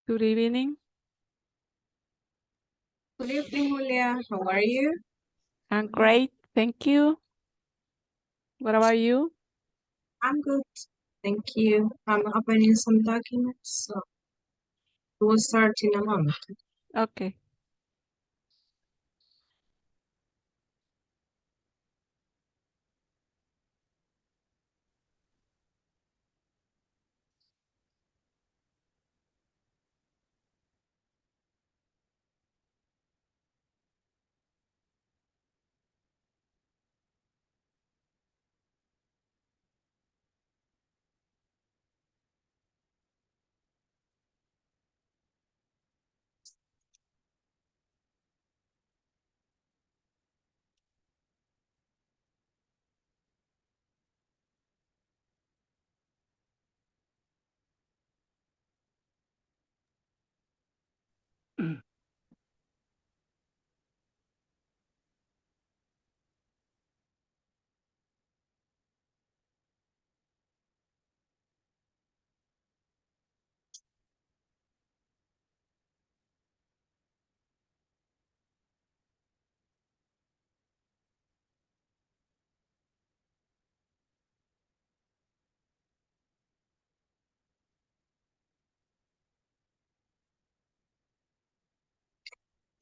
Good evening. Good evening, Julia. How are you? I'm great. Thank you. What about you? I'm good. Thank you. I'm opening some documents, so we'll start in a moment. Okay.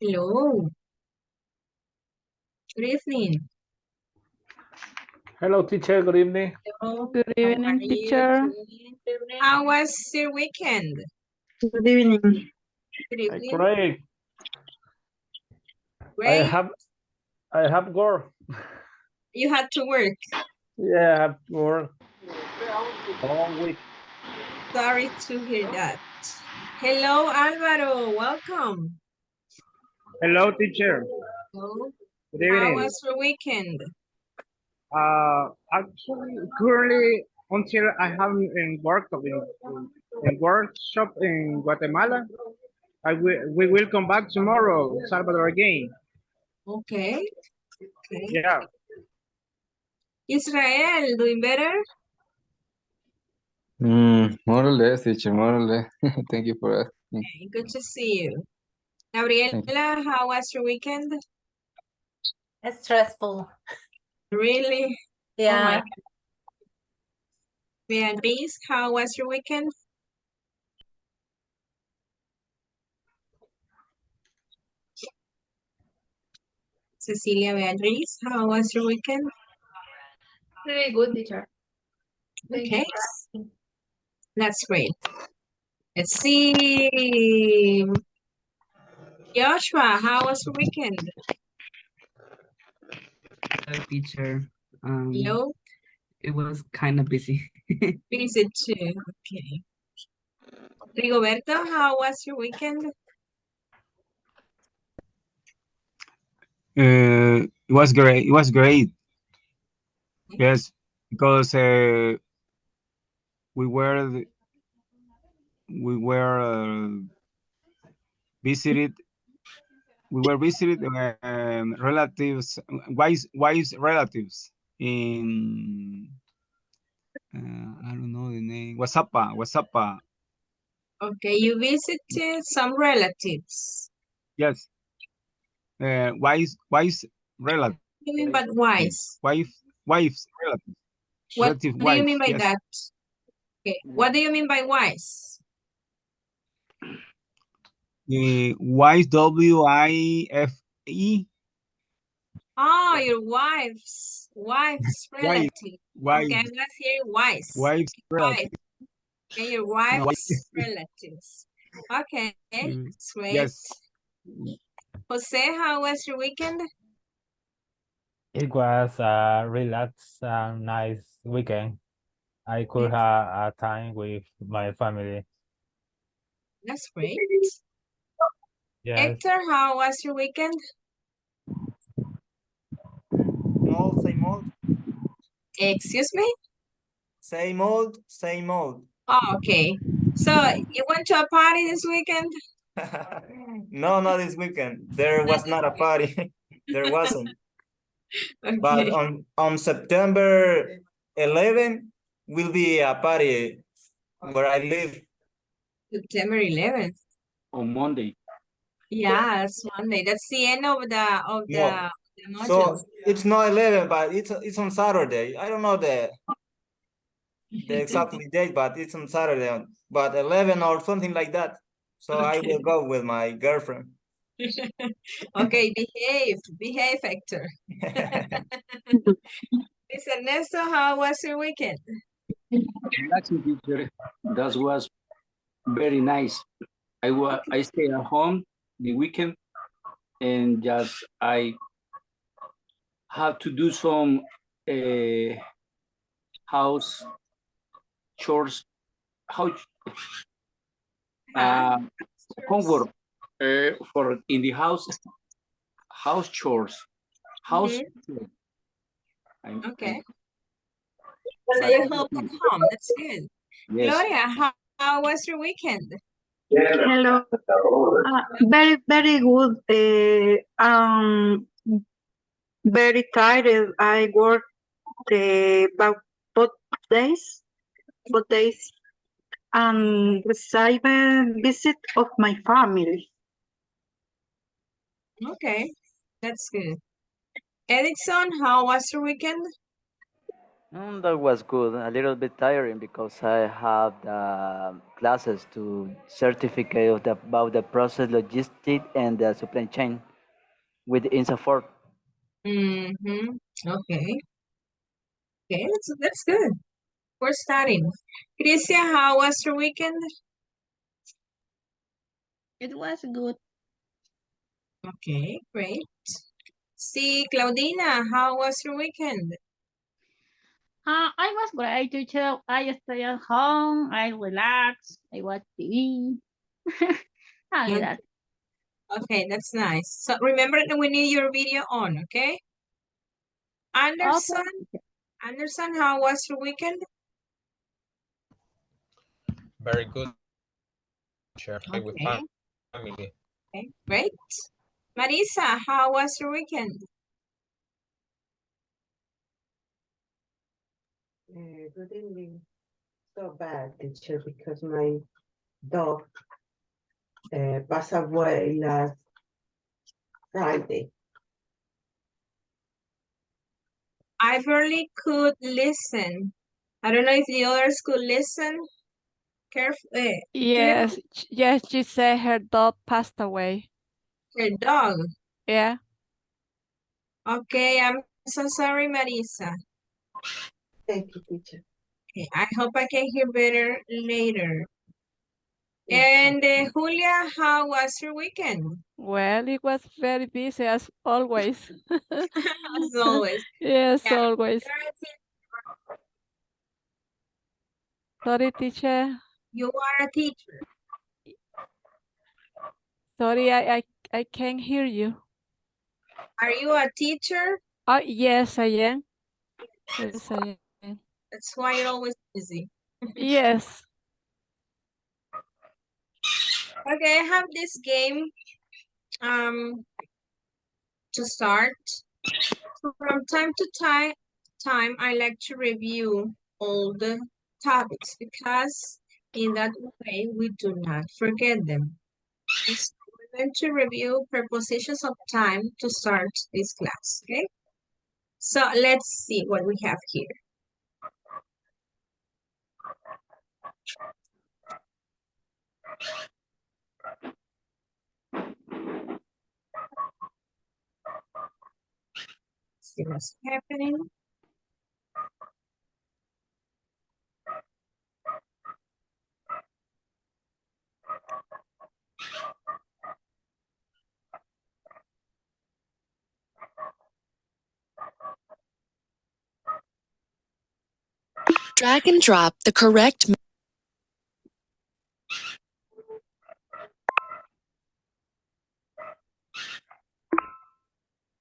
Hello. Good evening. Hello, teacher. Good evening. Hello. Good How evening, are you teacher. doing? How was your weekend? Good evening. Good evening. Great. Great. I have work. You had to work. Yeah, I have to work all week. Sorry to hear that. Hello, Alvaro. Welcome. Hello, teacher. Hello. Good How evening. was your weekend? Actually, currently, until I have in in workshop in Guatemala, we will come back tomorrow, Salvador again. Okay. Okay. Yeah. Israel, doing better? More or less, teacher, more or less. Thank you for asking. Okay, good to see you. Thank you. Gabriela, how was your weekend? It's stressful. Really? Oh my Yeah. God. Beatriz, how was your weekend? Cecilia Beatriz, how was your weekend? Pretty good, teacher. Thank you Okay, for asking. that's great. Let's see. Joshua, how was your weekend? Hello, teacher. Hello? It was kind of busy. Busy too. Okay. Rigoberto, how was your weekend? It was great. It was great. Yes, because we were visited. We were visited relatives, wise relatives in I don't know the name. Wasapa. Okay, you visited some relatives. Yes, wise relatives. What do you mean by wise? Wives relatives. What Relative do you mean wives. by Yes. that? Okay, what do you mean by wise? Wife WIFE. Oh, your wife's Wife. relative. Okay, Wife. I'm not hearing wise. Wives Wife. relative. Okay, your No, wife's relatives. Okay, that's great. yes. Jose, how was your weekend? It was a relaxed and nice weekend. I could have a time with my family. That's great. Yes, Hector, how was your weekend? Same old. Excuse me? Same old, same old. Oh, okay. So you went to a party this weekend? No, not this weekend. There was not a party. There wasn't. But Okay. on September 11 will be a party where I live. September 11th. On Monday. Yeah, it's Monday. That's the end of the No. module. So it's not 11, but it's on Saturday. I don't know the exact date, but it's on Saturday. But 11 or something like that. So I Okay. will go with my girlfriend. Okay, behave, Hector. Miss Ernesto, how was your weekend? Relaxing, teacher. That was very nice. I stay at home the weekend and just I have to do some house chores, house homework for in the house chores. House. Okay. So you help at home. That's good. Yes. Gloria, how was your weekend? Hello. Very, very good. Very tired. I worked about both days, and received a visit of my family. Okay, that's good. Edison, how was your weekend? That was good. A little bit tiring because I have classes to certificate of about the process logistic and the supply chain with INSAFORT. Mm-hmm. Okay. Okay, that's good. We're starting. Crisia, how was your weekend? It was good. Okay, great. See, Claudina, how was your weekend? I was great, teacher. I stay at home. I relax. I watch TV. Only that. Okay, that's nice. So remember that we need your video on, okay? Anderson, Anderson, how was your weekend? Very good. Share with Okay. family. Okay, great. Marisa, how was your weekend? Good evening. So bad, teacher, because my dog passed away last Friday. I barely could listen. I don't know if the others could listen. Carefully. Yes, yes, she said her dog passed away. Her dog. Yeah. Okay, I'm so sorry, Marisa. Thank you, teacher. Okay, I hope I can hear better later. Yes, And Julia, how was your weekend? Well, it was very busy as always. As always. Yes, Yeah, always. Sorry, teacher. you are a teacher. Sorry, I can't hear you. Are you a teacher? Yes, I am. Yes, I am. That's why you're always busy. Yes. Okay, I have this game to start. From time to time, I like to review all the topics because in that way we do not forget them. So we're going to review prepositions of time to start this class, okay? So let's see what we have here. See what's happening. Drag and drop the correct.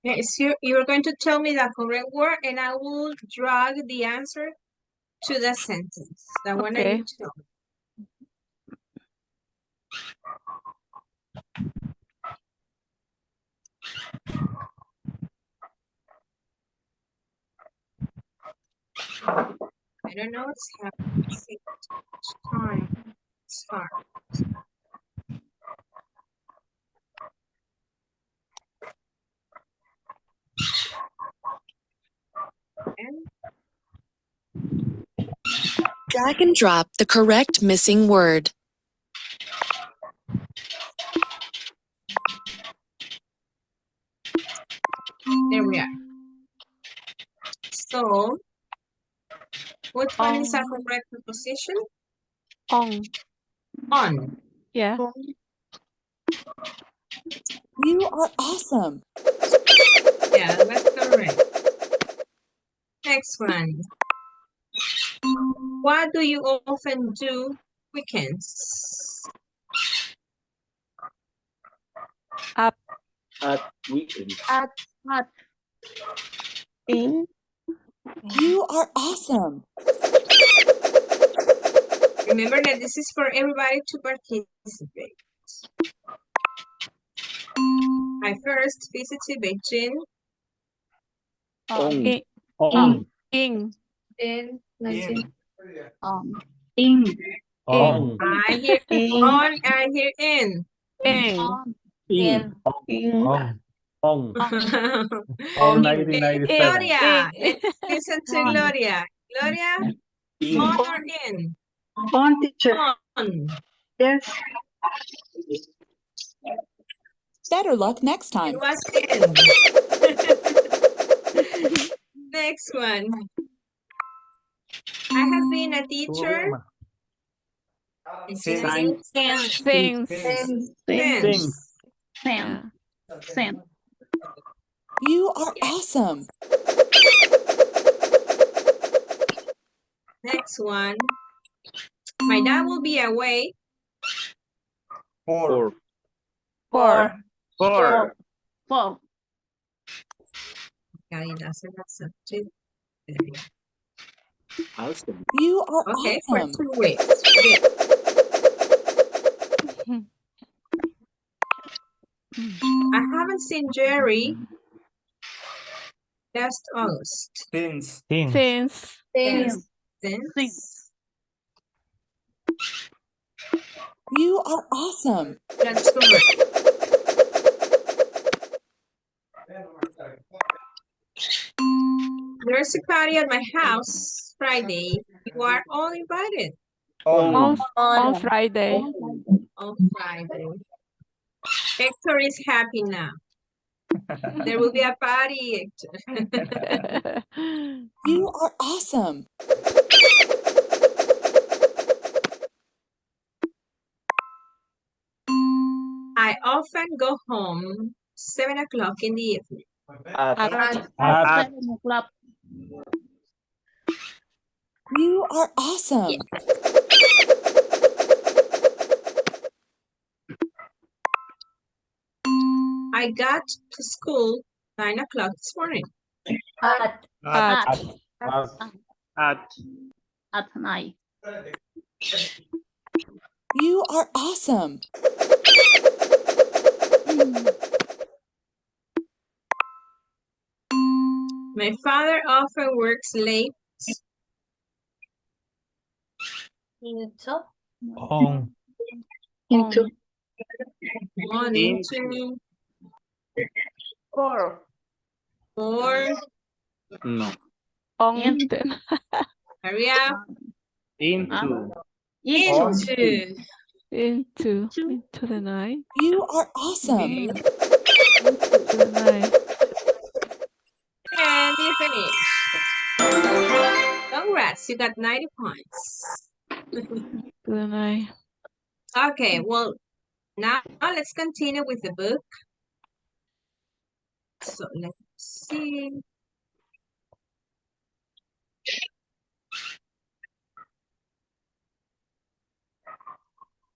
Okay, so you're going to tell me the correct word and I will drag the answer to the sentence, the one that you tell me. I don't know what's happening. Let's see which time start. Drag and drop the correct missing word. There we are. So, which one is a correct preposition? On. On. Yeah. You are awesome. Yeah, that's correct. Next one. What do you often do weekends? Up. At weekend. At. In. You are awesome. Remember that this is for everybody to participate. I first visited Beijing. In. In. In. Nothing. In. In. I hear on, I hear in. In. In. On. On 1997. Gloria, let's listen to Gloria. Gloria, on or in? On, teacher. On. Yes. Better luck next It time. was in. Next one. I have been a teacher. Since. Since. Since. Yeah. Same. You are awesome. Next one. My dad will be away. 4. 4. 4. 4. Okay, that's it. That's it. Two. Awesome. You are Okay, for awesome. 2 weeks. Good. I haven't seen Jerry last August. Since. Since. Since. You are awesome. That's correct. There's a party at my house Friday. You are all invited. On Only. Friday. On Friday. Hector is happy now. There will be a party, Hector. You are awesome. I often go home 7 o'clock in the evening. At At 7 o'clock. You are awesome. I got to school 9 o'clock this morning. At At night. You are awesome. My father often works late. into on Into. On into 4. or No. On In- the hurry up. Into. Into. into the night. You are awesome. Into the night. And you finish. Congrats, you got 90 points. To the night. Okay, well, now let's continue with the book. So let's see.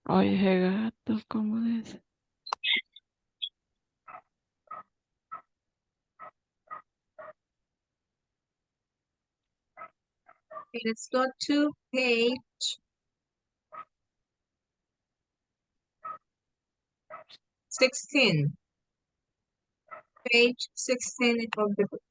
Oye, gato, ¿cómo dice? Okay, let's go to page 16. Page 16 of the book.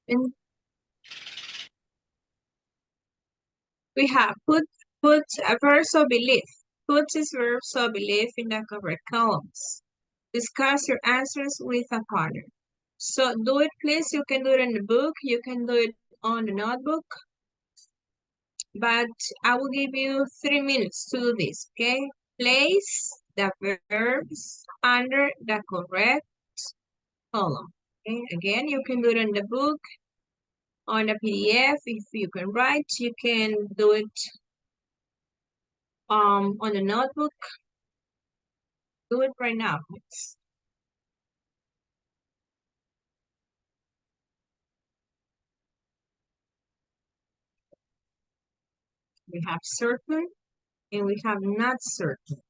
And we have put a verse of belief. Put this verse of belief in the correct columns. Discuss your answers with a partner. So do it, please. You can do it in the book. You can do it on the notebook. But I will give you 3 minutes to do this, okay? Place the verbs under the correct column. Okay? Again, you can do it in the book, on a PDF. If you can write, you can do it on the notebook. Do it right now, please. We have certain and we have not certain.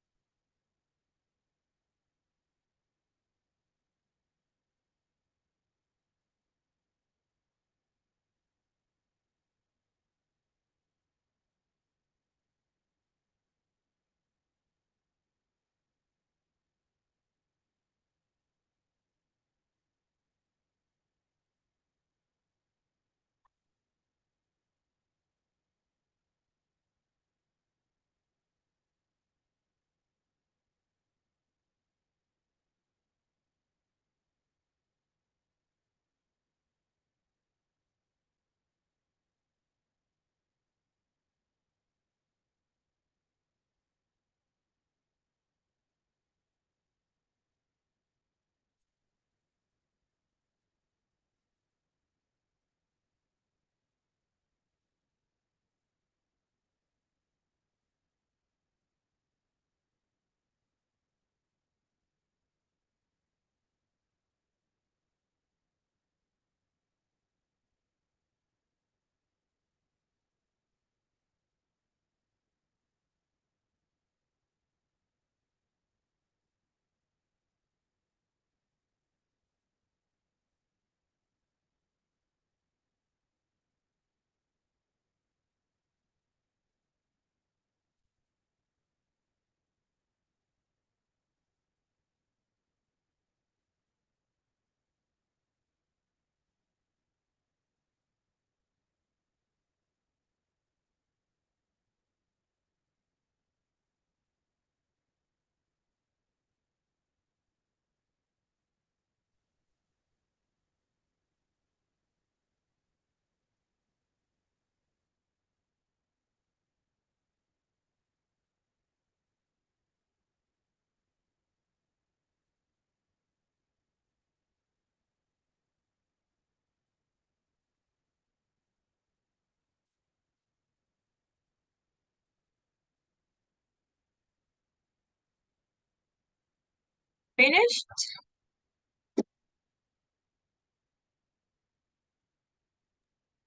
Finished?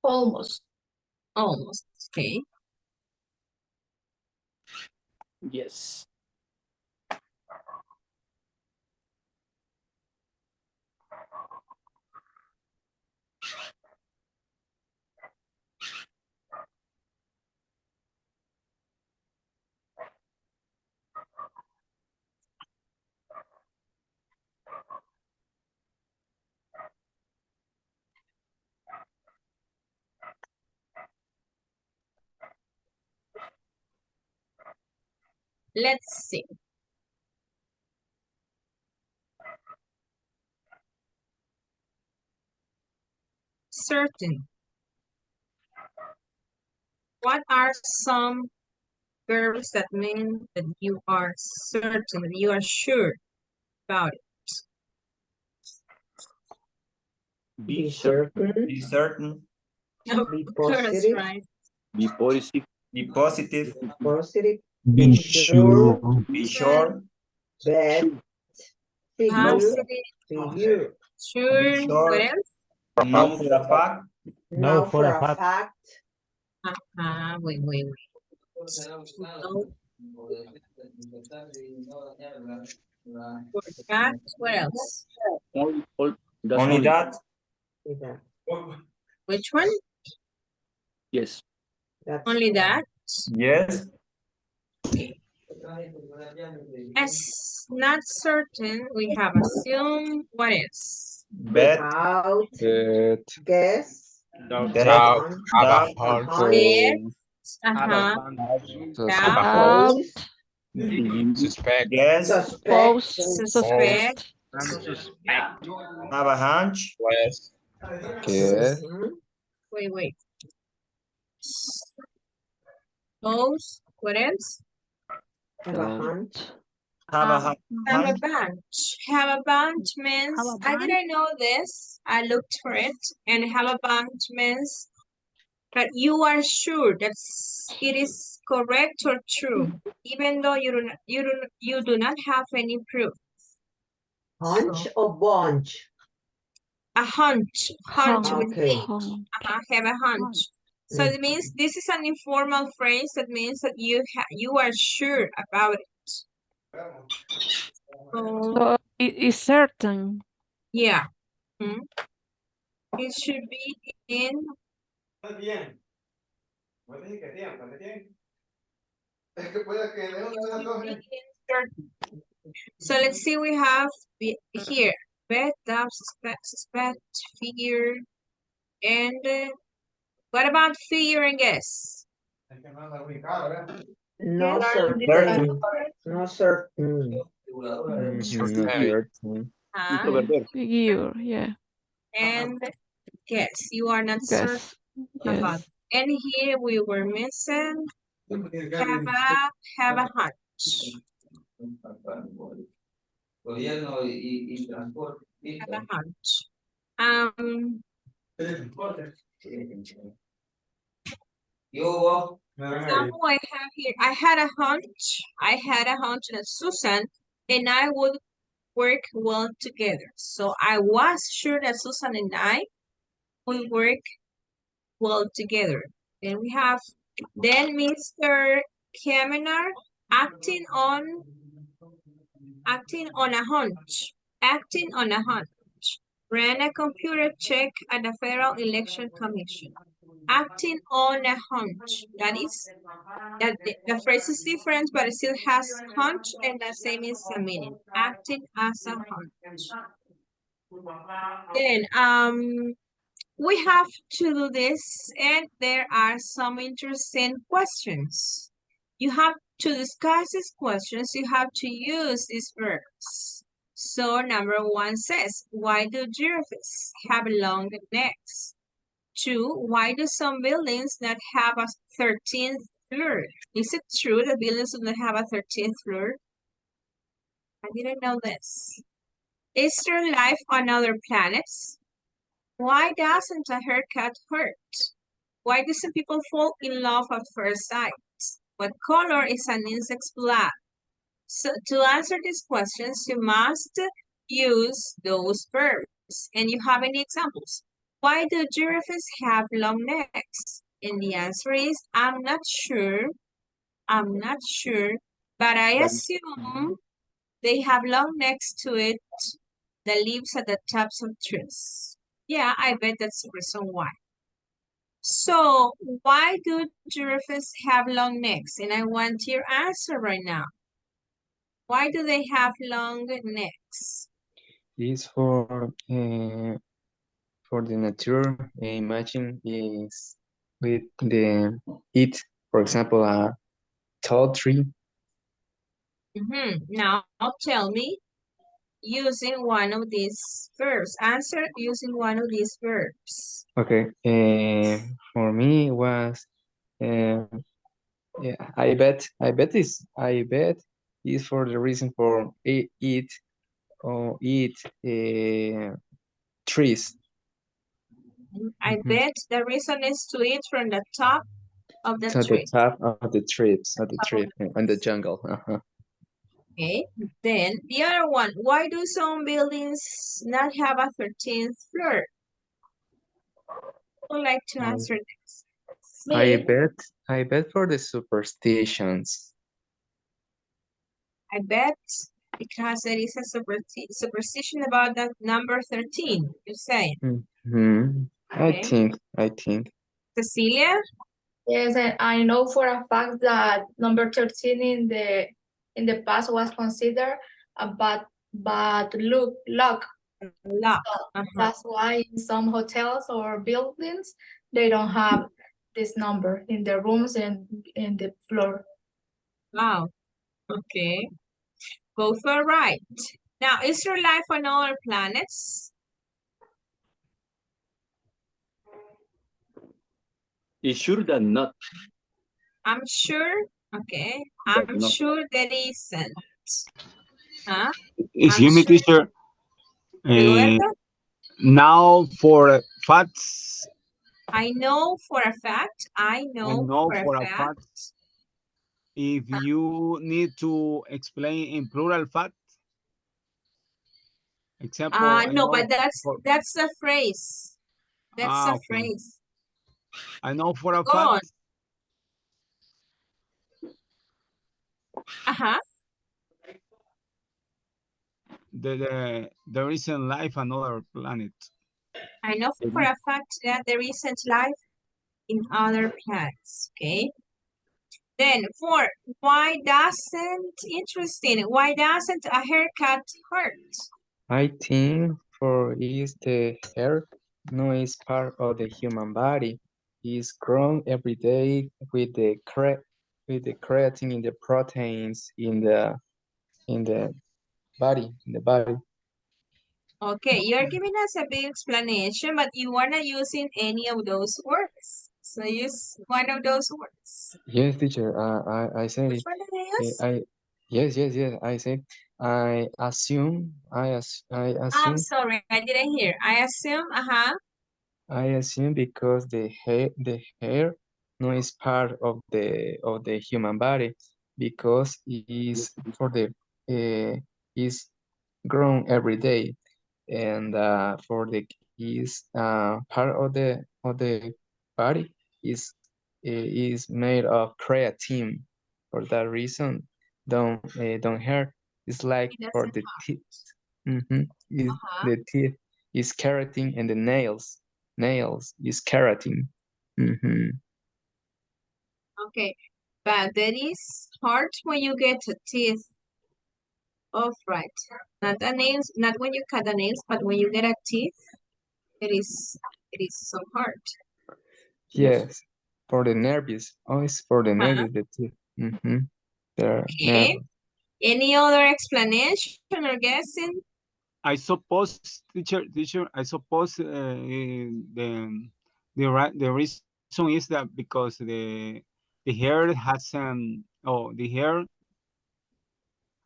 Almost. Almost. Okay. Yes. Let's see. Certain. What are some verbs that mean that you are certain, that you are sure about it? Be certain. Be certain. Be Of course, positive. right? Be positive. Be positive. Positive. Be sure. sure. Be sure. Bet. Figure. Positive, Figure. sure. What Sure. else? Know for a fact. Now for a fact. Wait. No, for a fact. What else? That's Only that. Yeah. Which one? Yes. That's Only that? Yes. As not certain, we have assume. What is? Bet. out. Bet. Guess. Doubt. Have a Doubt. hunch. Yes. Have a Doubt. hunch. Suppose. Suspect. Guess. Suspect. Suspect. Have a hunch. Yes. Guess. Wait. Suppose. What else? Have a hunch. Have a hunch. Have a bunch. Have a bunch means, I didn't know this. I looked for it. And have a bunch means that you are sure that it is correct or true, even though you do not have any proof. Hunch or bunch? A hunch with Okay. H. Have a hunch. So it means this is an informal phrase that means that you are sure about it. So it is certain. Yeah. It should be in. So let's see, we have here bet, doubt, suspect, fear, and what about fear and guess? No Guess certain. Certain. No certain. Not certain. Figure, yeah. And guess, you are not certain Guess. about. Yes. And here we were missing have a hunch. Have a hunch. Example I have here, I had a hunch that Susan and I would work well together. So I was sure that Susan and I would work well together. Then we have Mr. Kamenar acting on a hunch. Acting on a hunch. Ran a computer check at the Federal Election Commission. Acting on a hunch. That is, that the phrase is different, but it still has hunch and the same is the meaning. Acting as a hunch. Then, we have to do this, and there are some interesting questions. You have to discuss these questions. You have to use these verbs. So number 1 says, why do giraffes have long necks? 2, why do some buildings not have a 13th floor? Is it true that buildings do not have a 13th floor? I didn't know this. Is there life on other planets? Why doesn't a haircut hurt? Why do some people fall in love at first sight? What color is an insect's blood? So to answer these questions, you must use those verbs. And you have any examples? Why do giraffes have long necks? And the answer is, I'm not sure, but I assume they have long necks to eat the leaves at the tops of trees. Yeah, I bet that's the reason why. So, why do giraffes have long necks? And I want your answer right now. Why do they have long necks? Is for the nature. Imagine is with the it, for example, a tall tree. Now, tell me using one of these verbs. Answer using one of these verbs. Okay. For me it was yeah, I bet is for the reason for eat or eat trees. I bet the reason is to eat from the top of the So the tree. top of the trees, and the jungle. Okay, then the other one. Why do some buildings not have a 13th floor? Who would like to answer this? I bet for the superstitions. I bet because there is a superstition about that number 13, you say. I think. Cecilia? Yes, and I know for a fact that number 13 in the past was considered a bad luck. So that's why in some hotels or buildings they don't have this number in the rooms and in the floor. Wow. Okay. Both are right. Now, is there life on other planets? It's sure that not. I'm sure. Okay. I'm sure there isn't. Huh? Excuse me, teacher. Now for facts. I know for a fact. I know for a fact. If you need to explain in plural fact, example. No, but that's a phrase. That's a phrase. I know for a Go on. fact. There isn't life on other planet. I know for a fact that there isn't life in other planets. Okay. Then why doesn't a haircut hurt? I think for is the hair no is part of the human body. Is grown every day with the creatine in the proteins in the body. Okay, you're giving us a big explanation, but you are not using any of those words. So use one of those words. Yes, teacher. I said it. Yes. I said I assume. I'm sorry, I didn't hear. I assume. I assume because the hair no is part of the human body because it is for the is grown every day and for the is part of the body is made of creatine. For that reason, don't hair is like for the teeth. The teeth is keratin and the nails is keratin. Okay, but that is hard when you get the teeth off, right? Not the nails, not when you cut the nails, but when you get a teeth, it is so hard. Yes, for the nerves. Oh, it's for the nerves, the teeth. Okay. Any other explanation or guessing? I suppose, teacher. I suppose the reason is that because the hair hasn't. Oh, the hair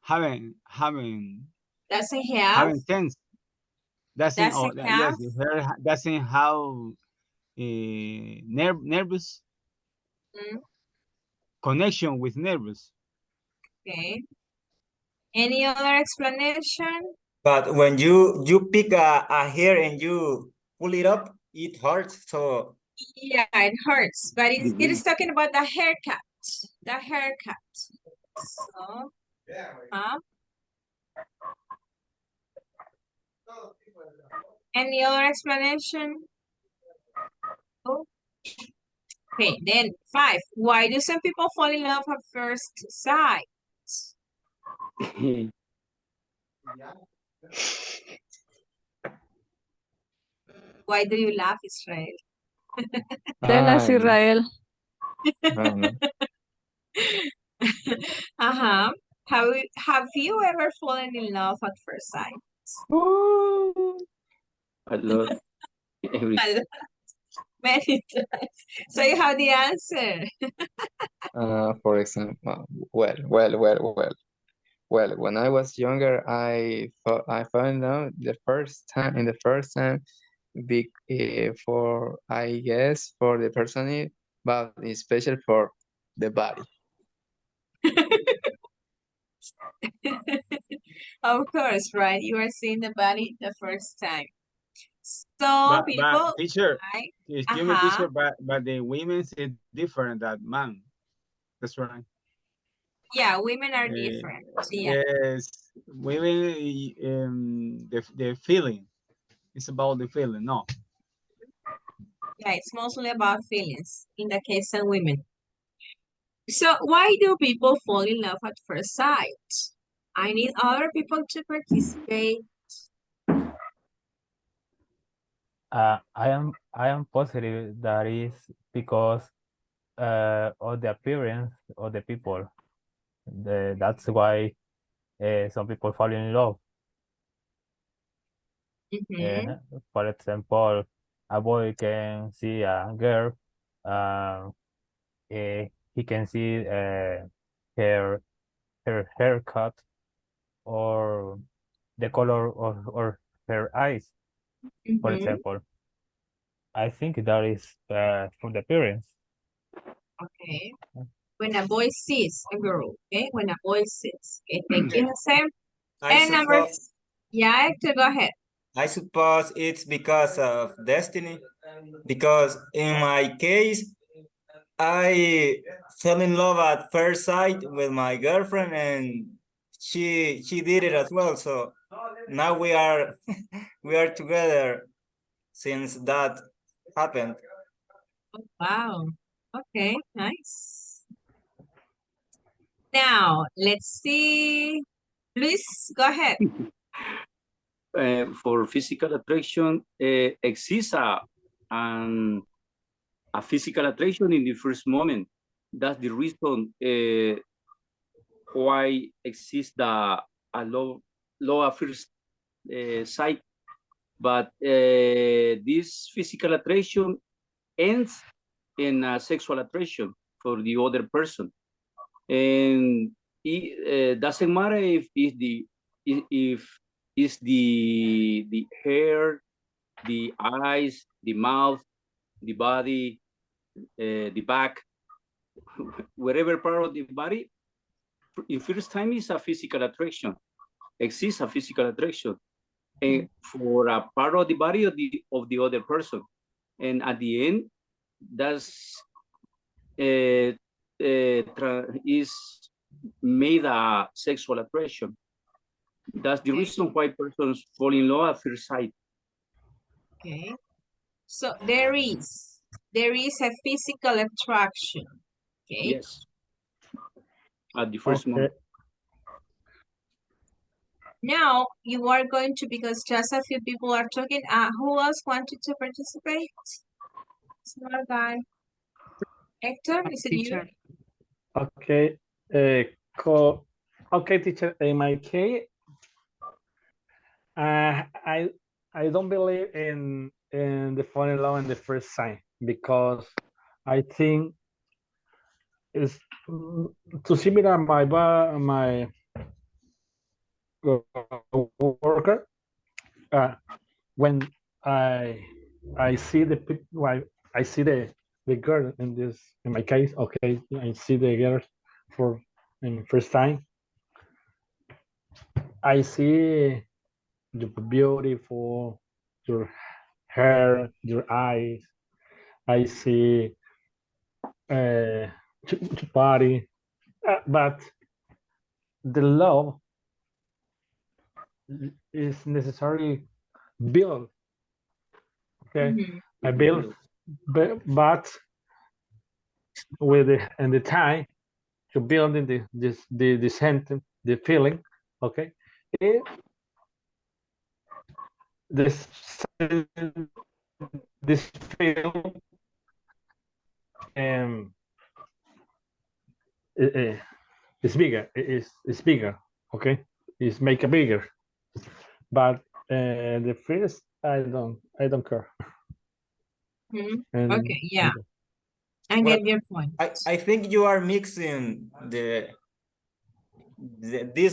haven't doesn't have sense. Yes, the hair doesn't have nervous connection with nervous. Okay. Any other explanation? But when you pick a hair and you pull it up, it hurts. So Yeah, it hurts, but it is talking about the haircut. The haircut. So, any other explanation? Oh. Okay, then 5. Why do some people fall in love at first sight? Why do you laugh, Israel? Tell us, I Israel. don't know. Have you ever fallen in love at first sight? I love every. A lot. Many times. So you have the answer. For example, well, when I was younger, I found out the first time, for, I guess, for the person, but especially for the body. Of course, right? You are seeing the body the first time. So But people, teacher, right? excuse me, teacher, but the women's is different than man. That's right. Yeah, women are different. Yeah. Yes, women, the feeling. It's about the feeling, no. Yeah, it's mostly about feelings in the case of women. So why do people fall in love at first sight? I need other people to participate. I am positive that is because of the appearance of the people. That's why some people fall in love. For example, a boy can see a girl, he can see her haircut or the color of her eyes, for example. I think that is from the appearance. Okay. When a boy sees a girl, okay? When a boy sees. Okay, thank you, Hassan. And number, yeah, Hector, go ahead. I suppose it's because of destiny. Because in my case, I fell in love at first sight with my girlfriend, and she did it as well. So now we are we are together since that happened. Oh, wow. Okay, nice. Now, let's see. Luis, go ahead. For physical attraction, exists a physical attraction in the first moment. That's the reason why exists a law at first sight. But this physical attraction ends in a sexual attraction for the other person, and it doesn't matter if it's the hair, the eyes, the mouth, the body, the back, wherever part of the body. In first time is a physical attraction, exists a physical attraction, and for a part of the body of the other person, and at the end, that's is made a sexual attraction. That's the reason why persons fall in love at first sight. Okay. So there is a physical attraction. Okay. Yes. At the first moment. Now you are going to, because just a few people are talking. Who else wanted to participate? Small guy. Hector, is it you? Okay. Okay, teacher. In my case, I don't believe in the falling in love in the first sign, because I think it's to similar my worker. When I see the people, I see the girl in my case. Okay, I see the girl for in first time. I see you're beautiful, your hair, your eyes. I see your body, but the love is necessary build. Okay, I build, but with the time to building the sentence, the feeling. Okay, it, this this feeling um it's bigger. It's bigger. Okay, it's make it bigger. But the first, I don't care. And Okay, yeah, I Well, get your point. I think you are mixing this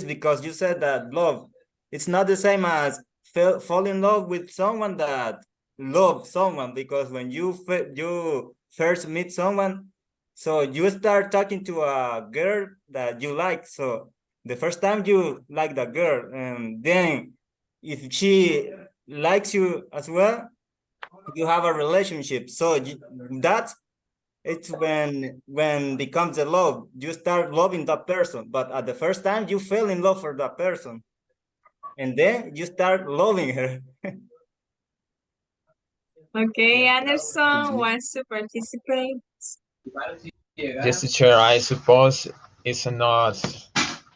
because you said that love, it's not the same as fall in love with someone that love someone, because when you first meet someone, so you start talking to a girl that you like, so the first time you like the girl, and then if she likes you as well, you have a relationship, so that it's when becomes a love, you start loving that person, but at the first time you fell in love for that person, and then you start loving her. Okay, Anderson wants to participate. Yes, teacher, I suppose it's not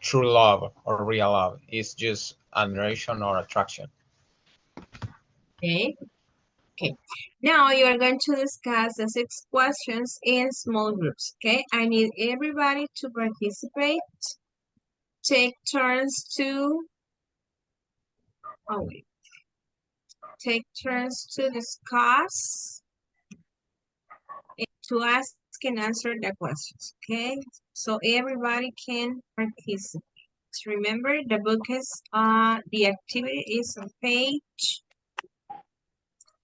true love or real love. It's just admiration or attraction. Okay. Okay, now you are going to discuss the 6 questions in small groups. Okay, I need everybody to participate. Take turns to, oh wait, take turns to discuss, and to ask and answer the questions. Okay, so everybody can participate. Remember, the book is, the activity is on page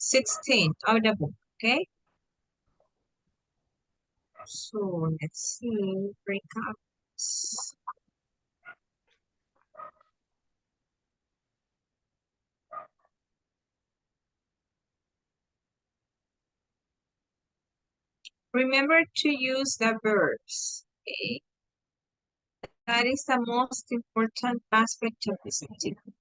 16 of the book. Okay. So let's see, breakups. Remember to use the verbs. Okay? That is the most important aspect of this activity.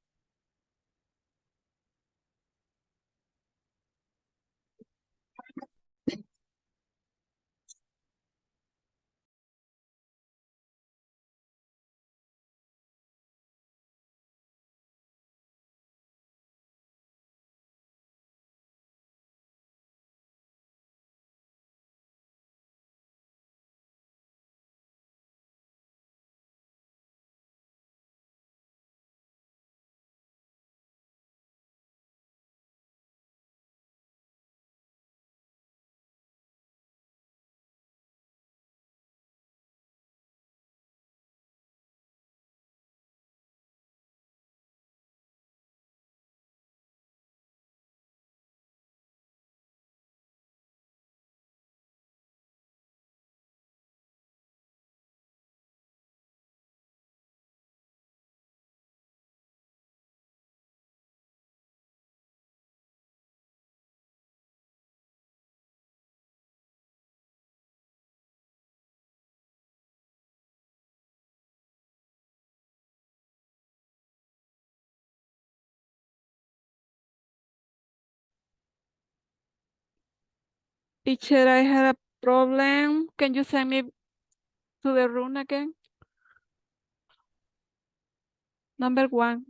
Teacher, I had a problem. Can you send me to the room again? Number 1.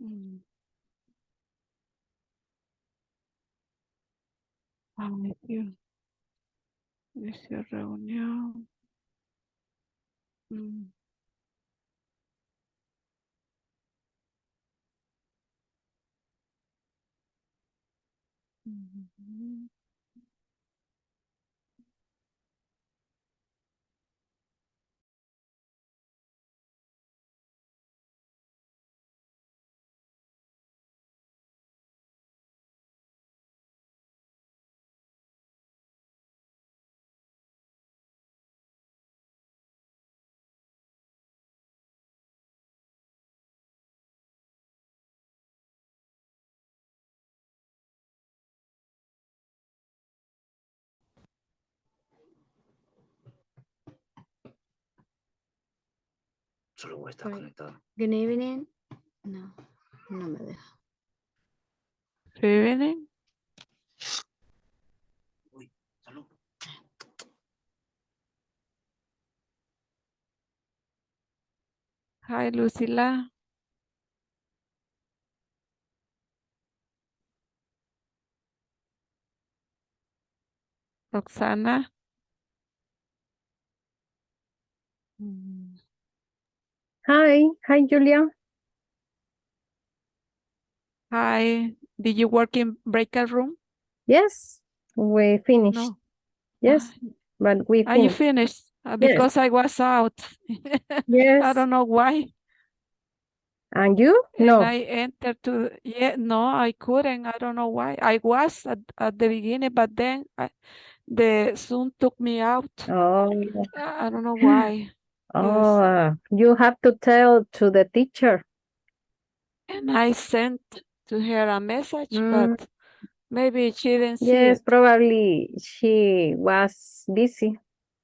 Mm. Inicio reunión. Mm. Mhm. Solo voy a estar conectado. Good evening. No, no me deja. Good evening. Hi, Lucila. Roxana. Mm. Hi, Julia. Hi. Did you work in breakout room? Yes, we finished. No. Yes, but we You finished. finished Yes, because I was out. I yes. don't know why. And you? And No. I entered to, no, I couldn't. I don't know why. I was at the beginning, but then the Zoom took me out. Oh, I don't know why. Yes. oh, you have to tell to the teacher. And I sent to her a message, Mm, but maybe she didn't see yes, it. probably she was busy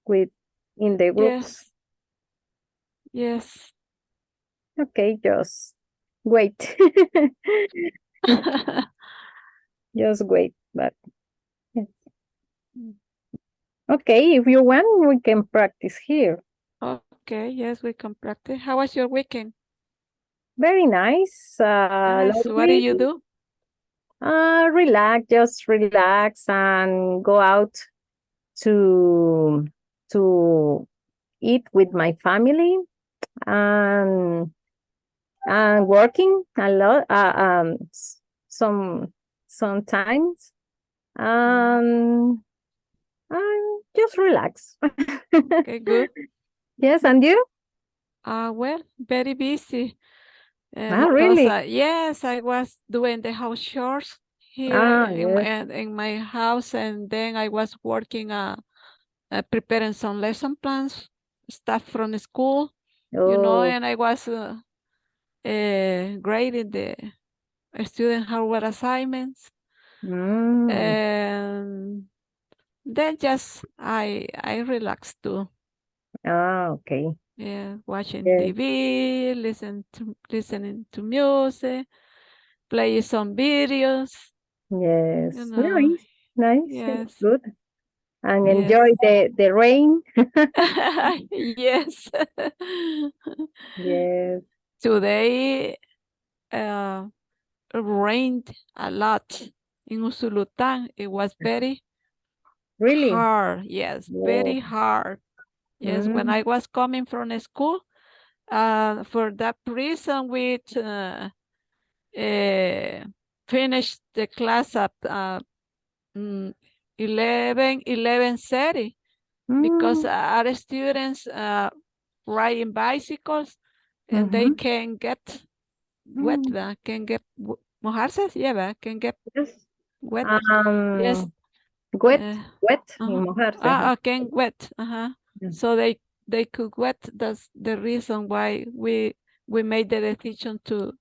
with in the groups. Yes. Okay, just wait. Just wait, but yes. Okay, if you want, we can practice here. Okay, yes, we can practice. How was your weekend? Very nice. Nice. What did you do? Relax, just relax and go out to to eat with my family and working a lot sometimes and just relax. Okay, good. Yes, and you? Well, very busy because Really? yes, I was doing the house chores here Yes. in my house, and then I was working preparing some lesson plans, stuff from the school, Oh. and I was grading the student homework assignments, and then just I relaxed too. Okay. Yeah, watching Yes. TV, listening to music, play some videos. Yes. You know, Nice. It's yes, good. And yes, enjoy the rain. yes. Yes. Today rained a lot in Usulután. It was very Really? hard. Yes, Whoa. very hard. Yes, when Mm. I was coming from school, for that reason, we finished the class at 11:30 because our students riding bicycles and they can get wet, can get mojarse, yeah, can get Yes. wet. Yes. Wet y mojarse. Can wet. So they could wet. That's the reason why we made the decision to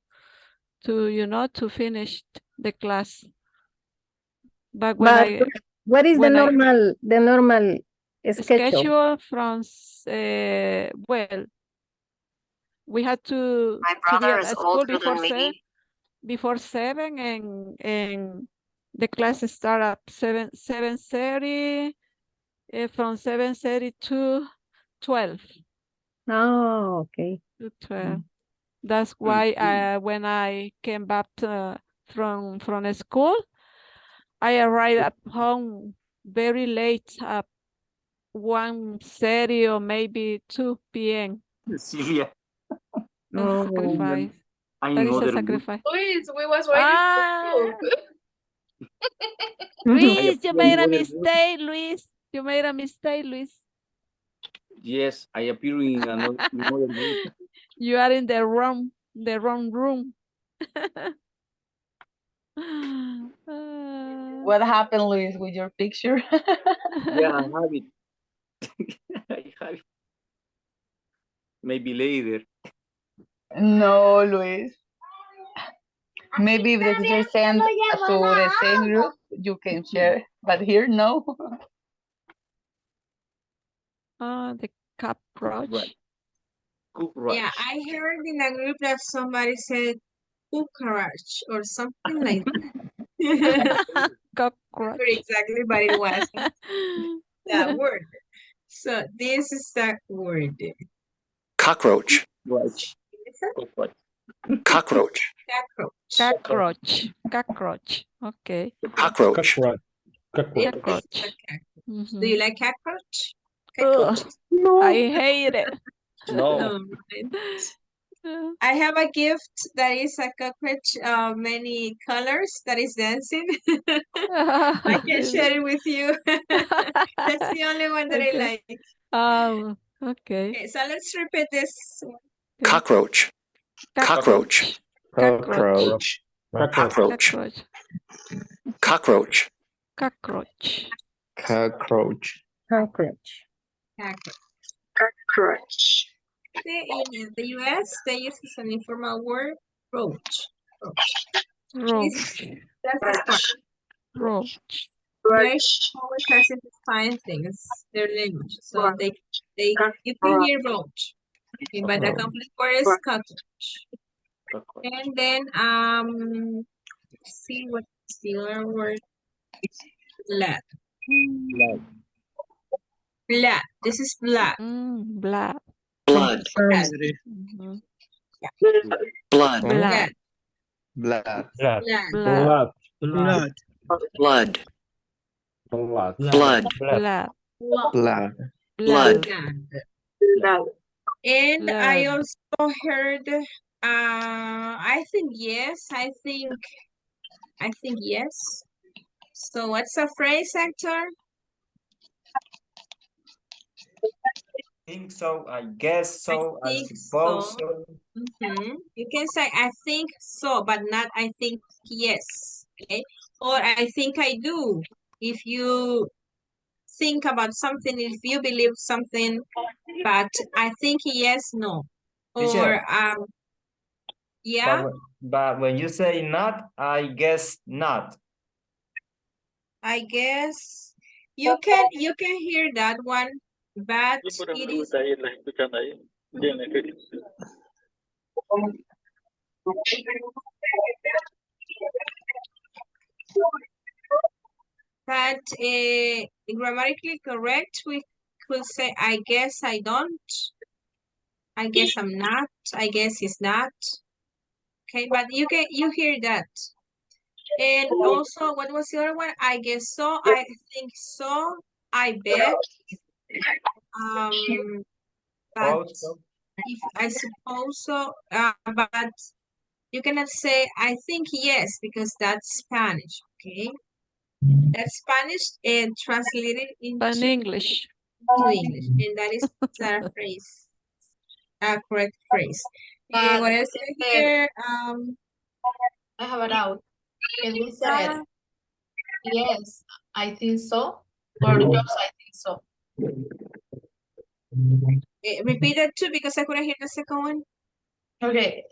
to finish the class. But when what is the normal schedule? schedule from well, we had to be at school before 7 and the class start at 7:30, from 7:30 to 12. Oh, okay. To 12. That's why when I came back from school, I arrived at home very late, at 1:30 or maybe 2 p.m. Cecilia, That's a Oh. sacrifice. I'm That in is a other mood. sacrifice. Luis, we was waiting for you. Luis, you appear made in a other mood. mistake, Luis. You made a mistake, Luis. Yes, I appear in another mood. You are in the wrong room. What happened, Luis, with your picture? Yeah, I have it. I have it. Maybe later. No, Luis. Maybe if the teacher send to the same group, you can share. But here, no. The cockroach. Right. Yeah, I heard in a group that somebody said cockroach or something like that. Cockroach. Exactly, but it wasn't that word. So this is that word. Cockroach. Right. Listen. Cockroach. Cockroach. Cockroach. Okay. Cockroach. Cockroach. Do you like cockroach? Ugh, No. I hate it. No. I have a gift that is a cockroach, many colors that is dancing. I can share it with you. That's the only one that I Okay. like. Oh, okay. Okay, so let's repeat this. Cockroach. Cockroach. Cockroach. Cockroach. Cockroach. Cockroach. Cockroach. Cockroach. Cockroach. In the US, they use as an informal word, roach. Roach. That's the part. Roach. They always classify things, their language. So they you can hear roach. Okay, but the complete word is cockroach. And then let's see what's the other word. Blood. Blood. This is blood. Blood. Blood. Blood. Blood. Blood. Blood. Blood. Blood. Blood. Blood. Blood. Blood. Blood. Blood. Blood. And Blood. I also heard I think yes, I think yes. So what's a phrase, Hector? Think so, I guess so, I think suppose so. so. You can say I think so, but not I think yes. Okay. Or I think I do. If you think about something, if you believe something, but I think yes, no. Teacher, Or yeah, but when you say not, I guess not. I guess you can hear that one, but it is but grammatically correct. We could say I guess I don't. I guess I'm not. I guess it's not. Okay, but you hear that. And also, what was the other one? I guess so. I think so. I bet. But if I suppose so, but you cannot say I think yes because that's Spanish. Okay, that's Spanish and translated into English. English, and that is a phrase, a correct phrase. And what else is here? I have a doubt. Can we say yes, I think so, or just I think so? Repeat that too because I couldn't hear the second one. Okay.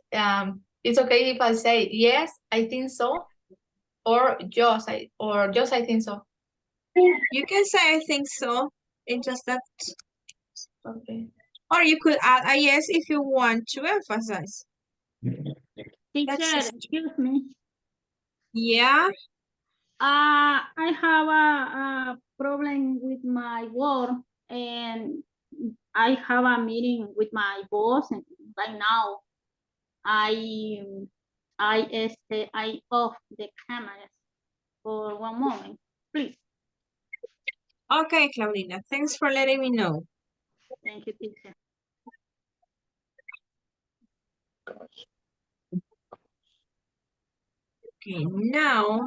It's okay if I say yes, I think so, or just I think so. You can say I think so, and just that. Okay. Or you could add a yes if you want to emphasize. Teacher, excuse me. Yeah. I have a problem with my work, and I have a meeting with my boss right now. I off the cameras for one moment, please. Okay, Claudina, thanks for letting me know. Thank you, teacher. Okay, now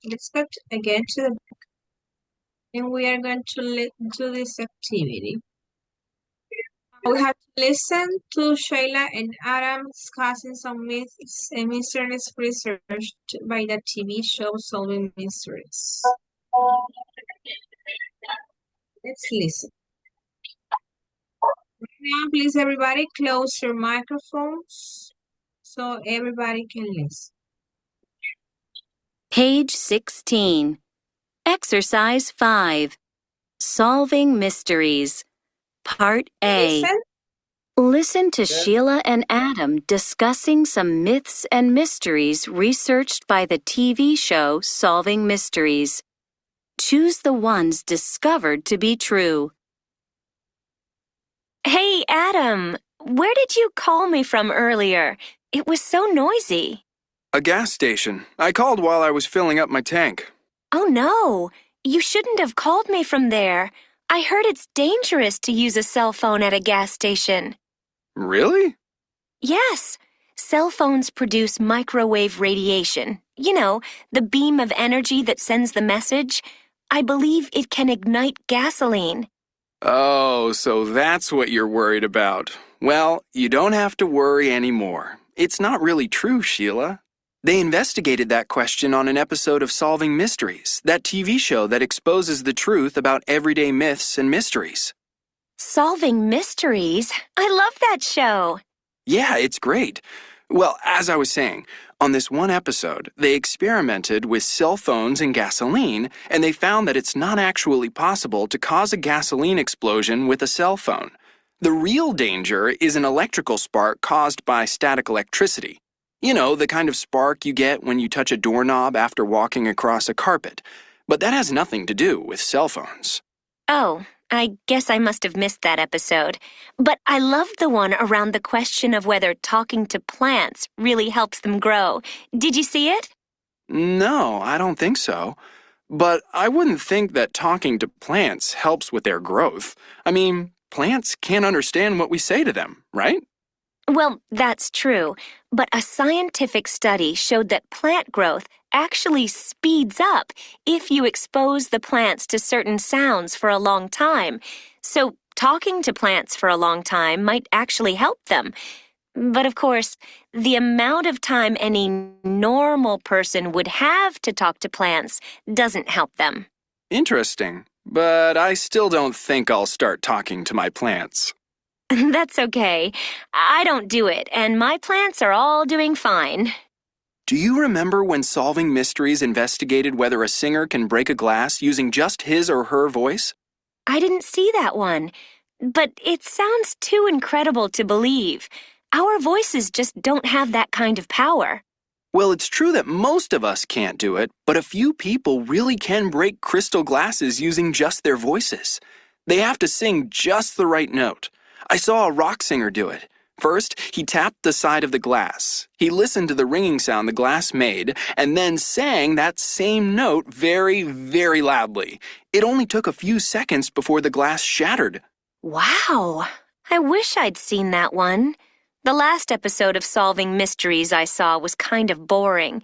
let's go again to the book, and we are going to do this activity. We have to listen to Shayla and Adam discussing some myths and mysteries researched by the TV show Solving Mysteries. Let's listen. Now, please, everybody, close your microphones so everybody can listen. Page 16. Exercise 5. Solving Mysteries. Part A. Listen. Listen to Sheila and Adam discussing some myths and mysteries researched by the TV show Solving Mysteries. Choose the ones discovered to be true. Hey, Adam, where did you call me from earlier? It was so noisy. A gas station. I called while I was filling up my tank. Oh no, you shouldn't have called me from there. I heard it's dangerous to use a cell phone at a gas station. Really? Yes, cell phones produce microwave radiation. You know, the beam of energy that sends the message. I believe it can ignite gasoline. Oh, so that's what you're worried about. Well, you don't have to worry anymore. It's not really true, Sheila. They investigated that question on an episode of Solving Mysteries, that TV show that exposes the truth about everyday myths and mysteries. Solving Mysteries? I love that show. Yeah, it's great. Well, as I was saying, on this one episode, they experimented with cell phones and gasoline, and they found that it's not actually possible to cause a gasoline explosion with a cell phone. The real danger is an electrical spark caused by static electricity. You know, the kind of spark you get when you touch a doorknob after walking across a carpet. But that has nothing to do with cell phones. Oh, I guess I must have missed that episode. But I loved the one around the question of whether talking to plants really helps them grow. Did you see it? No, I don't think so. But I wouldn't think that talking to plants helps with their growth. I mean, plants can't understand what we say to them, right? Well, that's true. But a scientific study showed that plant growth actually speeds up if you expose the plants to certain sounds for a long time. So talking to plants for a long time might actually help them. But of course, the amount of time any normal person would have to talk to plants doesn't help them. Interesting. But I still don't think I'll start talking to my plants. That's okay. I don't do it, and my plants are all doing fine. Do you remember when Solving Mysteries investigated whether a singer can break a glass using just his or her voice? I didn't see that one, but it sounds too incredible to believe. Our voices just don't have that kind of power. Well, it's true that most of us can't do it, but a few people really can break crystal glasses using just their voices. They have to sing just the right note. I saw a rock singer do it. First, he tapped the side of the glass. He listened to the ringing sound the glass made, and then sang that same note very, very loudly. It only took a few seconds before the glass shattered. Wow! I wish I'd seen that one. The last episode of Solving Mysteries I saw was kind of boring.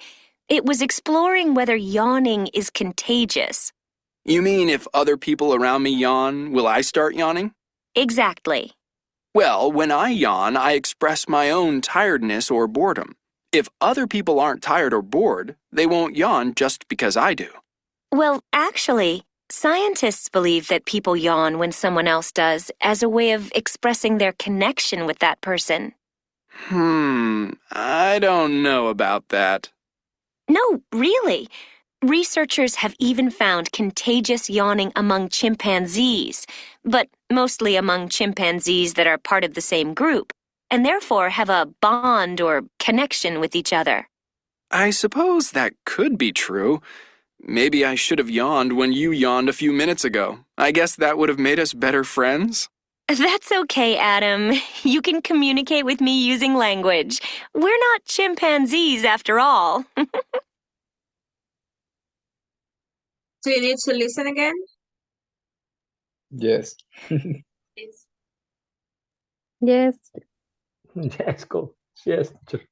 It was exploring whether yawning is contagious. You mean if other people around me yawn, will I start yawning? Exactly. Well, when I yawn, I express my own tiredness or boredom. If other people aren't tired or bored, they won't yawn just because I do. Well, actually, scientists believe that people yawn when someone else does as a way of expressing their connection with that person. I don't know about that. No, really. Researchers have even found contagious yawning among chimpanzees, but mostly among chimpanzees that are part of the same group, and therefore have a bond or connection with each other. I suppose that could be true, Maybe I should have yawned when you yawned a few minutes ago. I guess that would have made us better friends. That's okay, Adam. You can communicate with me using language. We're not chimpanzees after all. Do you need to listen again? Yes. Yes. Yes, go. Yes, teacher.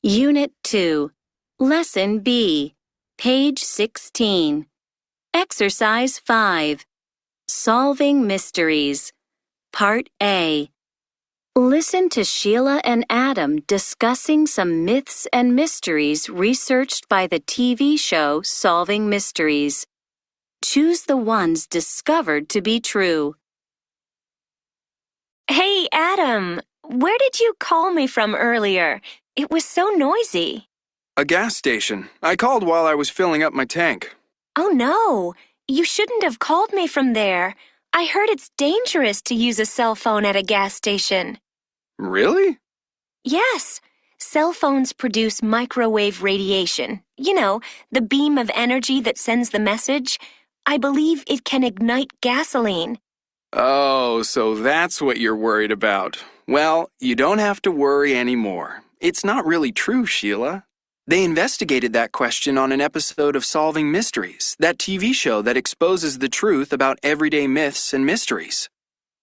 Unit 2, Lesson B, page 16. Exercise 5, Solving Mysteries, Part A. Listen to Sheila and Adam discussing some myths and mysteries researched by the TV show Solving Mysteries. Choose the ones discovered to be true. Hey, Adam, where did you call me from earlier? It was so noisy. A gas station. I called while I was filling up my tank. Oh no, you shouldn't have called me from there. I heard it's dangerous to use a cell phone at a gas station. Really? Yes, cell phones produce microwave radiation. You know, the beam of energy that sends the message. I believe it can ignite gasoline. Oh, so that's what you're worried about. Well, you don't have to worry anymore. It's not really true, Sheila. They investigated that question on an episode of Solving Mysteries, that TV show that exposes the truth about everyday myths and mysteries.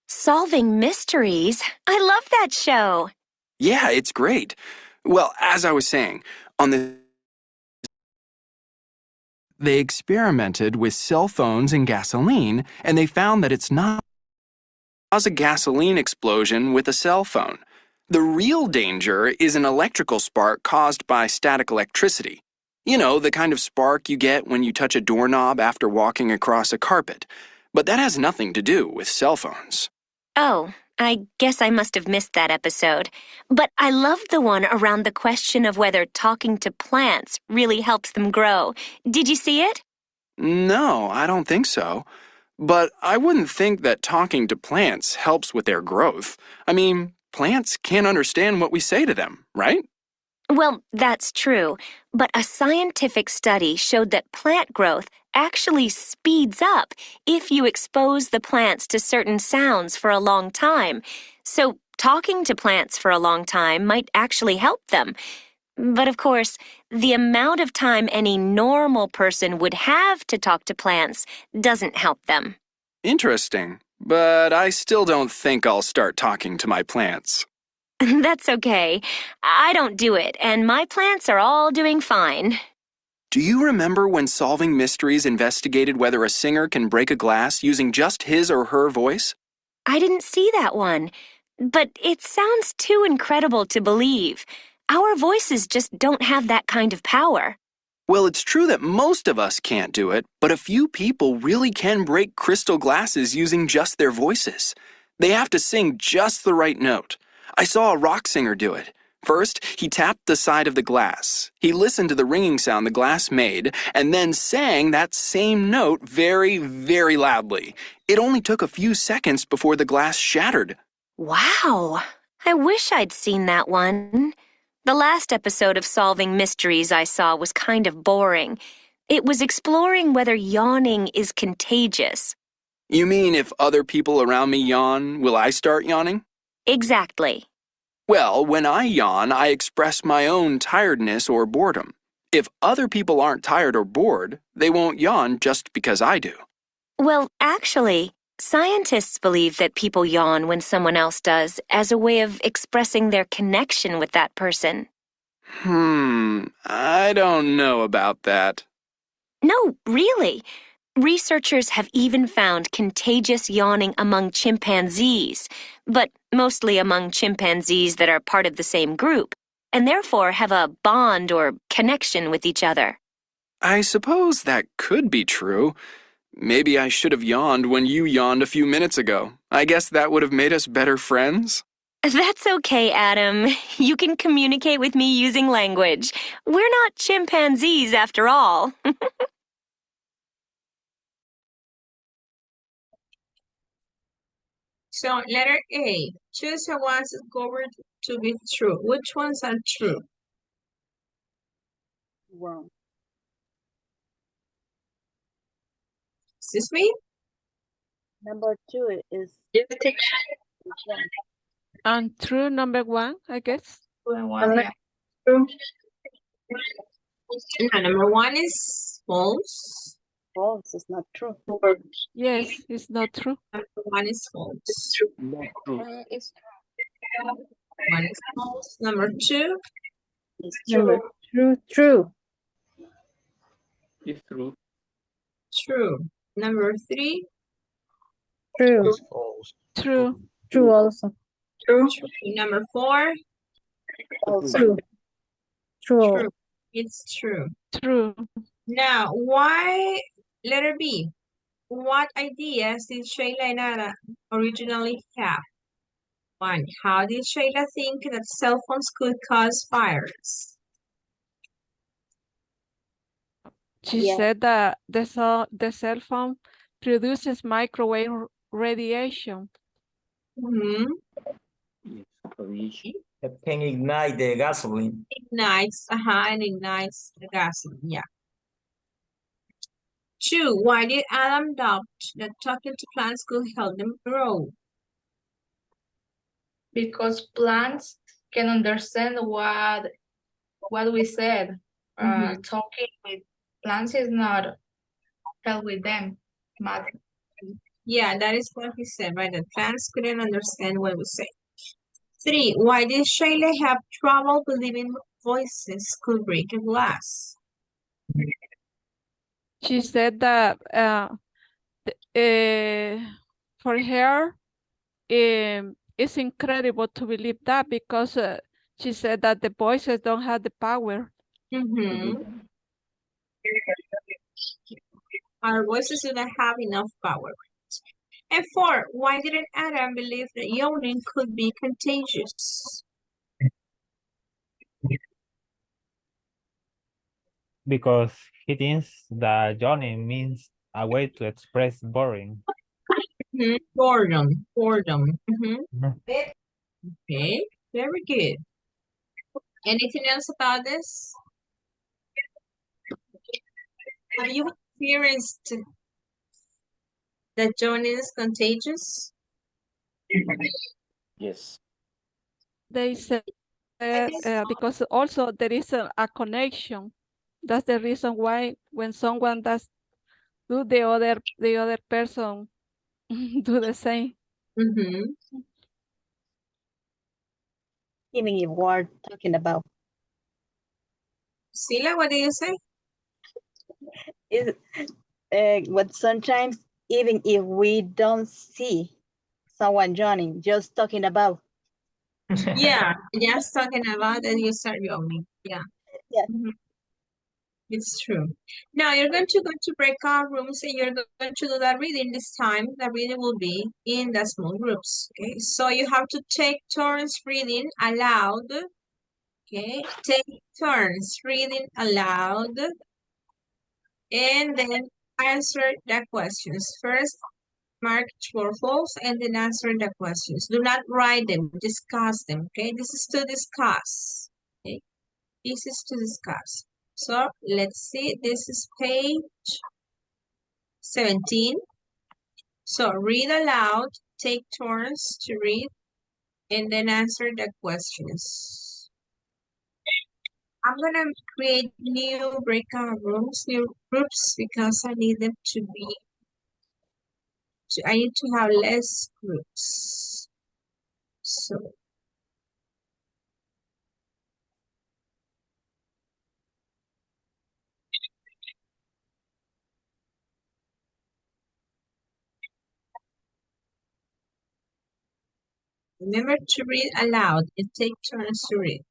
Solving Mysteries? I love that show. Yeah, it's great. Well, as I was saying, they experimented with cell phones and gasoline, and they found that it's not cause a gasoline explosion with a cell phone. The real danger is an electrical spark caused by static electricity. You know, the kind of spark you get when you touch a doorknob after walking across a carpet. But that has nothing to do with cell phones. Oh, I guess I must have missed that episode. But I loved the one around the question of whether talking to plants really helps them grow. Did you see it? No, I don't think so. But I wouldn't think that talking to plants helps with their growth. I mean, plants can't understand what we say to them, right? Well, that's true. But a scientific study showed that plant growth actually speeds up if you expose the plants to certain sounds for a long time. So talking to plants for a long time might actually help them. But of course, the amount of time any normal person would have to talk to plants doesn't help them. Interesting. But I still don't think I'll start talking to my plants. That's okay. I don't do it, and my plants are all doing fine. Do you remember when Solving Mysteries investigated whether a singer can break a glass using just his or her voice? I didn't see that one, but it sounds too incredible to believe. Our voices just don't have that kind of power. Well, it's true that most of us can't do it, but a few people really can break crystal glasses using just their voices. They have to sing just the right note. I saw a rock singer do it. First, he tapped the side of the glass. He listened to the ringing sound the glass made, and then sang that same note very, very loudly. It only took a few seconds before the glass shattered. Wow! I wish I'd seen that one. The last episode of Solving Mysteries I saw was kind of boring. It was exploring whether yawning is contagious. You mean if other people around me yawn, will I start yawning? Exactly. Well, when I yawn, I express my own tiredness or boredom. If other people aren't tired or bored, they won't yawn just because I do. Well, actually, scientists believe that people yawn when someone else does as a way of expressing their connection with that person. I don't know about that. No, really. Researchers have even found contagious yawning among chimpanzees, but mostly among chimpanzees that are part of the same group, and therefore have a bond or connection with each other. I suppose that could be true. Maybe I should have yawned when you yawned a few minutes ago. I guess that would have made us better friends. That's okay, Adam. You can communicate with me using language. We're not chimpanzees after all. So letter A, choose the ones discovered to be true. Which ones are true? Wrong. Excuse me? Number 2 is wrong. And true number 1, I guess. No, number 1 is false. False is not true. Yes, it's not true. Number 1 is false. Not true. It's 1 is false. Number 2, It's Number true. true. It's true. true. Number 3, True. It's false. True. True also. true. Number 4, True. True. true. It's true. True. Now, why letter B? What ideas did Shayla and Anna originally have? 1. How did Shayla think that cell phones could cause fires? She Yeah. said that the cell phone produces microwave radiation. It can ignite the gasoline. Ignites, and ignites the gasoline, yeah. 2. Why did Adam doubt that talking to plants could help them grow? Because plants can understand what we said. Talking with plants is not help with them. Matter. Yeah, that is what he said, right? That plants couldn't understand what we say. 3. Why did Shayla have trouble believing voices could break a glass? She said that for her, it's incredible to believe that because she said that the voices don't have the power. Our voices do not have enough power. And 4. Why didn't Adam believe that yawning could be contagious? Because he thinks that yawning means a way to express boring. Boredom. Okay, very good. Anything else about this? Have you experienced that yawning is contagious? Yes. They said because also there is a connection. That's the reason why when someone does do the other person do the same. Even if we're talking about Sila, what do you say? is but sometimes even if we don't see someone joining, just talking about. Yeah, just talking about and you start yawning. Yeah. Yeah. It's true. Now you're going to go to breakout rooms and you're going to do that reading this time. The reading will be in the small groups. Okay, so you have to take turns reading aloud. Okay, take turns reading aloud and then answer the questions. First, mark true or false and then answer the questions. Do not write them, discuss them. Okay, this is to discuss. Okay, this is to discuss. So let's see, this is page 17. So read aloud, take turns to read, and then answer the questions. I'm gonna create new breakout rooms, new groups, because I need them to be, I need to have less groups. So remember to read aloud and take turns to read.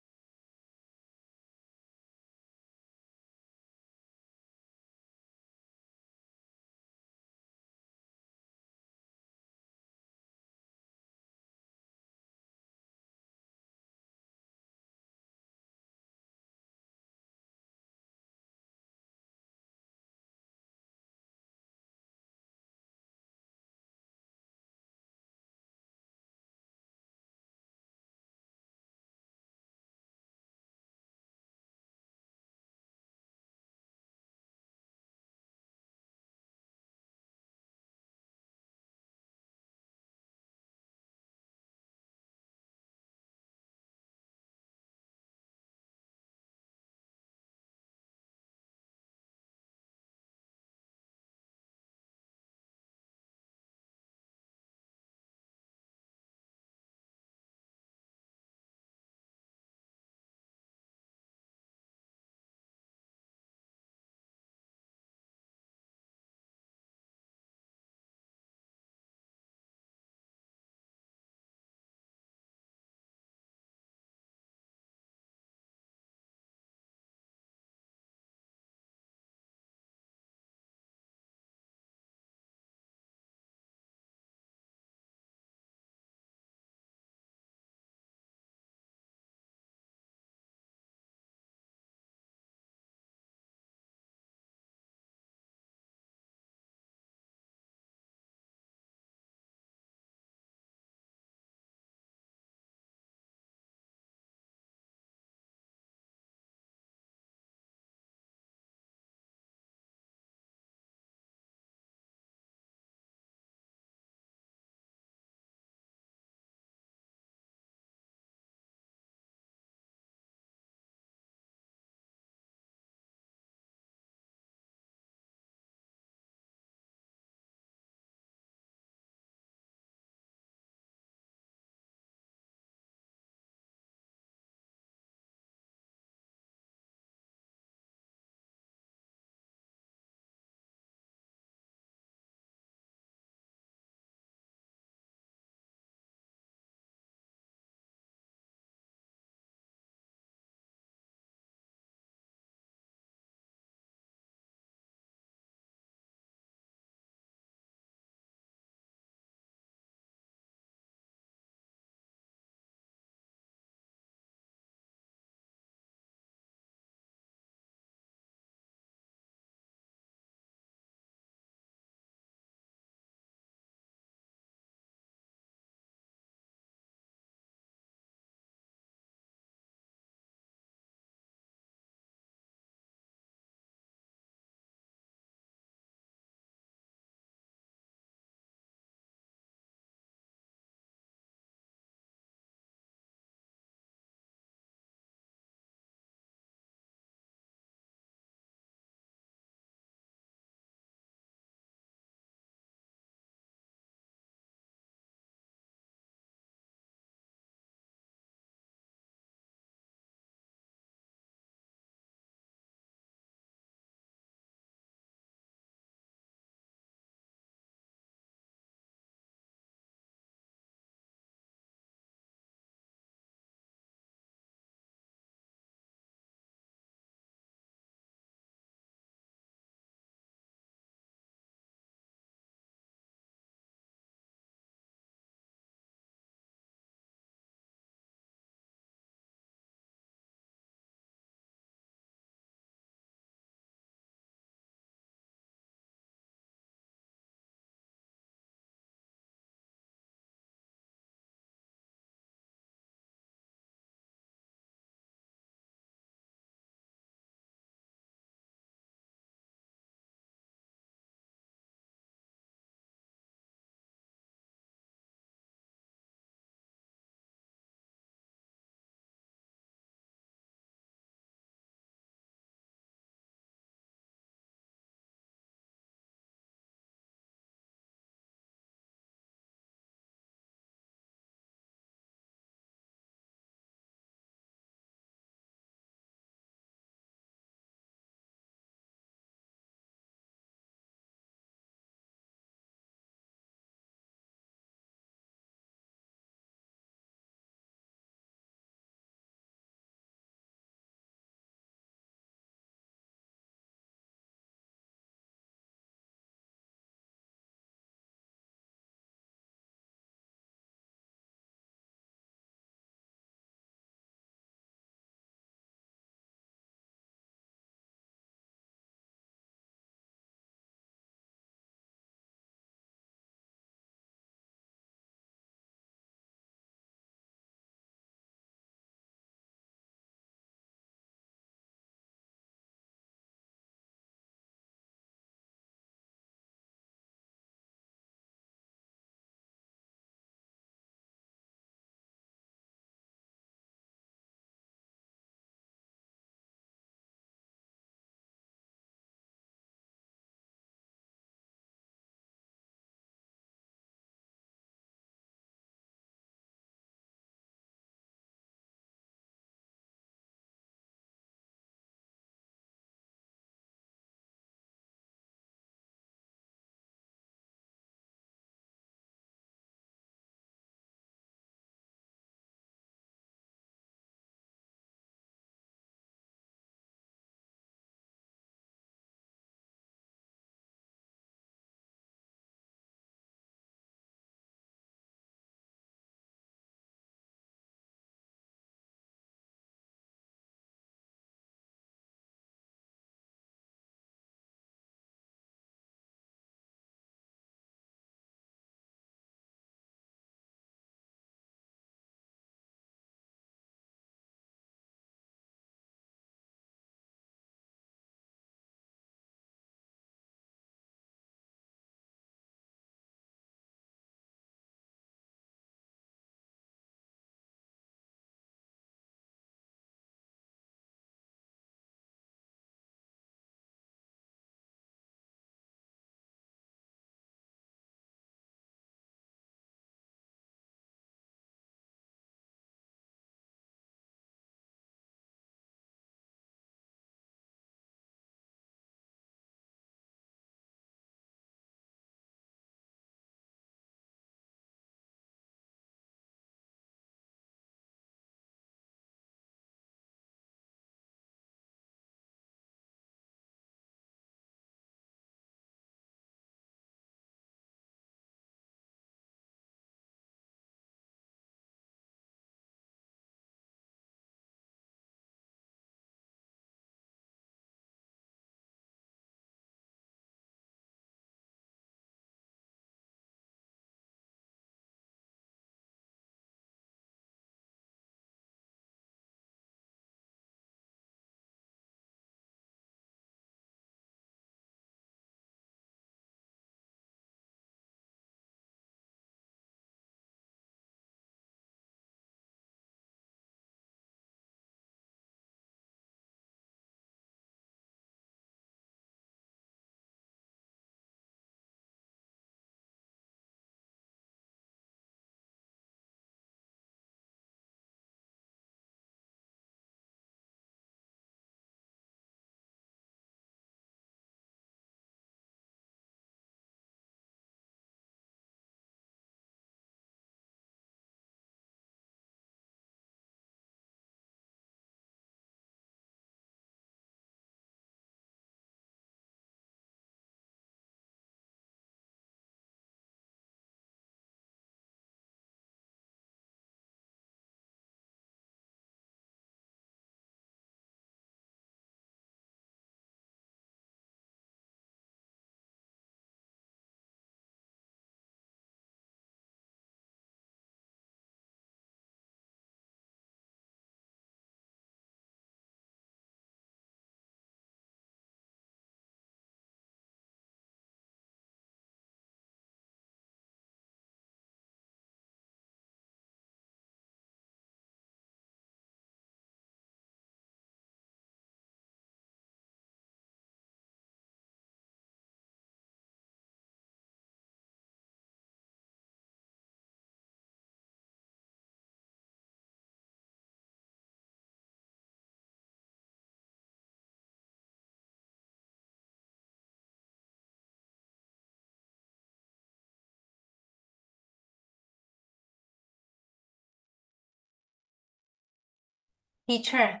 Teacher,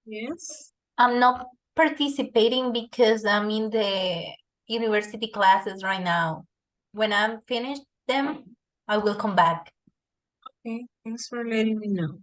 Yes. I'm not participating because I'm in the university classes right now. When I'm finished them, I will come back. Okay, thanks for letting me know.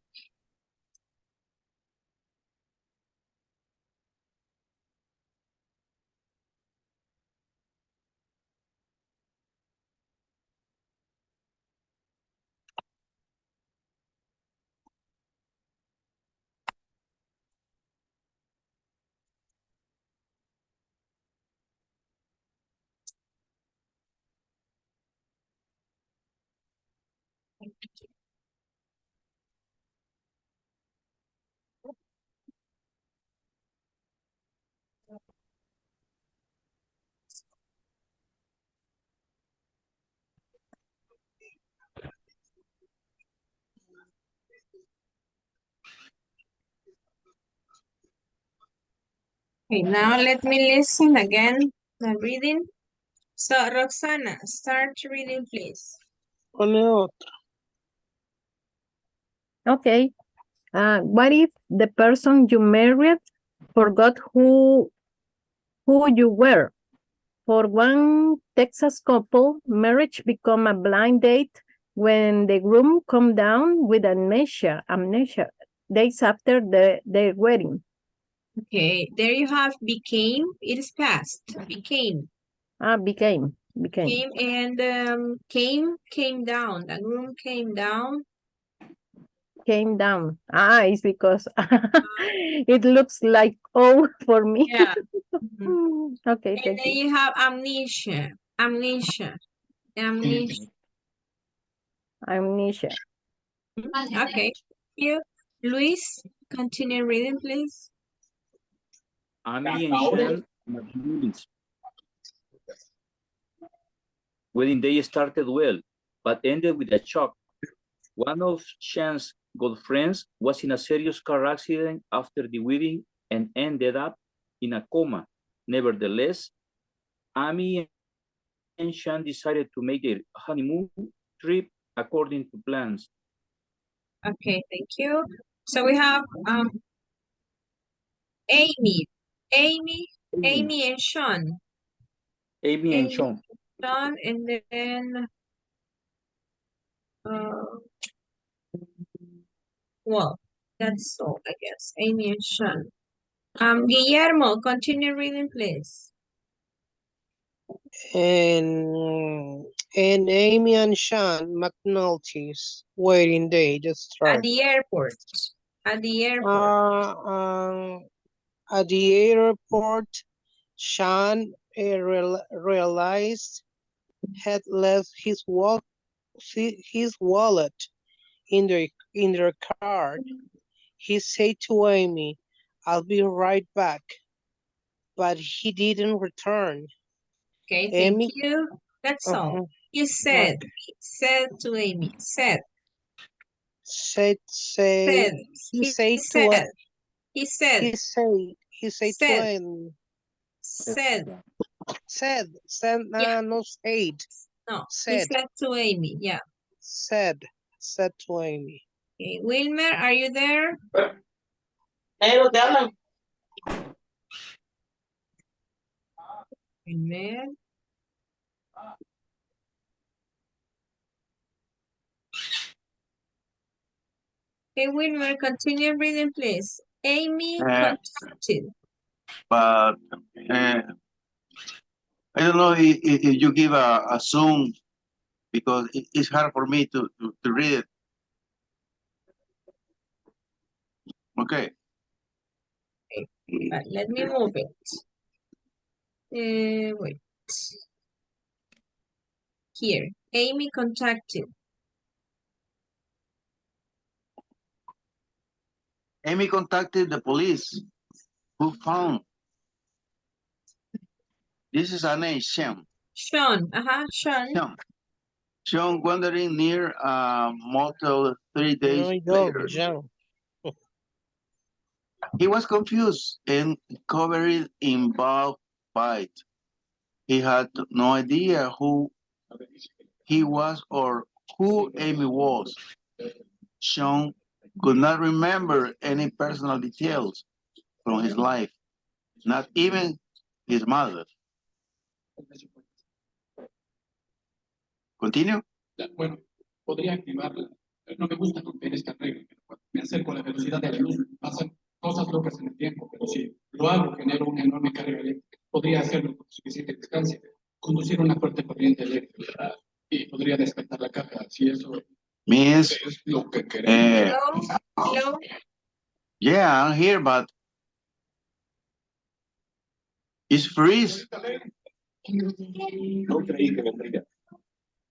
Okay, now let me listen again, the reading. So, Roxana, start reading, please. Okay. What if the person you married forgot who you were? For one Texas couple, marriage become a blind date when the groom come down with amnesia days after their wedding. Okay, there you have became. It is past. Became. Became. Came and came down. The groom came down. Came down. It's because it looks like O for me. Yeah. Okay, And thank then you. you have amnesia. Amnesia. Amnesia. Amnesia. Okay. You, Luis, continue reading, please. Amy and Sean McNeil's wedding day started well, but ended with a shock. One of Sean's good friends was in a serious car accident after the wedding and ended up in a coma. Nevertheless, Amy and Sean decided to make their honeymoon trip according to plans. Okay, thank you. So we have Amy and Sean. Amy and Sean. Sean, and then well, that's all, I guess. Amy and Sean. Guillermo, continue reading, please. And Amy and Sean McNulty's wedding day just At started. the airport. At the airport. At the airport, Sean realized had left his wallet in their car. He said to Amy, "I'll be right back," but he didn't return. Okay, Amy, thank you. That's all. You said to Amy. Said. He said to Amy. No, he said to Amy, yeah. Said to Amy. Okay, Wilmer, are you there? Wilmer. Okay, Wilmer, continue reading, please. Amy contacted. But I don't know if you give a zoom because it's hard for me to read it. Okay. Let me move it. Wait. Here, Amy contacted. Amy contacted the police who found. This is her name, Sean. Sean. Sean wandering near a motel 3 days later. He was confused and covered in bald white. He had no idea who he was or who Amy was. Sean could not remember any personal details from his life, not even his mother. Continue. Bueno, podría activarla. No me gusta romper esta regla, pero cuando me acerco a la velocidad de la luz, pasan cosas locas en el tiempo, pero si lo hago, genero una enorme carga eléctrica. Podría hacerlo con suficiente distancia, conducir una fuerte corriente eléctrica y podría despertar la caja, si eso Miss, es lo que queremos. Hello? yeah, I'm here, but it's freeze.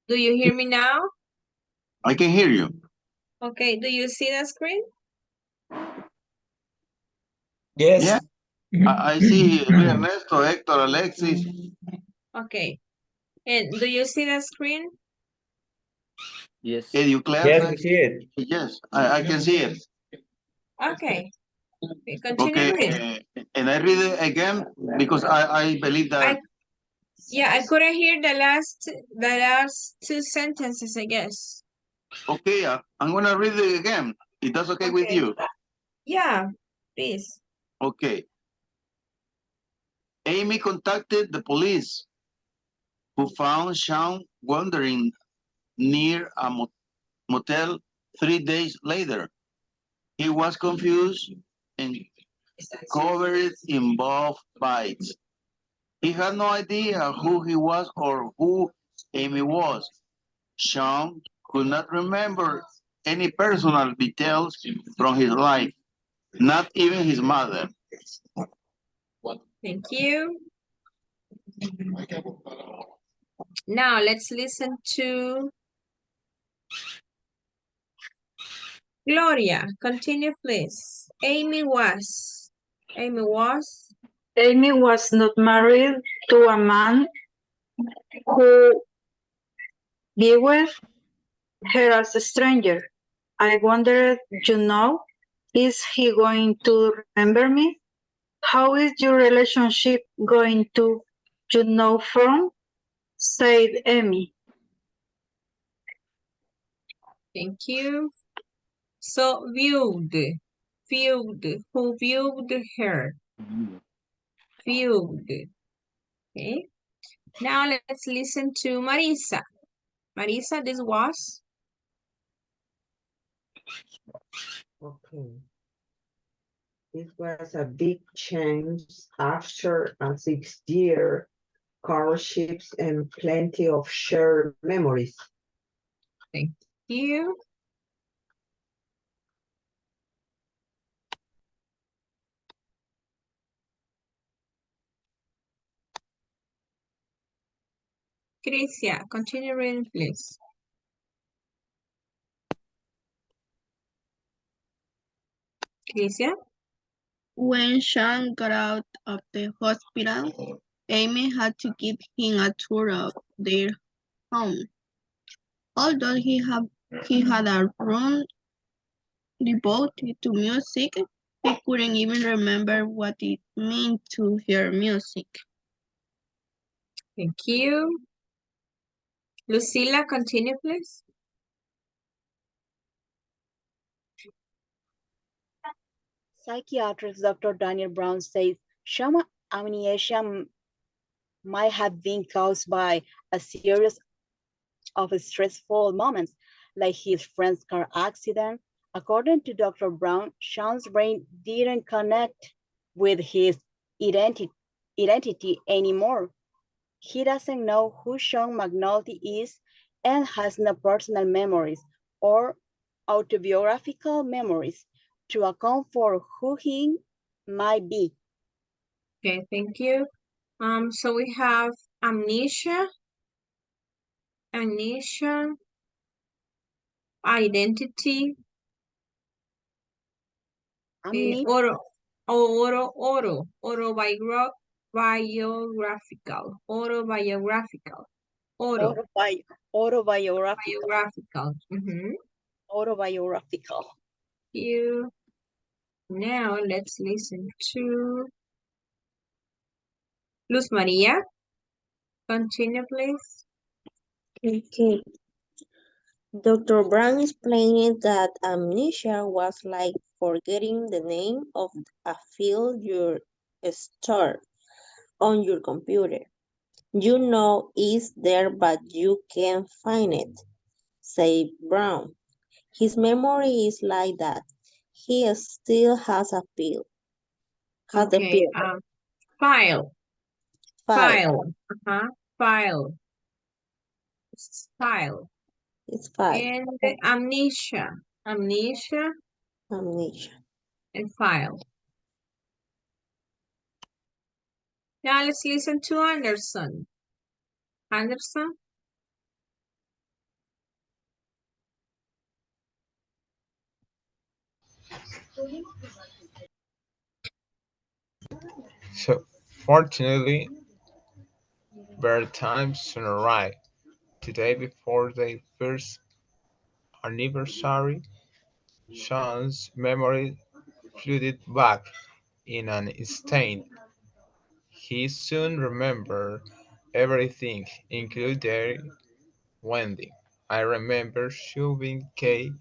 Do you hear me now? I can hear you. Okay, do you see the screen? Yes. Yeah, I see Luis Ernesto, Héctor, Alexis. Okay. And do you see the screen? Yes. Yes, we see it. Yes, I can see it. Okay. Continue Okay, reading. and I read it again because I believe that. Yeah, I couldn't hear the last two sentences, I guess. Okay, I'm gonna read it again. If that's okay with you. Yeah, please. Okay. Amy contacted the police, who found Sean wandering near a motel 3 days later. He was confused and covered in both bites. He had no idea who he was or who Amy was. Sean could not remember any personal details from his life, not even his mother. Thank you. Now let's listen to Gloria. Continue, please. Amy was not married to a man who viewed her as a stranger. I wondered, is he going to remember me? How is your relationship going to, from? Said Amy. Thank you. So viewed, who viewed her? Viewed. Okay. Now let's listen to Marisa. Marisa, this was? Okay. This was a big change after a 6-year courtship and plenty of shared memories. Thank you. Crisia, continue reading, please. Crisia? When Sean got out of the hospital, Amy had to give him a tour of their home. Although he had a room devoted to music, he couldn't even remember what it meant to hear music. Thank you. Lucila, continue, please. Psychiatrist Dr. Daniel Brown says Sean's amnesia might have been caused by a series of stressful moments, like his friend's car accident. According to Dr. Brown, Sean's brain didn't connect with his identity anymore. He doesn't know who Sean McNulty is and has no personal memories or autobiographical memories to account for who he might be. Okay, thank you. So we have amnesia, identity, autobiographical. Autobiographical. You. Now let's listen to Luz Maria. Continue, please. Okay. Dr. Brown explained that amnesia was like forgetting the name of a field you stored on your computer. You know it's there, but you can't find it, said Brown. His memory is like that. He still has a pill. Has the Okay, pill. file, File. file, file. It's file. And amnesia, amnesia, Amnesia. and file. Now let's listen to Anderson. Anderson? So, fortunately, better times soon arrive. Today, before their first anniversary, Sean's memory flooded back in an instant. He soon remembered everything, including their wedding. I remember shoving cake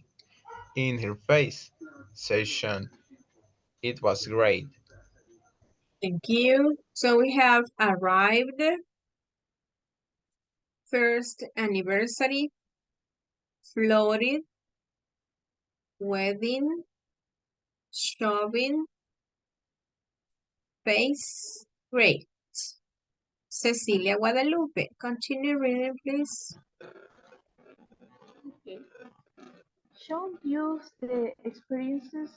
in her face, said Sean. It was great. Thank you. So we have arrived, first anniversary, floated, wedding, shopping, face, great. Cecilia Guadalupe, continue reading, please. Okay. Sean used the experiences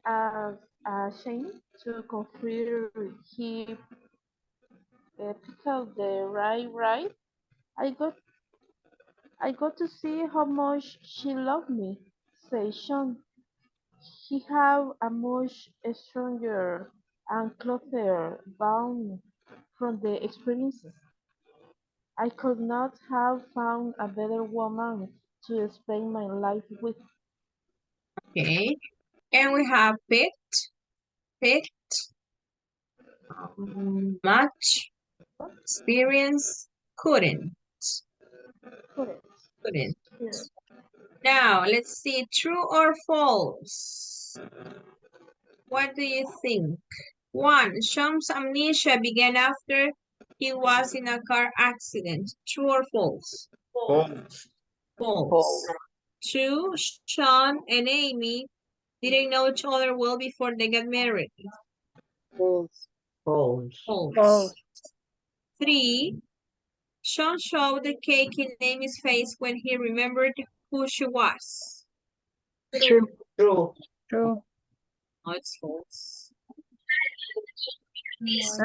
as a shame to confirm he picked out the right. I got I got to see how much she loved me, said Sean. He had a much stronger and closer bond from the experiences. I could not have found a better woman to spend my life with. Okay. And we have picked, much, experience, couldn't. Couldn't. Now, let's see, true or false? What do you think? 1. Sean's amnesia began after he was in a car accident. True or false? False. False. 2. Sean and Amy didn't know each other well before they got married. False. False. False. 3. Sean showed the cake in Amy's face when he remembered who she was. True. True. True. No, it's false.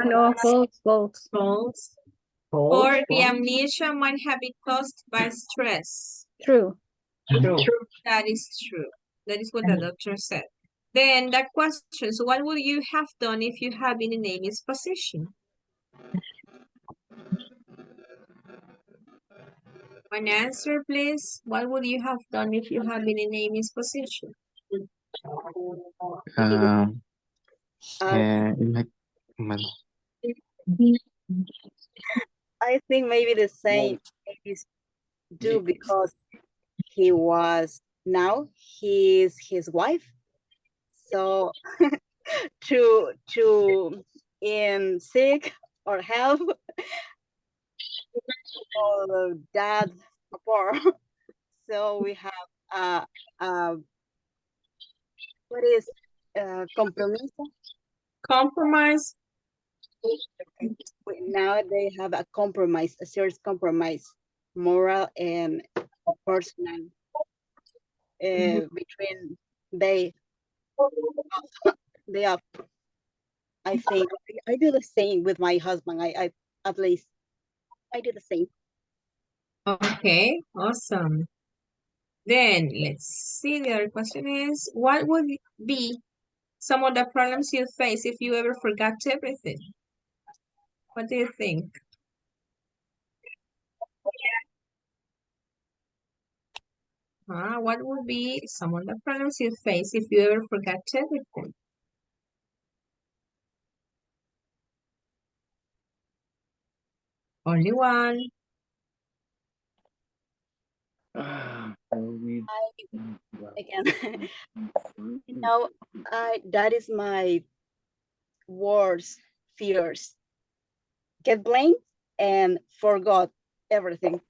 No, false, false. False. False. Or the False. amnesia might have been caused by stress. True. True. That is true. That is what the doctor said. Then that question, so what would you have done if you had been in Amy's position? One answer, please. What would you have done if you had been in Amy's position? I think maybe the same is do because he's his wife. So to in sick or help or dad support. So we have what is compromiso? Compromise. Now they have a compromise, a serious compromise, moral and personal between they are. I think I do the same with my husband. I at least I do the same. Okay, awesome. Then let's see, the other question is, what would be some of the problems you face if you ever forgot everything? What do you think? What would be some of the problems you face if you ever forgot everything? Only one. again. That is my worst fears. Get blamed and forgot everything.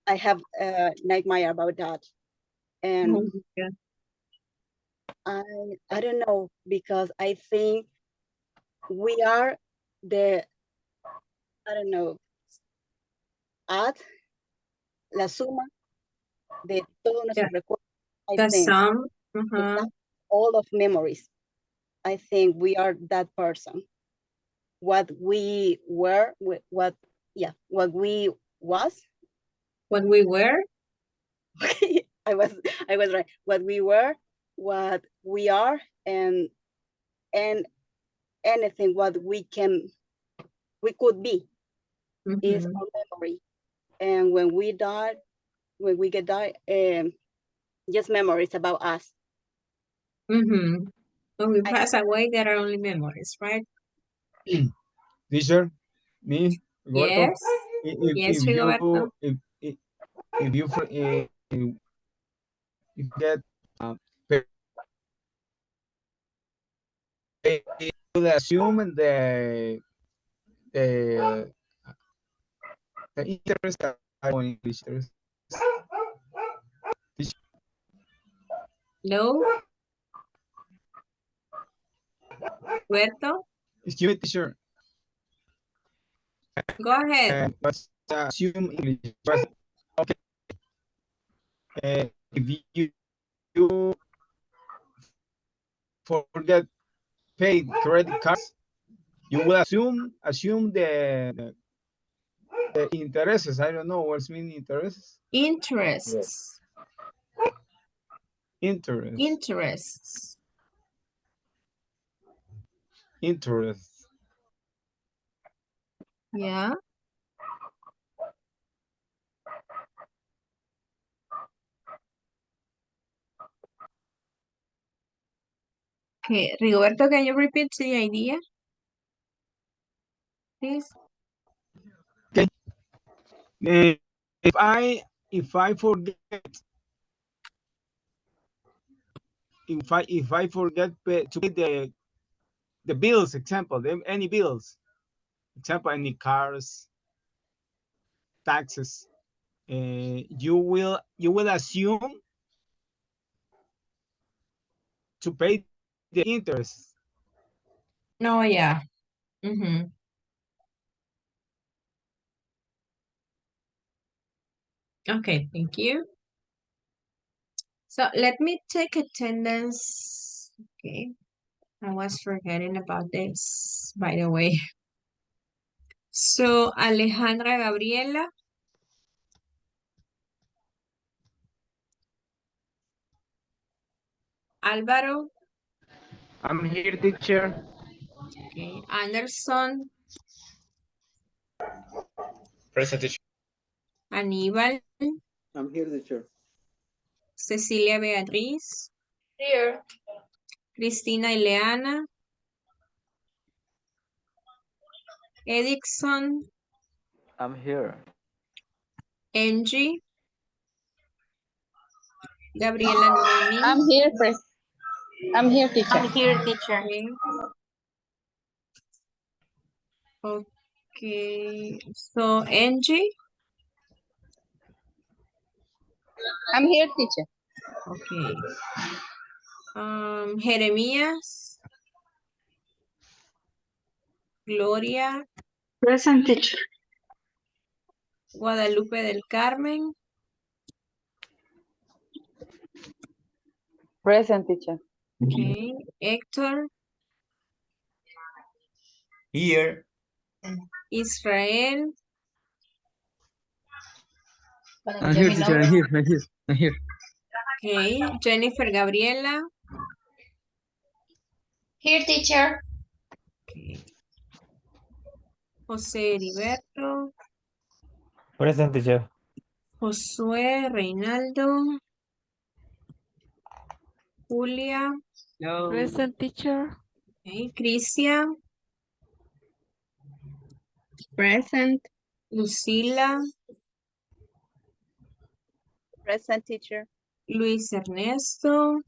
I have a nightmare about that. And I don't know, because I think we are the, I don't know, add la suma de todos nuestros recuerdos. The sum. All of memories. I think we are that person. What we were, what we was. What we were? I was right. What we were, what we are, and anything what we could be is our memory. And when we get died, just memories about us. When we pass away, there are only memories, right? Teacher, me, Roberto. Yes. Yes, Rigoberto. If you get you would assume the interest on English. No. Roberto? Excuse me, teacher. Go ahead. Assume English. Okay. If you forget paid credit cards, you will assume the interests. I don't know what's mean interests. Interests. Interest. Interests. Interest. Yeah. Okay, Rigoberto, can you repeat the idea? Please. Okay. If I forget if I forget to pay the bills, example, any bills, example, any cars, taxes, you will assume to pay the interest. No, yeah. Okay, thank you. So let me take attendance. Okay. I was forgetting about this, by the way. So Alejandra Gabriela. Álvaro. I'm here, teacher. Okay. Anderson. Present, teacher. Aníbal. I'm here, teacher. Cecilia Beatriz. Here. Cristina Ileana. Edixon. I'm here. Angie. Gabriela Noemi. I'm here, I'm here, teacher. I'm here, teacher. Okay. So Angie. I'm here, teacher. Okay. Jeremías. Gloria. Present, teacher. Guadalupe del Carmen. Present, teacher. Okay. Héctor. Here. Israel. I'm here, teacher. I'm here. Okay. Jennifer Gabriela. Here, teacher. Okay. José Heriberto. Present, teacher. Josué Reinaldo. Julia. No. Present, teacher. Okay. Cristian. Present. Lucila. Present, teacher. Luis Ernesto,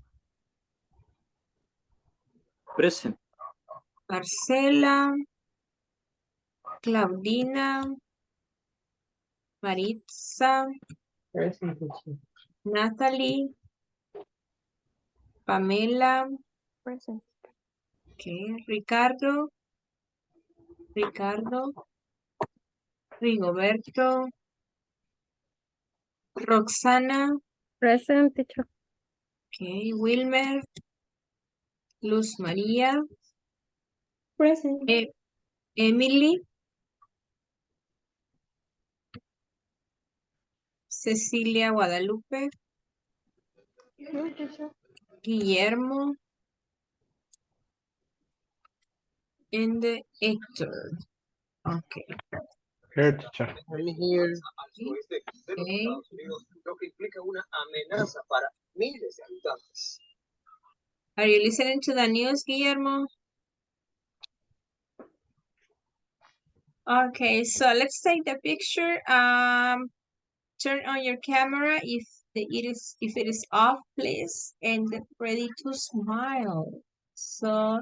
Present. Marcela, Claudina, Maritza, Present, teacher. Natalie, Pamela, Present. okay, Ricardo, Rigoberto, Roxana, Present, teacher. okay, Wilmer, Luz María, Present. Emily, Cecilia Guadalupe, Here, teacher. Guillermo, and Héctor. Okay. Here, teacher. I'm here. Okay. Are you listening to the news, Guillermo? Okay, so let's take the picture. Turn on your camera if it is off, please, and get ready to smile. So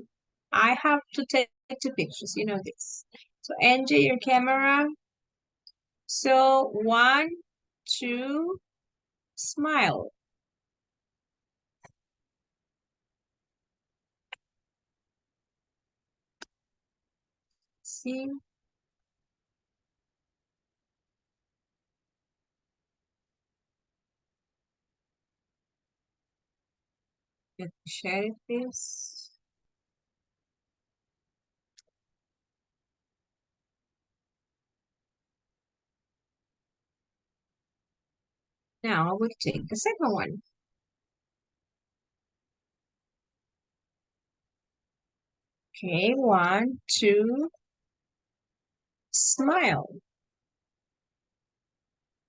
I have to take two pictures, you know this. So enter your camera. So 1, 2, smile. See? Let me share this. Now we'll take the second one. Okay, 1, 2, smile.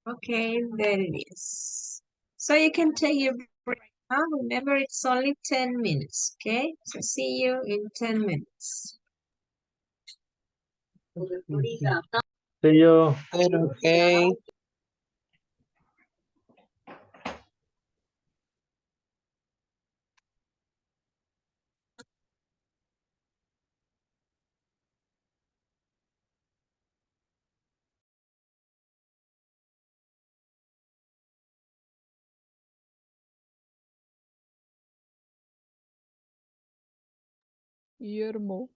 Okay, there it is. So you can take your break now. Remember, it's only 10 minutes, okay? So see you in 10 minutes. See you. Okay. Guillermo.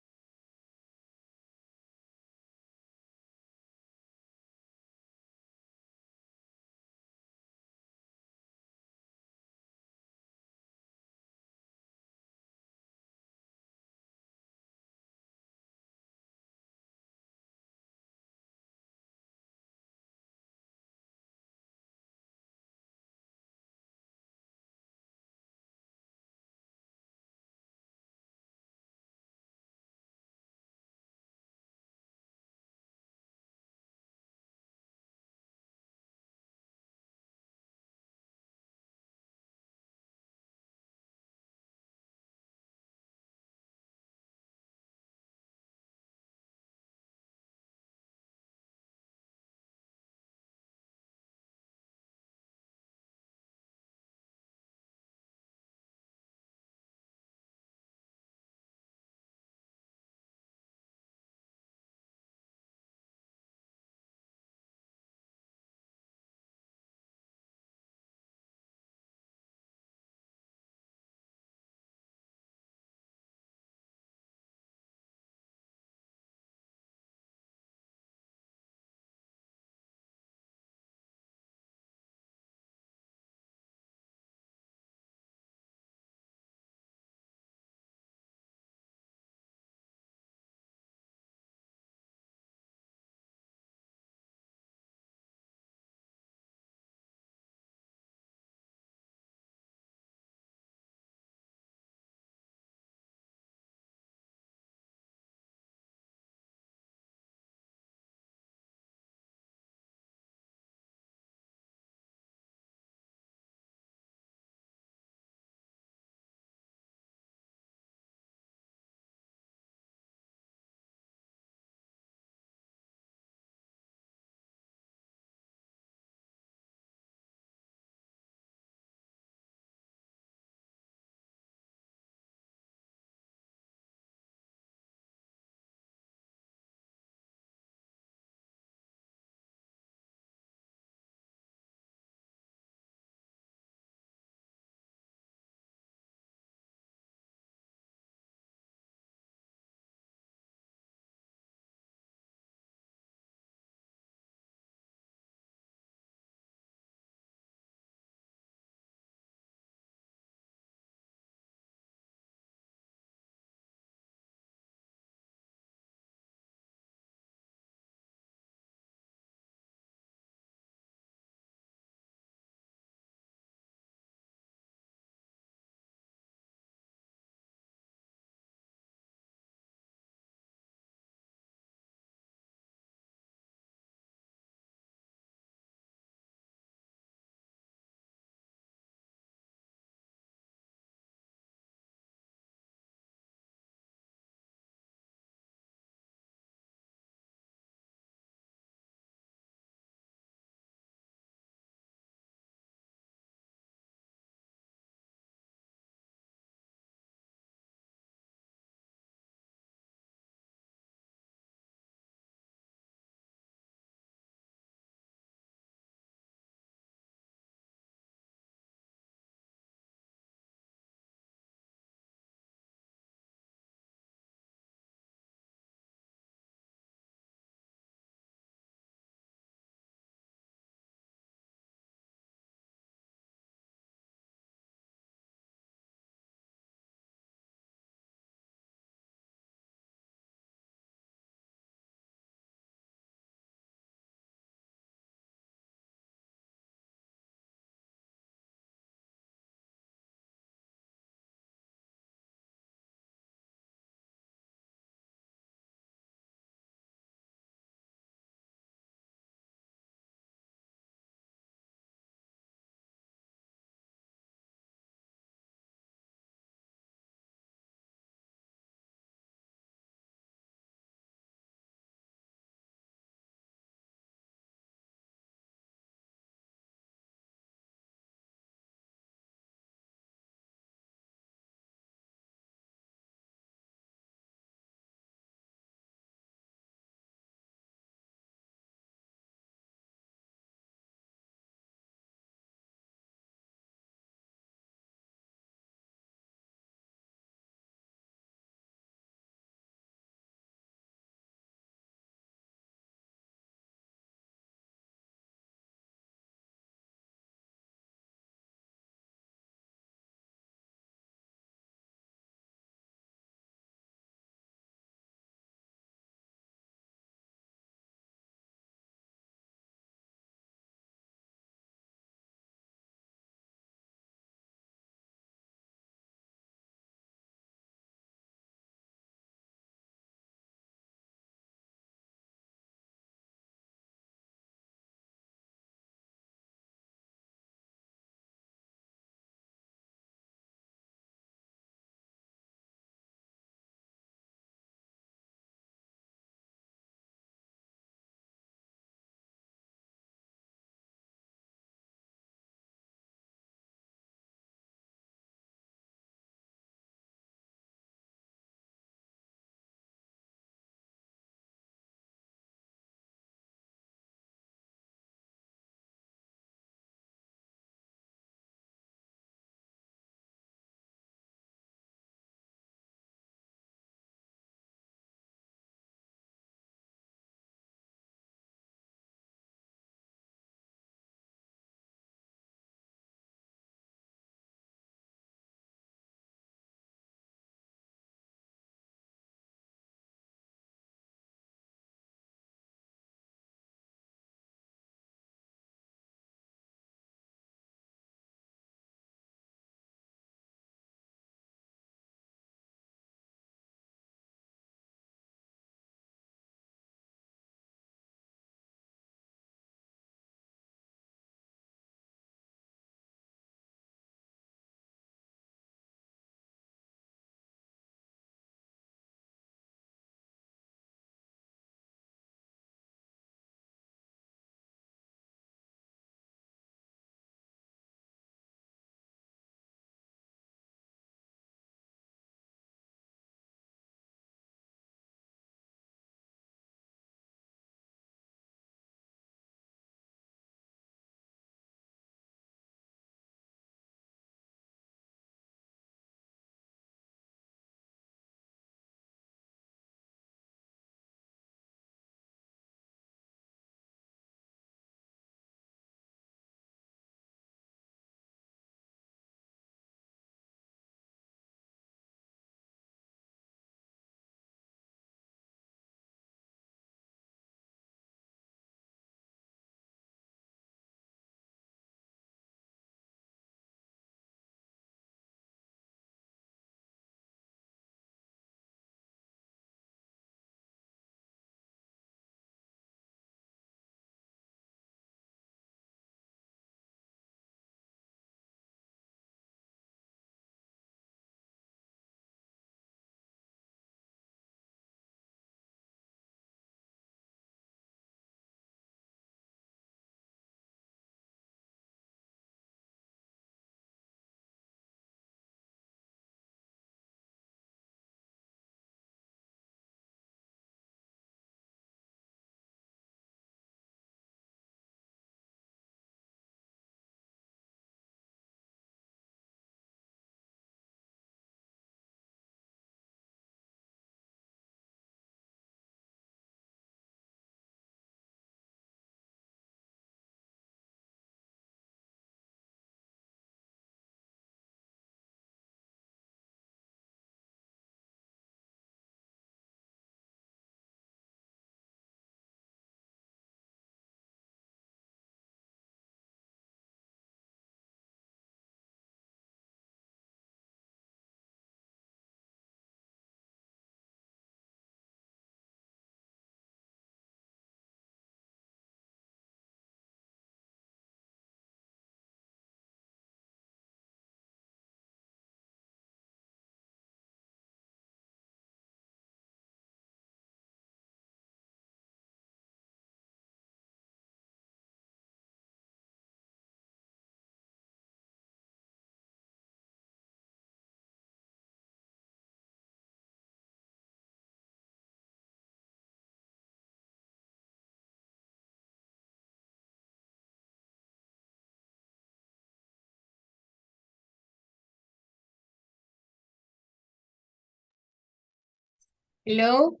Hello.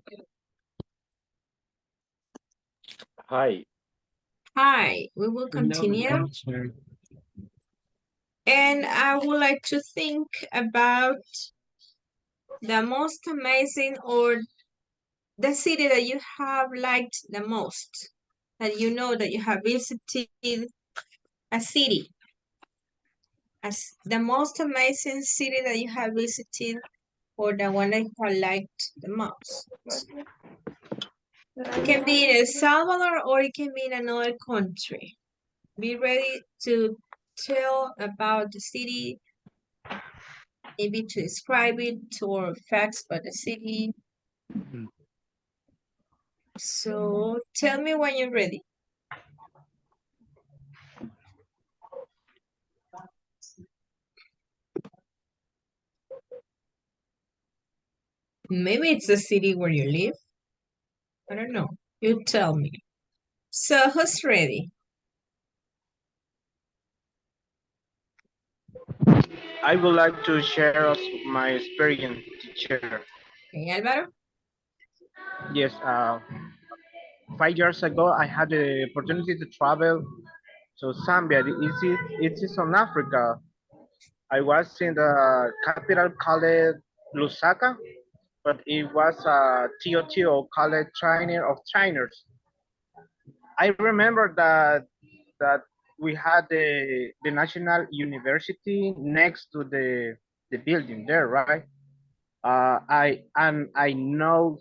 Hi. Hi. We will continue. And I would like to think about the most amazing or the city that you have liked the most, that you know that you have visited a city, as the most amazing city that you have visited, or the one that you have liked the most. It can be in El Salvador or it can be in another country. Be ready to tell about the city, maybe to describe it or facts about the city. So tell me when you're ready. Maybe it's the city where you live. I don't know. You tell me. So who's ready? I would like to share my experience, teacher. Okay, Álvaro? Yes, 5 years ago, I had the opportunity to travel to Zambia. It is on Africa. I was in the capital called Lusaka, but it was a TOTO called Trainer of Trainers. I remember that we had the national university next to the building there, right? I know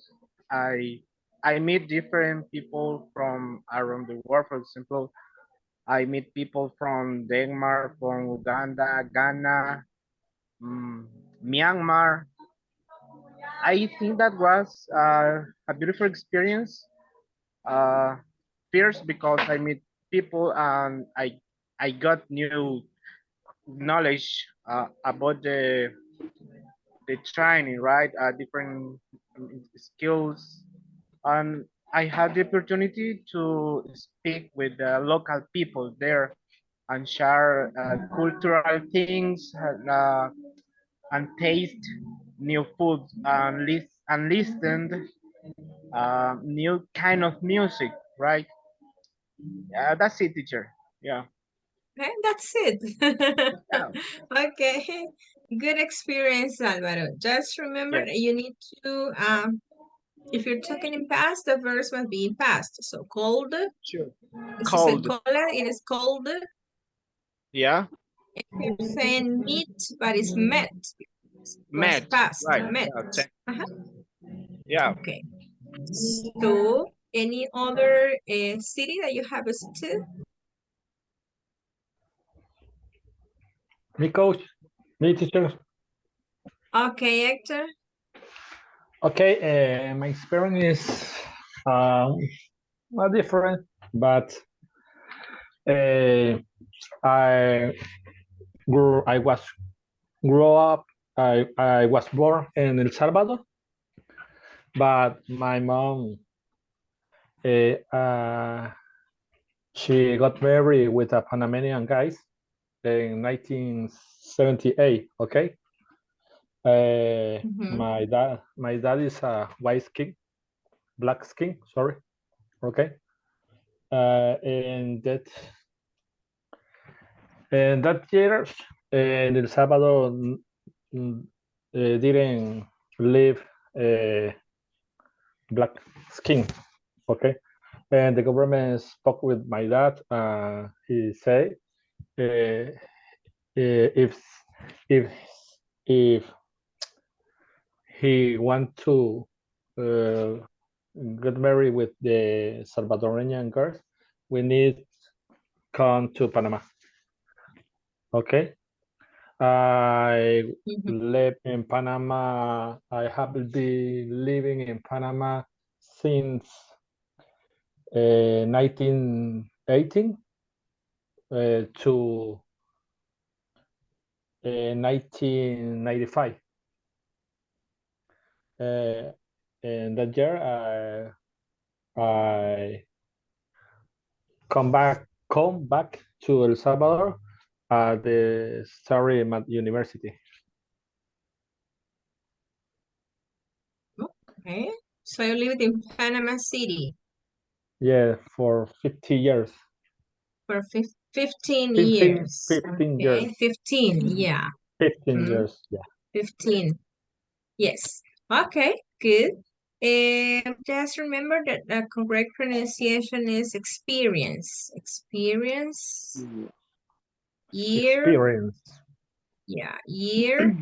I I meet different people from around the world. For example, I meet people from Denmark, from Uganda, Ghana, Myanmar. I think that was a beautiful experience. Uh, First because I meet people and I got new knowledge about the training, right? Different skills, and I had the opportunity to speak with the local people there and share cultural things and taste new food and listen new kind of music, right? That's it, teacher. Yeah. Okay, that's it. Yeah. Okay, good experience, Alvaro. Just remember Yes. that you need to, if you're talking in past, the verse must be in past. So cold, Sure. this is a Cold. cola, it is cold. Yeah. If you're saying meat, but it's met, it was Met. past, Right. met. Yeah. Uh-huh. Yeah. Okay, so any other city that you have visited? Me, coach. Me, teacher. Okay, Hector. Okay, my experience is not different, but I I was grew up. I was born in El Salvador, but my mom she got married with a Panamanian guy in 1978. Okay, my dad is a white skin, black skin. Sorry. Okay, and that year in El Salvador didn't live black skin. Okay, and the government spoke with my dad. He said if if if he want to get married with the Salvadorian girls, we need come to Panama. Okay. I live in Panama. I have been living in Panama since 1918 to 1995. And that year, I come back to El Salvador at the Starry University. Okay. So you lived in Panama City Yeah, for 50 years. for 15 15, years. 15 Okay, years. 15, yeah. 15 years, yeah. 15. Yes. Okay, good. Just remember that the correct pronunciation is experience. Experience. Year. Experience. Yeah, year.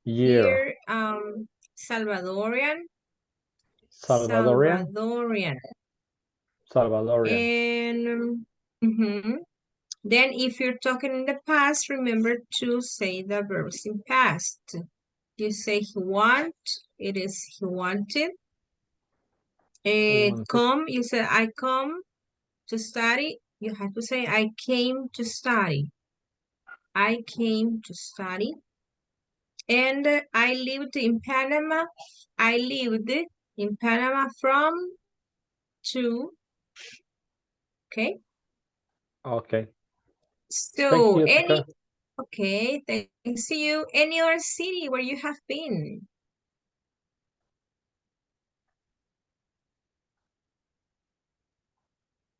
Year. Salvadorian. Salvadorian. Salvadorian. Salvadorian. And then if you're talking in the past, remember to say the verbs in past. You say he want, it is he wanted. Come, you say I come to study. You have to say I came to study. I came to study. And I lived in Panama. I lived in Panama from to. Okay. Okay. So Thank you, any, teacher. okay, thanks to you. Any other city where you have been?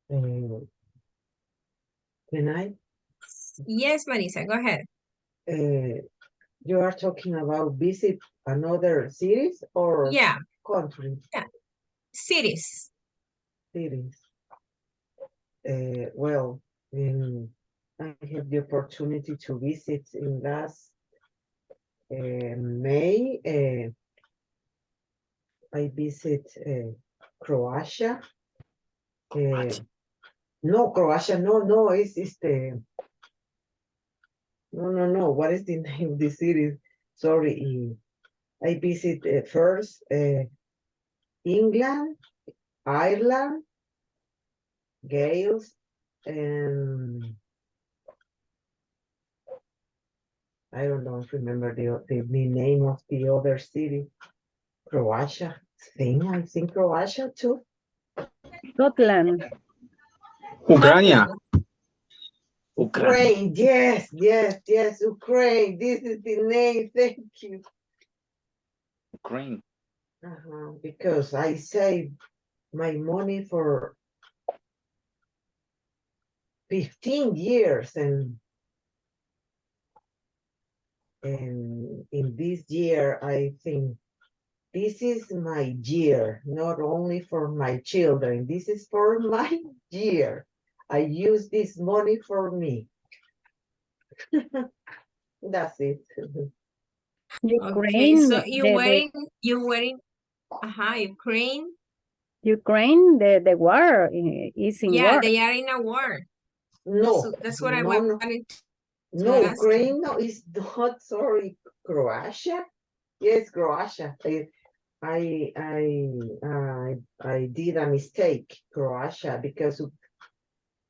Can I? Yes, Marisa, go ahead. You are talking about visit another cities or Yeah. country? Yeah. Cities. Cities. Well, I had the opportunity to visit in last May. I visit Croatia. No, Croatia, no, it's the no. What is the name of the city? Sorry, I visit first England, Ireland, Gales, and I don't remember the name of the other city. Croatia, I think Croatia too. Scotland. Ucrania. Ukraine, yes, Ukraine. This is the name. Thank you. Ukraine. Because I saved my money for 15 years and in this year, I think this is my year, not only for my children. This is for my year. I use this money for me. That's it. Okay, so Ukraine, Ukraine, Ukraine, the war is in yeah, war. they are in a war. No, that's what I no, wanted to no, ask. Ukraine no, is not, sorry, Croatia. Yes, Croatia. I did a mistake, Croatia, because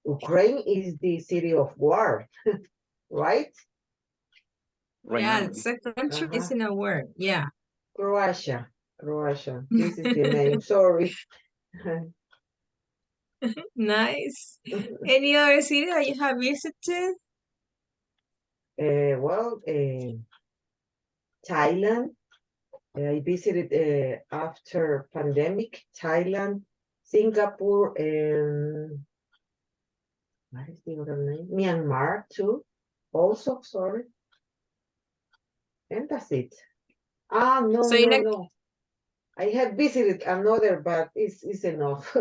Ukraine is the city of war, right? Yeah, it's a country is in a war. Yeah. Croatia. This is the name. Sorry. Nice. Any other city that you have visited? Well, Thailand. I visited after pandemic, Thailand, Singapore, and what is the other name? Myanmar too. Also, sorry. And that's it. No, So you like no. I have visited another, but it's enough.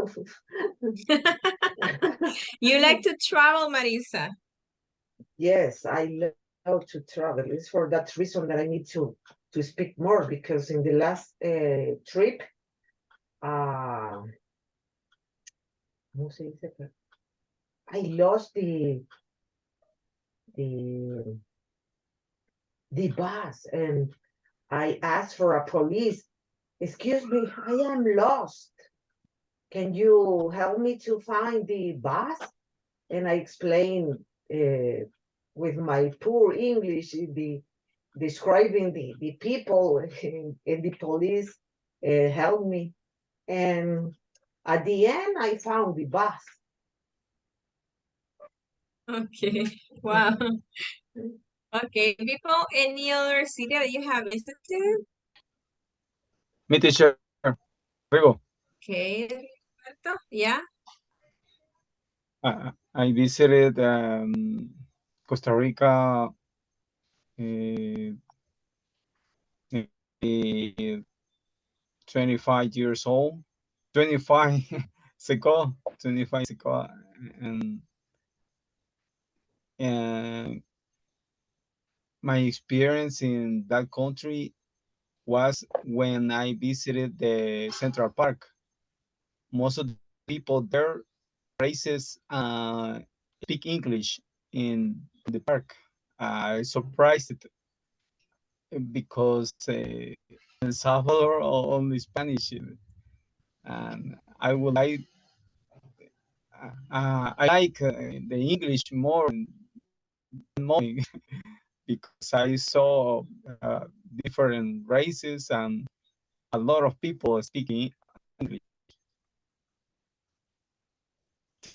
you like to travel, Marisa? Yes, I love to travel. It's for that reason that I need to speak more, because in the last trip, ¿cómo se dice? I lost the bus, and I asked for a police. Excuse me, I am lost. Can you help me to find the bus? And I explained with my poor English, describing the people, and the police helped me. And at the end, I found the bus. Okay. Wow. Okay, people, any other city that you have visited? Me, teacher. Rigo. Okay, Roberto, yeah. I visited Costa Rica 25 years old, 25 ago, 25 ago, and my experience in that country was when I visited the Central Park. Most of the people there races speak English in the park. I surprised because El Salvador only Spanish, and I like the English more because I saw different races and a lot of people speaking English.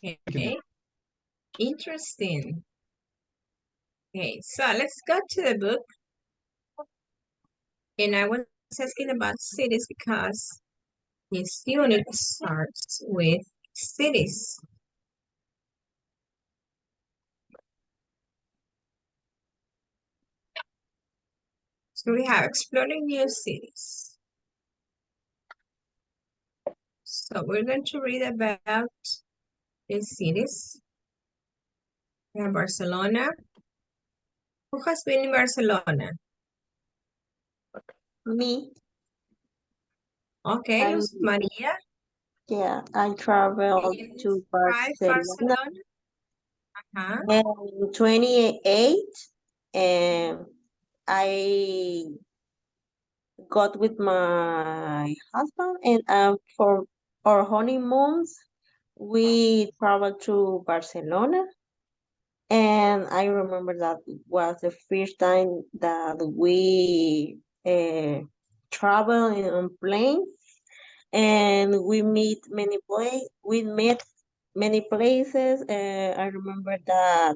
Okay, interesting. Okay, so let's go to the book. And I was asking about cities because this unit starts with cities. So we have exploring new cities. So we're going to read about the cities. We have Barcelona. Who has been in Barcelona? Me, Okay, I Luz Maria. yeah, I traveled to Five Barcelona Barcelona. Uh-huh. in 28, and I got with my husband, and for our honeymoons, we traveled to Barcelona. And I remember that was the first time that we travel on plane, and we met many places. I remember that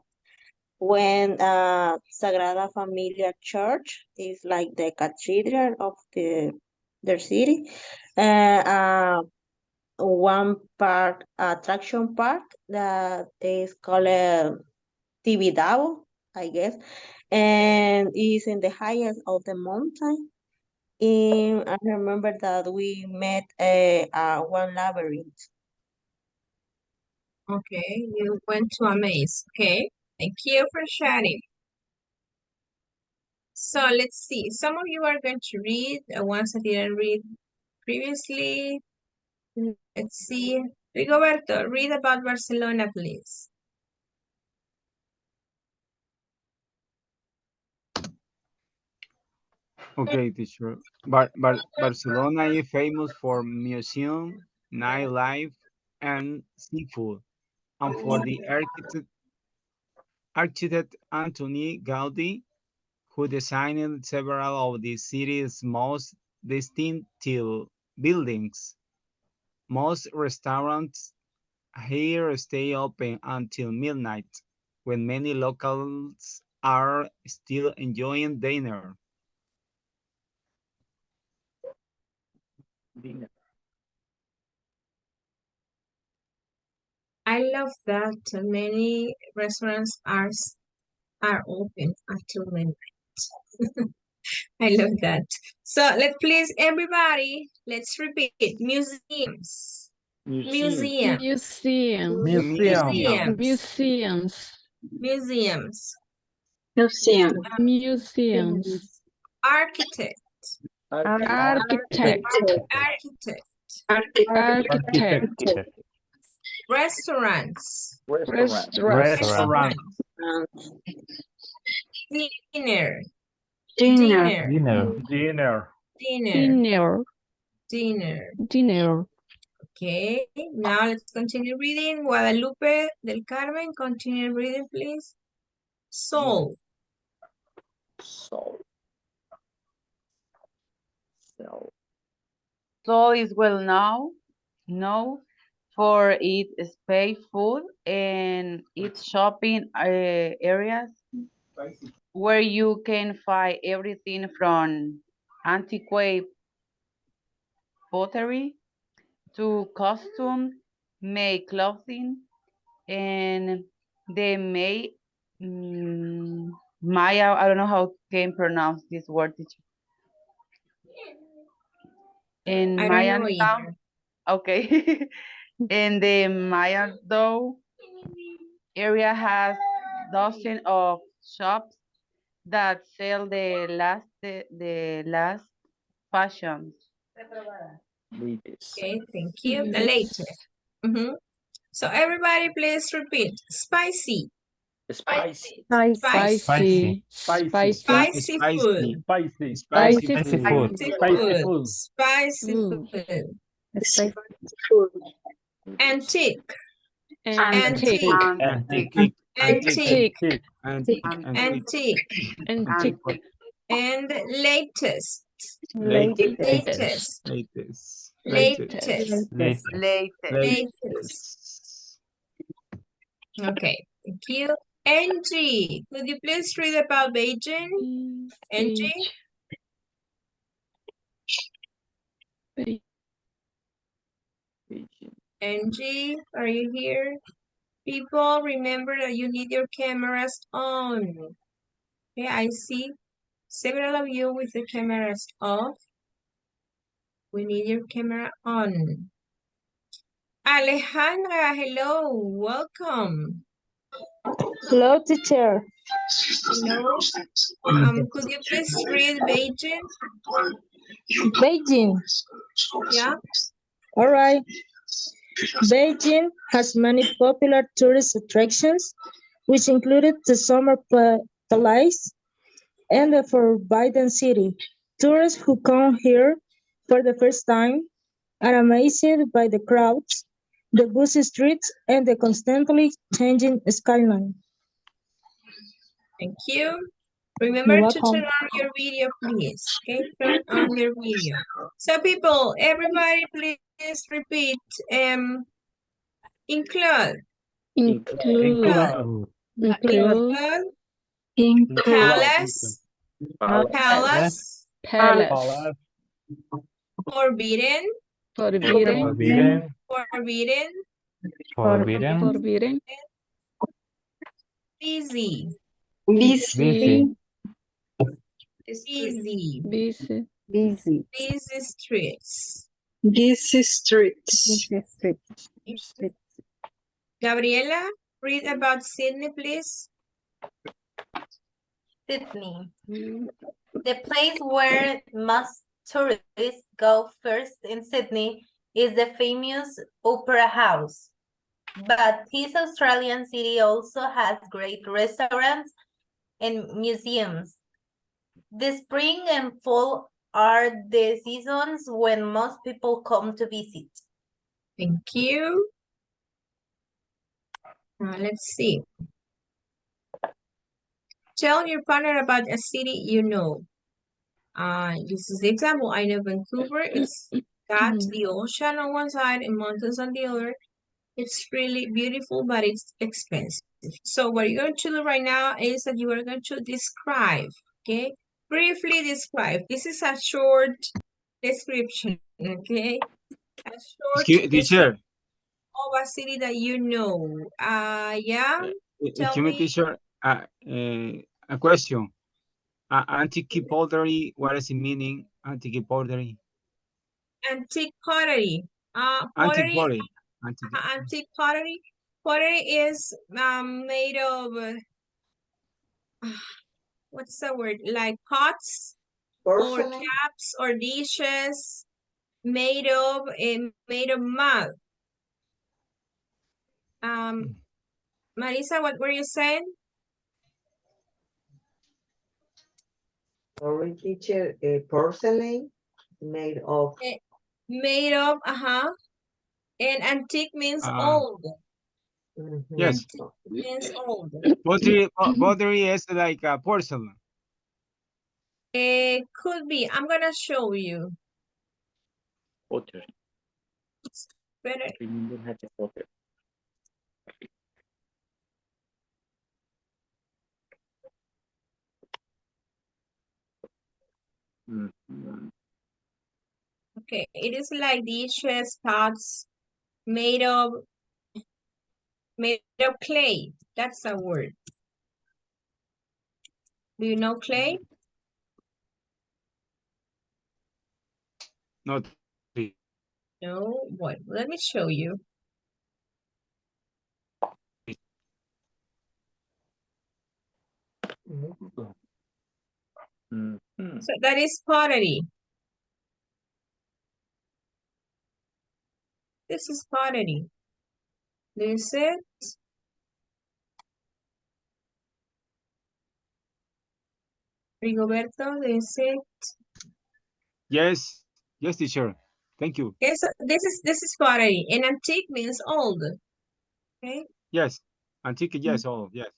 when Sagrada Familia Church is like the cathedral of their city. Uh, One park, attraction park that is called Tibidabo, I guess, and is in the highest of the mountain. And I remember that we met one labyrinth. Okay, you went to a maze. Okay, thank you for sharing. So let's see. Some of you are going to read, the ones that didn't read previously. Let's see. Rigoberto, read about Barcelona, please. Okay, teacher. Barcelona is famous for museum, nightlife, and seafood, and for the architect Antoni Gaudí, who designed several of the city's most distinctive buildings. Most restaurants here stay open until midnight, when many locals are still enjoying dinner. I love that many restaurants are open until midnight. I love that. So let's please everybody, let's repeat. Museums. Museum. Museum. Museums. Museum. Museums. Museums. Museums. Museum. Museums. Architect. Architect. Architect. Architect. Restaurants. Restaurant. Restaurant. Dinner. Dinner. Dinner. Dinner. Dinner. Dinner. Dinner. Okay, now let's continue reading. Guadalupe del Carmen, continue reading, please. Soul. Soul. Seoul is well known for its space food and its shopping areas where you can find everything from antiquated pottery, to costume, make clothing, and they made Maya. I don't know how can pronounce this word, teacher. In I don't Mayan know town, either. okay. In the Mayan though area has dozens of shops that sell the last fashions. Okay, thank you. The latest. So everybody please repeat. Spicy. Spicy. Spicy. Spicy food. Spicy. Spicy Spicy food. Spicy food. food. Spicy Food. food. Spicy Antique. Antique. Antique. Antique. Antique. Antique. Antique. Antique. And latest. latest. Latest. Latest. Latest. Latest. Latest. Okay, thank you. Angie, could you please read about Beijing? Angie? Angie, are you here? People, remember that you need your cameras on. Okay, I see several of you with the cameras off. We need your camera on. Alejandra, hello, welcome. Hello, teacher. Hello. Could you please read Beijing? Beijing. Yeah. All right. Beijing has many popular tourist attractions, which included the Summer Palace and the Forbidden City. Tourists who come here for the first time are amazed by the crowds, the busy streets, and the constantly changing skyline. Thank you. You're Remember to welcome. turn on your video, please. Okay, turn on your video. So people, everybody please repeat include. Include. Include. Palace. Palace. Palace. Palace. Forbidden. Forbidden. Forbidden. Forbidden. Busy. Busy. Busy. Busy. Busy streets. Busy streets. Gabriela, read about Sydney, please. Sydney. The place where most tourists go first in Sydney is the famous Opera House. But this Australian city also has great restaurants and museums. The spring and fall are the seasons when most people come to visit. Thank you. Let's see. Tell your partner about a city you know. This is the example. I know Vancouver. It's got the ocean on one side and mountains on the other. It's really beautiful, but it's expensive. So what you're going to do right now is that you are going to describe, okay? Briefly describe. This is a short description, okay? A short Teacher, description of a city that you know. Yeah? Tell excuse me, me. teacher. A question. Antique pottery, what is the meaning? Antique pottery. Antique pottery. Antique Pottery. pottery. Antique pottery. Pottery is made of what's the word? Like pots or cups or dishes made of mud. Marisa, what were you saying? Sorry, teacher, porcelain made of. Made of, and antique means old. Yes. Antique means old. Pottery is like porcelain. It could be. I'm gonna show you. Pottery. It's better. Remember how to potter. Okay, it is like dishes, pots made of clay. That's a word. Do you know clay? Not No. What? Let me show you. So that is pottery. This is pottery. Do you see it? Rigoberto, do you see it? Yes, yes, teacher. Thank you. Okay, so this is pottery, and antique means old. Okay. Yes, antique. Yes, oh yes.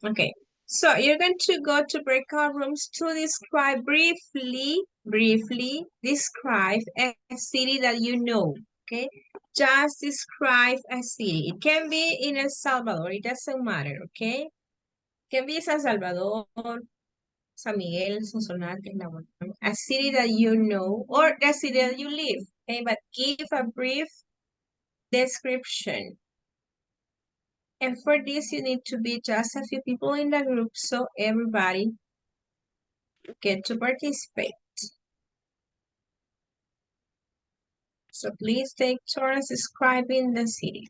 Okay. So you're going to go to breakout rooms to describe briefly describe a city that you know. Okay. Just describe a city. It can be in El Salvador. It doesn't matter. Okay. It can be San Salvador, San Miguel, Sonsonate, La Guatemala, a city that you know or a city that you live. Okay, but give a brief description. And for this, you need to be just a few people in the group so everybody get to participate. So please take turns describing the city.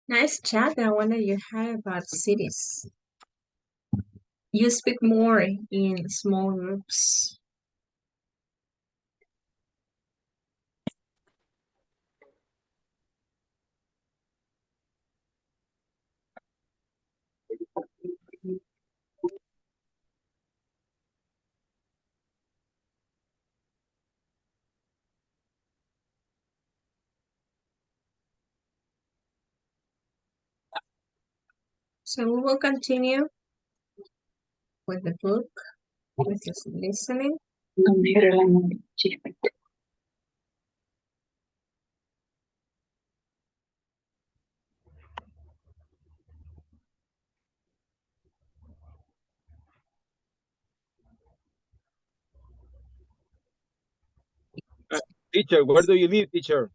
Nice chat. I wonder you had about cities. You speak more in small groups. So we will continue with the book, with just listening. Teacher, where do you live, teacher?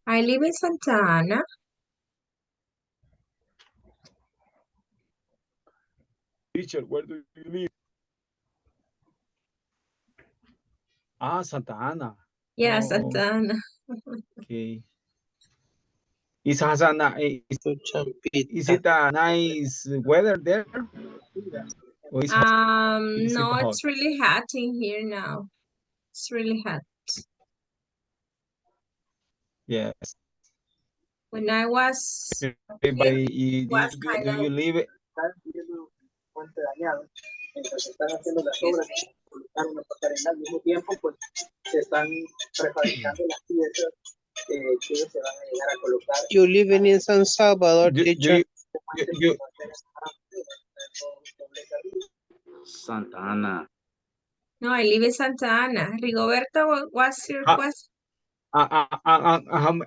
I live in Santa Ana. Teacher, where do you live? Ah, Santa Ana. Yeah, Oh, Santa Ana. okay. Is it a nice weather there? Or is it No, hot? it's really hot in here now. It's really hot. Yes. When I was Do here, you live? You living in San Salvador, teacher? Santa Ana. No, I live in Santa Ana. Rigoberta, what's your question?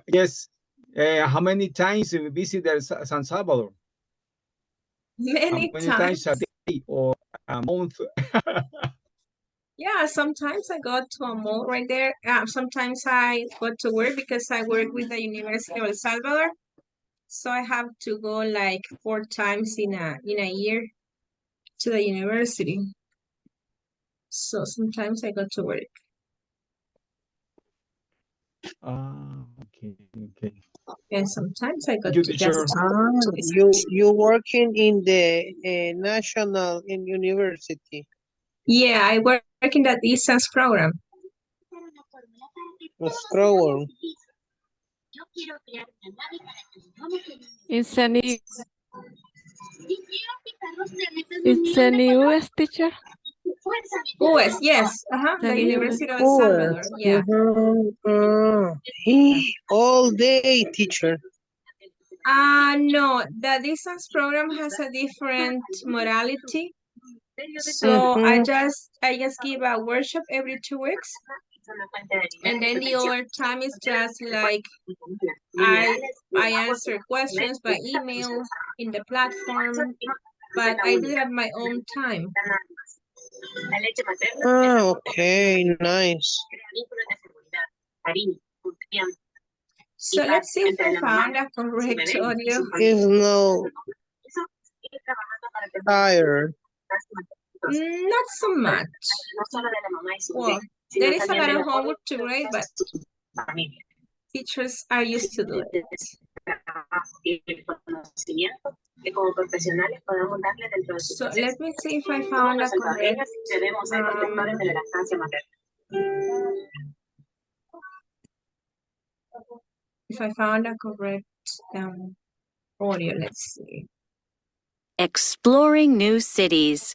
Yes. How many times you visit San Salvador? Many How many times a times. day or a month? Yeah, sometimes I go to a mall right there. Sometimes I go to work because I work with the University of El Salvador. So I have to go like 4 times in a year to the university. So sometimes I go to work. Okay, okay. And sometimes I go You, to just teacher. You working in the national in university? Yeah, I work in the distance program. Program. It's any US teacher? US, yes. The University of El Salvador. Yeah. All day, teacher. No, the distance program has a different modality. So I just give a workshop every 2 weeks. And then the other time is just like I answer questions by email in the platform, but I do it at my own time. Okay, nice. So let's see if I found a correct audio. Is no tired. Not so much. Well, there is a lot of homework to grade, but teachers are used to do it. So let me see if I found a correct audio. Let's see. Exploring New Cities.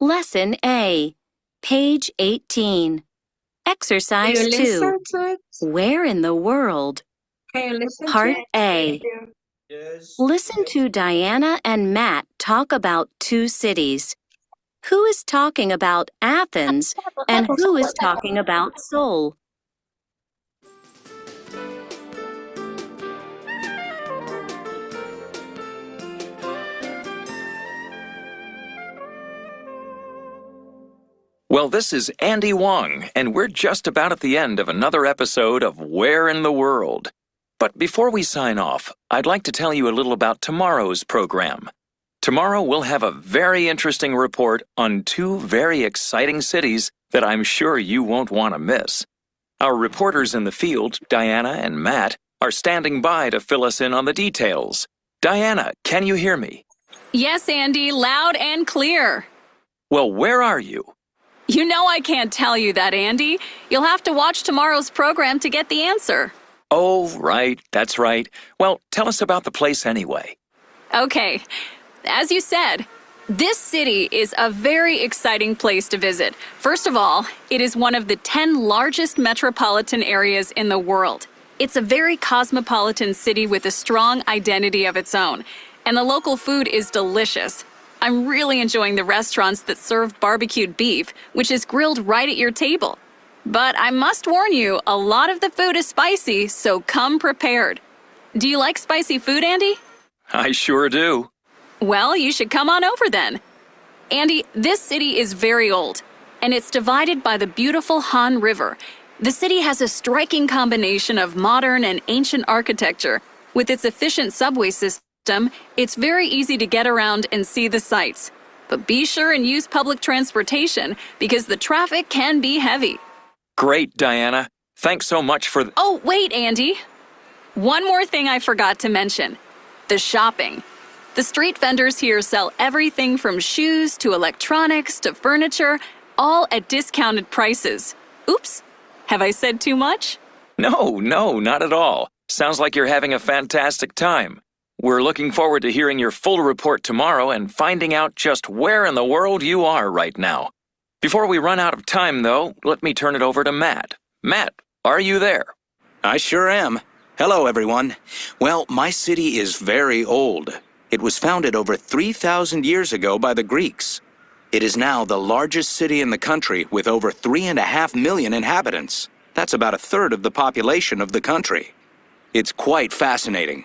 Lesson A, page 18. Exercise Can you 2. listen to it? Where in the world? Can you listen Part to it? A. Listen to Diana and Matt talk about 2 cities. Who is talking about Athens and who is talking about Seoul? Well, this is Andy Wong, and we're just about at the end of another episode of Where in the World. But before we sign off, I'd like to tell you a little about tomorrow's program. Tomorrow we'll have a very interesting report on 2 very exciting cities that I'm sure you won't want to miss. Our reporters in the field, Diana and Matt, are standing by to fill us in on the details. Diana, can you hear me? Yes, Andy, loud and clear. Well, where are you? You know I can't tell you that, Andy. You'll have to watch tomorrow's program to get the answer. Oh, right, that's right. Well, tell us about the place anyway. Okay, as you said, this city is a very exciting place to visit. First of all, it is one of the 10 largest metropolitan areas in the world. It's a very cosmopolitan city with a strong identity of its own, and the local food is delicious. I'm really enjoying the restaurants that serve barbecued beef, which is grilled right at your table. But I must warn you, a lot of the food is spicy, so come prepared. Do you like spicy food, Andy? I sure do. Well, you should come on over then. Andy, this city is very old, and it's divided by the beautiful Han River. The city has a striking combination of modern and ancient architecture. With its efficient subway system, it's very easy to get around and see the sights. But be sure and use public transportation because the traffic can be heavy. Great, Diana. Thanks so much for... Oh, wait, Andy. One more thing I forgot to mention. The shopping. The street vendors here sell everything from shoes to electronics to furniture, all at discounted prices. Oops, have I said too much? No, not at all. Sounds like you're having a fantastic time. We're looking forward to hearing your full report tomorrow and finding out just where in the world you are right now. Before we run out of time, though, let me turn it over to Matt. Matt, are you there? I sure am. Hello, everyone. Well, my city is very old. It was founded over 3,000 years ago by the Greeks. It is now the largest city in the country with over 3.5 million inhabitants. That's about a third of the population of the country. It's quite fascinating.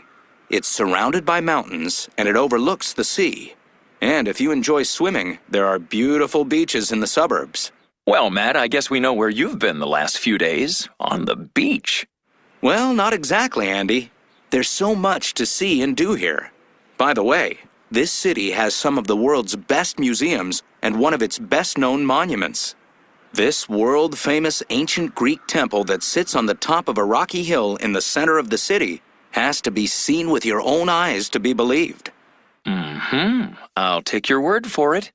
It's surrounded by mountains and it overlooks the sea. And if you enjoy swimming, there are beautiful beaches in the suburbs. Well, Matt, I guess we know where you've been the last few days. On the beach. Well, not exactly, Andy. There's so much to see and do here. By the way, this city has some of the world's best museums and one of its best-known monuments. This world-famous ancient Greek temple that sits on the top of a rocky hill in the center of the city has to be seen with your own eyes to be believed. I'll take your word for it.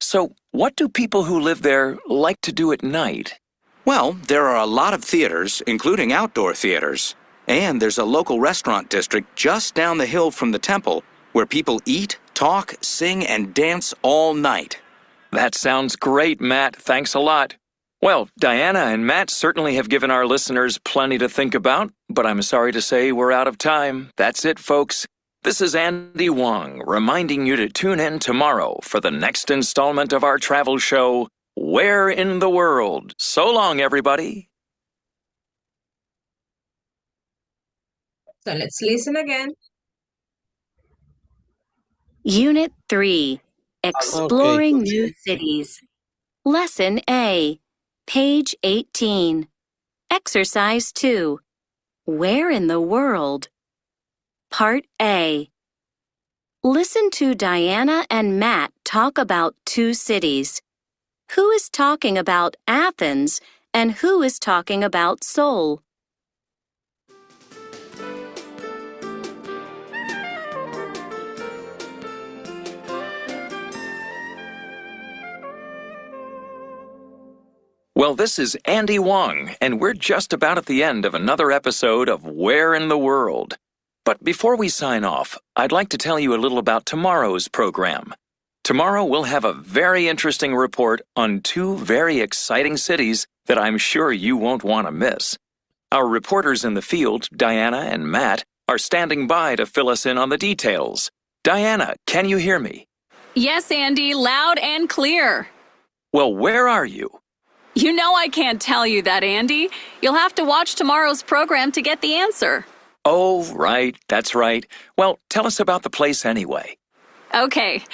So, what do people who live there like to do at night? Well, there are a lot of theaters, including outdoor theaters. And there's a local restaurant district just down the hill from the temple where people eat, talk, sing, and dance all night. That sounds great, Matt. Thanks a lot. Well, Diana and Matt certainly have given our listeners plenty to think about, but I'm sorry to say we're out of time. That's it, folks. This is Andy Wong reminding you to tune in tomorrow for the next installment of our travel show, Where in the World? So long, everybody. So let's listen again. Unit 3, Exploring New Cities. Lesson A, page 18. Exercise 2, Where in the World? Part A. Listen to Diana and Matt talk about two cities. Who is talking about Athens and who is talking about Seoul? Well, this is Andy Wong, and we're just about at the end of another episode of Where in the World. But before we sign off, I'd like to tell you a little about tomorrow's program. Tomorrow we'll have a very interesting report on two very exciting cities that I'm sure you won't want to miss. Our reporters in the field, Diana and Matt, are standing by to fill us in on the details. Diana, can you hear me? Yes, Andy, loud and clear. Well, where are you? You know I can't tell you that, Andy. You'll have to watch tomorrow's program to get the answer. Oh, right, that's right. Well, tell us about the place anyway. Okay,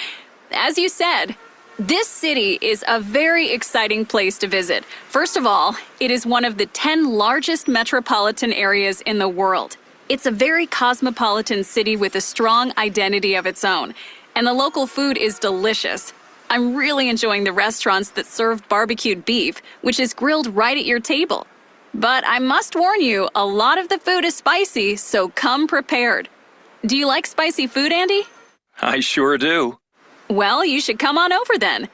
as you said, this city is a very exciting place to visit. First of all, it is one of the 10 largest metropolitan areas in the world. It's a very cosmopolitan city with a strong identity of its own, and the local food is delicious. I'm really enjoying the restaurants that serve barbecued beef, which is grilled right at your table. But I must warn you, a lot of the food is spicy, so come prepared. Do you like spicy food, Andy? I sure do. Well, you should come on over then.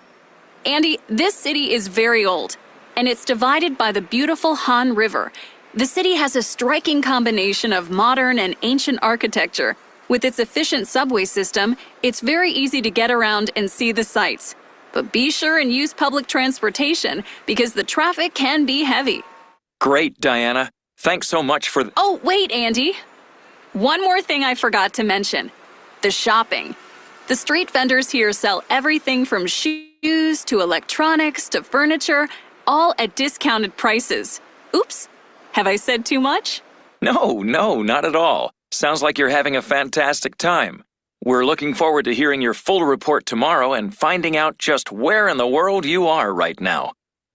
Andy, this city is very old, and it's divided by the beautiful Han River. The city has a striking combination of modern and ancient architecture. With its efficient subway system, it's very easy to get around and see the sights. But be sure and use public transportation because the traffic can be heavy. Great, Diana. Thanks so much for... Oh, wait, Andy. One more thing I forgot to mention. The shopping. The street vendors here sell everything from shoes to electronics to furniture, all at discounted prices. Oops, have I said too much? No, not at all. Sounds like you're having a fantastic time. We're looking forward to hearing your full report tomorrow and finding out just where in the world you are right now.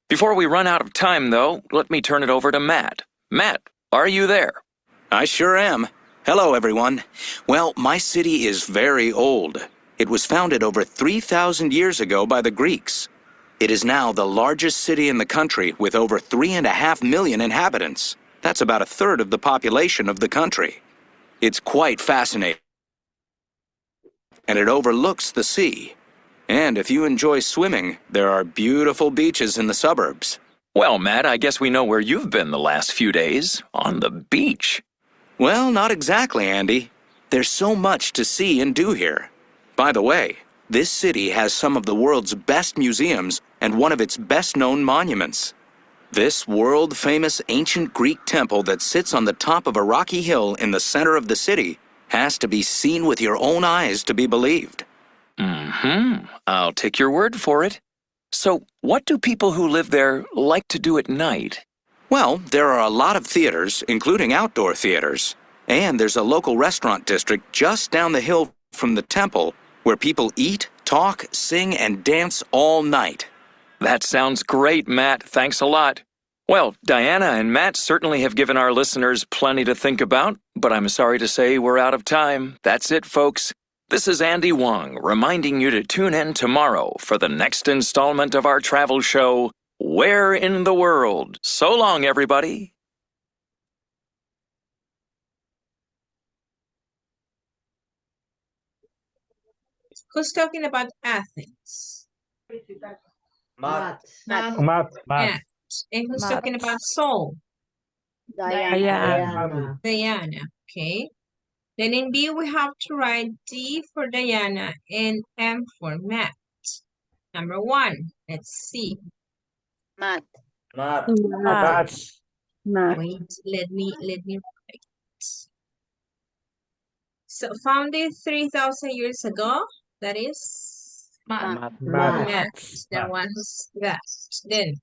Before we run out of time, though, let me turn it over to Matt. Matt, are you there? I sure am. Hello, everyone. Well, my city is very old. It was founded over 3,000 years ago by the Greeks. It is now the largest city in the country with over 3.5 million inhabitants. That's about a third of the population of the country. It's quite fascinating. And it overlooks the sea. And if you enjoy swimming, there are beautiful beaches in the suburbs. Well, Matt, I guess we know where you've been the last few days. On the beach. Well, not exactly, Andy. There's so much to see and do here. By the way, this city has some of the world's best museums and one of its best-known monuments. This world-famous ancient Greek temple that sits on the top of a rocky hill in the center of the city has to be seen with your own eyes to be believed. I'll take your word for it. So, what do people who live there like to do at night? Well, there are a lot of theaters, including outdoor theaters. And there's a local restaurant district just down the hill from the temple where people eat, talk, sing, and dance all night. That sounds great, Matt. Thanks a lot. Well, Diana and Matt certainly have given our listeners plenty to think about, but I'm sorry to say we're out of time. That's it, folks. This is Andy Wong reminding you to tune in tomorrow for the next installment of our travel show, Where in the World? So long, everybody. Who's talking about Athens? Matt. Matt. And who's talking about Seoul? Diana. Diana, okay. Then in B, we have to write D for Diana and M for Matt. Number 1, let's see. Matt. Wait, let me write. So founded 3,000 years ago, that is Matt. That one's that. Then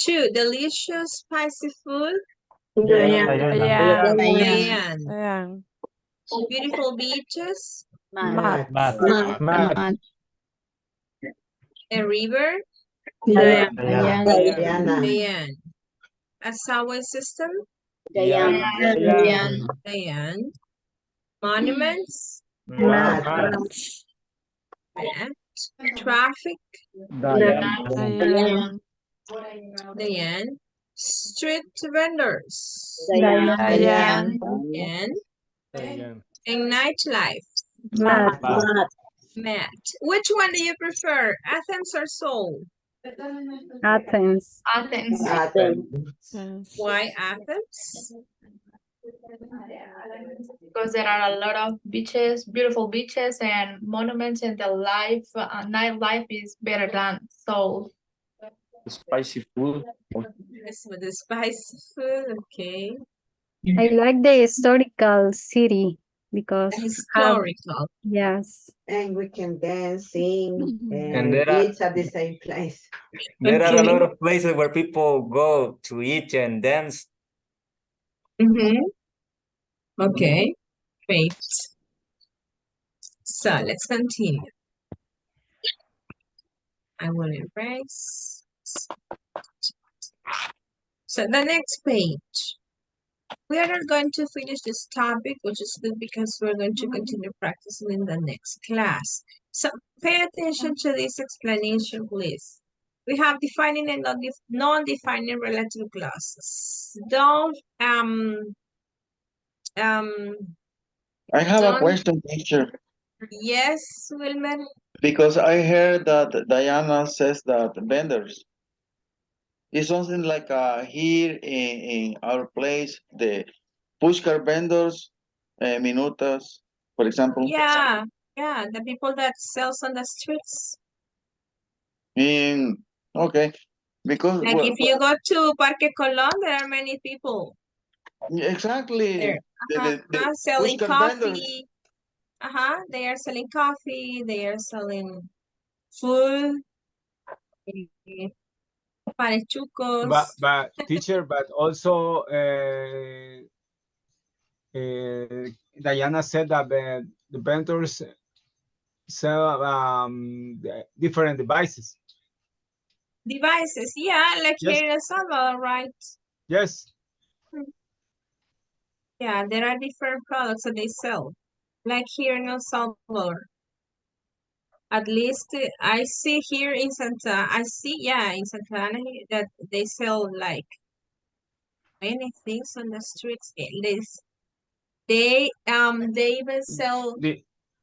2, delicious spicy food. Diane. Beautiful beaches. Matt. A river. Diana. A subway system. Diane. Monuments. Matt. Traffic. Diane. Street vendors. Diane. And nightlife. Matt. Which one do you prefer, Athens or Seoul? Athens. Why Athens? Because there are a lot of beaches, beautiful beaches and monuments, and the nightlife is better than Seoul. Spicy food. Yes, with the spicy food, okay. I like the historical city because Historical. yes. And we can dance, sing, and there are- eat at the same place. There are a lot of places where people go to eat and dance. Okay, great. So let's continue. I will erase. So the next page. We are not going to finish this topic, which is good because we're going to continue practicing in the next class. So pay attention to this explanation, please. We have defining and non-defining relative clauses. Don't I have a Don't- question, teacher, Yes, Wilmer. because I heard that Diana says that vendors is something like here in our place, the pushcart vendors, minutas, for example. Yeah, yeah, the people that sells on the streets. Okay, because Like if you go to Parque Colón, there are many people exactly there. the Selling pushcart vendors. coffee. They are selling coffee. They are selling food. Panechucos. But teacher, but also Diana said that the vendors sell different devices. Devices, yeah, like Yes. here in El Salvador, right? Yes. Yeah, there are different products that they sell, like here in El Salvador. At least I see here in in Santa Ana that they sell like many things on the streets. They even sell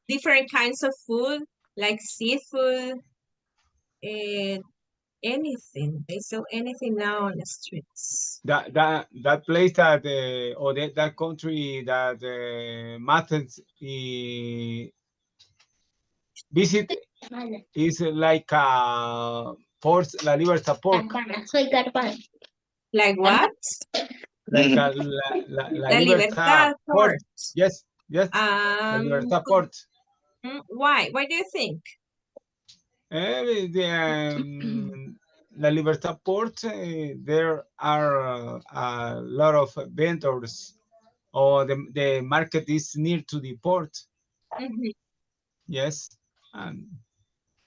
different kinds of food, like seafood, and anything. They sell anything now on the streets. That place that or that country that Martins visit is like Port La Libertad Port. Like what? Like La Libertad Port. Yes, yes. La Libertad Port. Why? Why do you think? La Libertad Port, there are a lot of vendors, or the market is near to the port. Yes.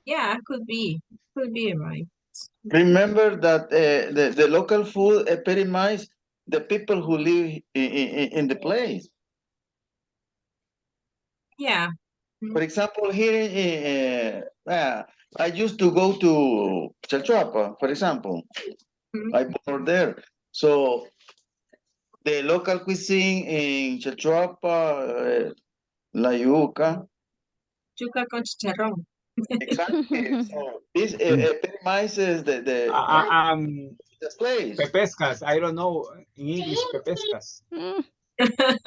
Yeah, could be right. Remember that the local food epitomizes the people who live in the place. Yeah. For example, here I used to go to Chalchuapa, for example. I born there. So the local cuisine in Chalchuapa, la yuca. Yuca con chicharrón. Exactly. So this epitomizes the place. Pepescas. I don't know in English, pepescas.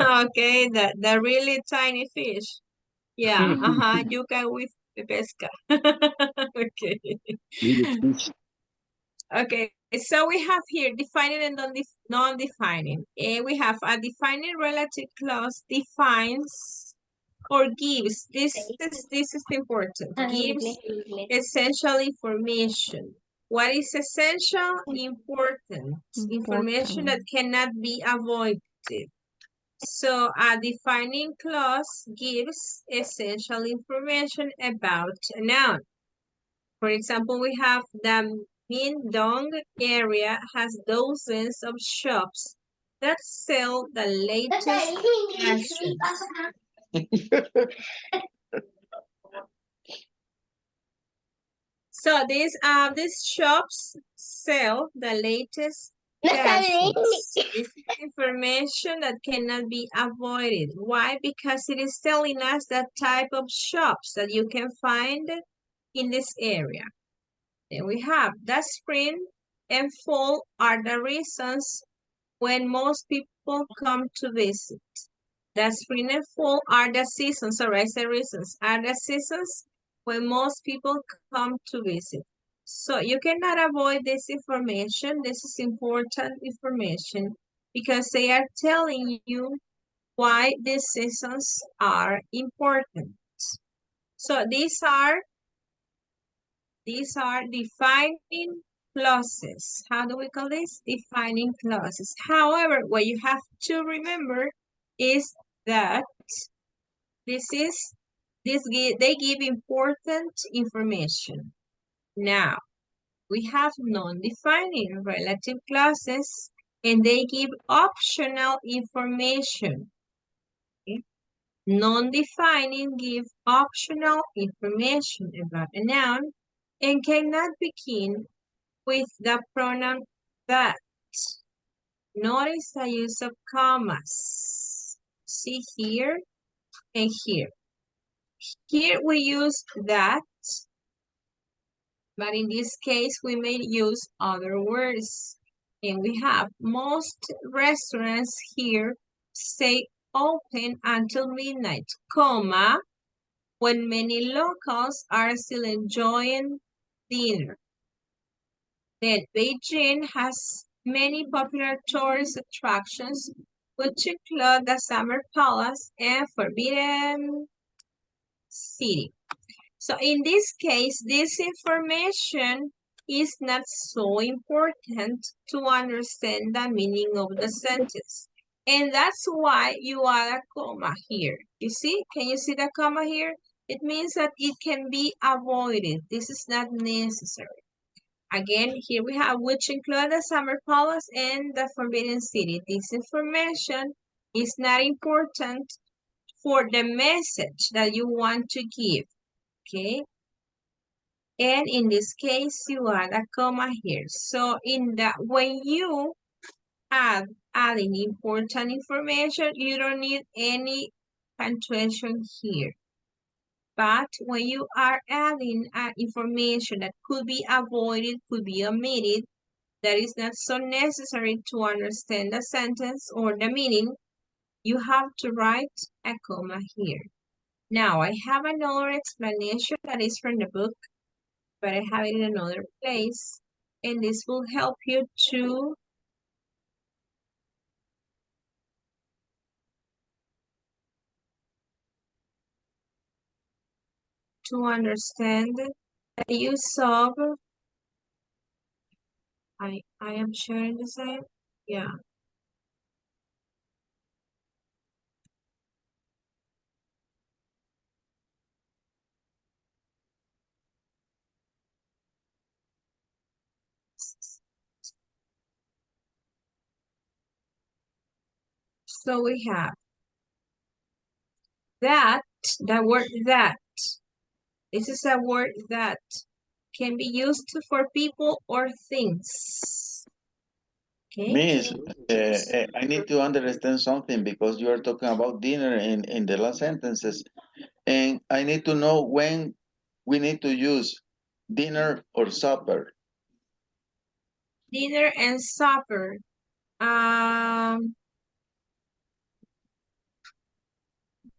Okay, the really tiny fish. Yeah, yuca with pesca. Okay. Okay, so we have here defining and non-defining. We have a defining relative clause defines or gives. This is important. Gives essential information. What is essential? Important. Information that cannot be avoided. So a defining clause gives essential information about a noun. For example, we have the Mindong area has dozens of shops that sell the latest fashions. So these shops sell the latest fashions. This is information that cannot be avoided. Why? Because it is telling us the type of shops that you can find in this area. Then we have the spring and fall are the reasons when most people come to visit. The spring and fall are the seasons, sorry, I said reasons, are the seasons when most people come to visit. So you cannot avoid this information. This is important information because they are telling you why these seasons are important. So these are defining clauses. How do we call this? Defining clauses. However, what you have to remember is that they give important information. Now, we have non-defining relative clauses and they give optional information. Okay? Non-defining give optional information about a noun and cannot begin with the pronoun that. Notice the use of commas. See here, and here. Here we use that, but in this case we may use other words. And we have most restaurants here stay open until midnight, comma, when many locals are still enjoying dinner. Then Beijing has many popular tourist attractions, which include the Summer Palace and Forbidden City. So in this case, this information is not so important to understand the meaning of the sentence. And that's why you add a comma here. You see? Can you see the comma here? It means that it can be avoided. This is not necessary. Again, here we have which include the Summer Palace and the Forbidden City. This information is not important for the message that you want to give. Okay, and in this case you add a comma here. So in that, when you adding important information, you don't need any punctuation here. But when you are adding information that could be avoided, could be omitted, that is not so necessary to understand the sentence or the meaning, you have to write a comma here. Now I have another explanation that is from the book, but I have it in another place, and this will help you to understand the use of, I am sharing the same, yeah. So we have that, the word that. This is a word that can be used for people or things. Okay. Miss, I need to understand something because you are talking about dinner in the last sentences. And I need to know when we need to use dinner or supper. Dinner and supper.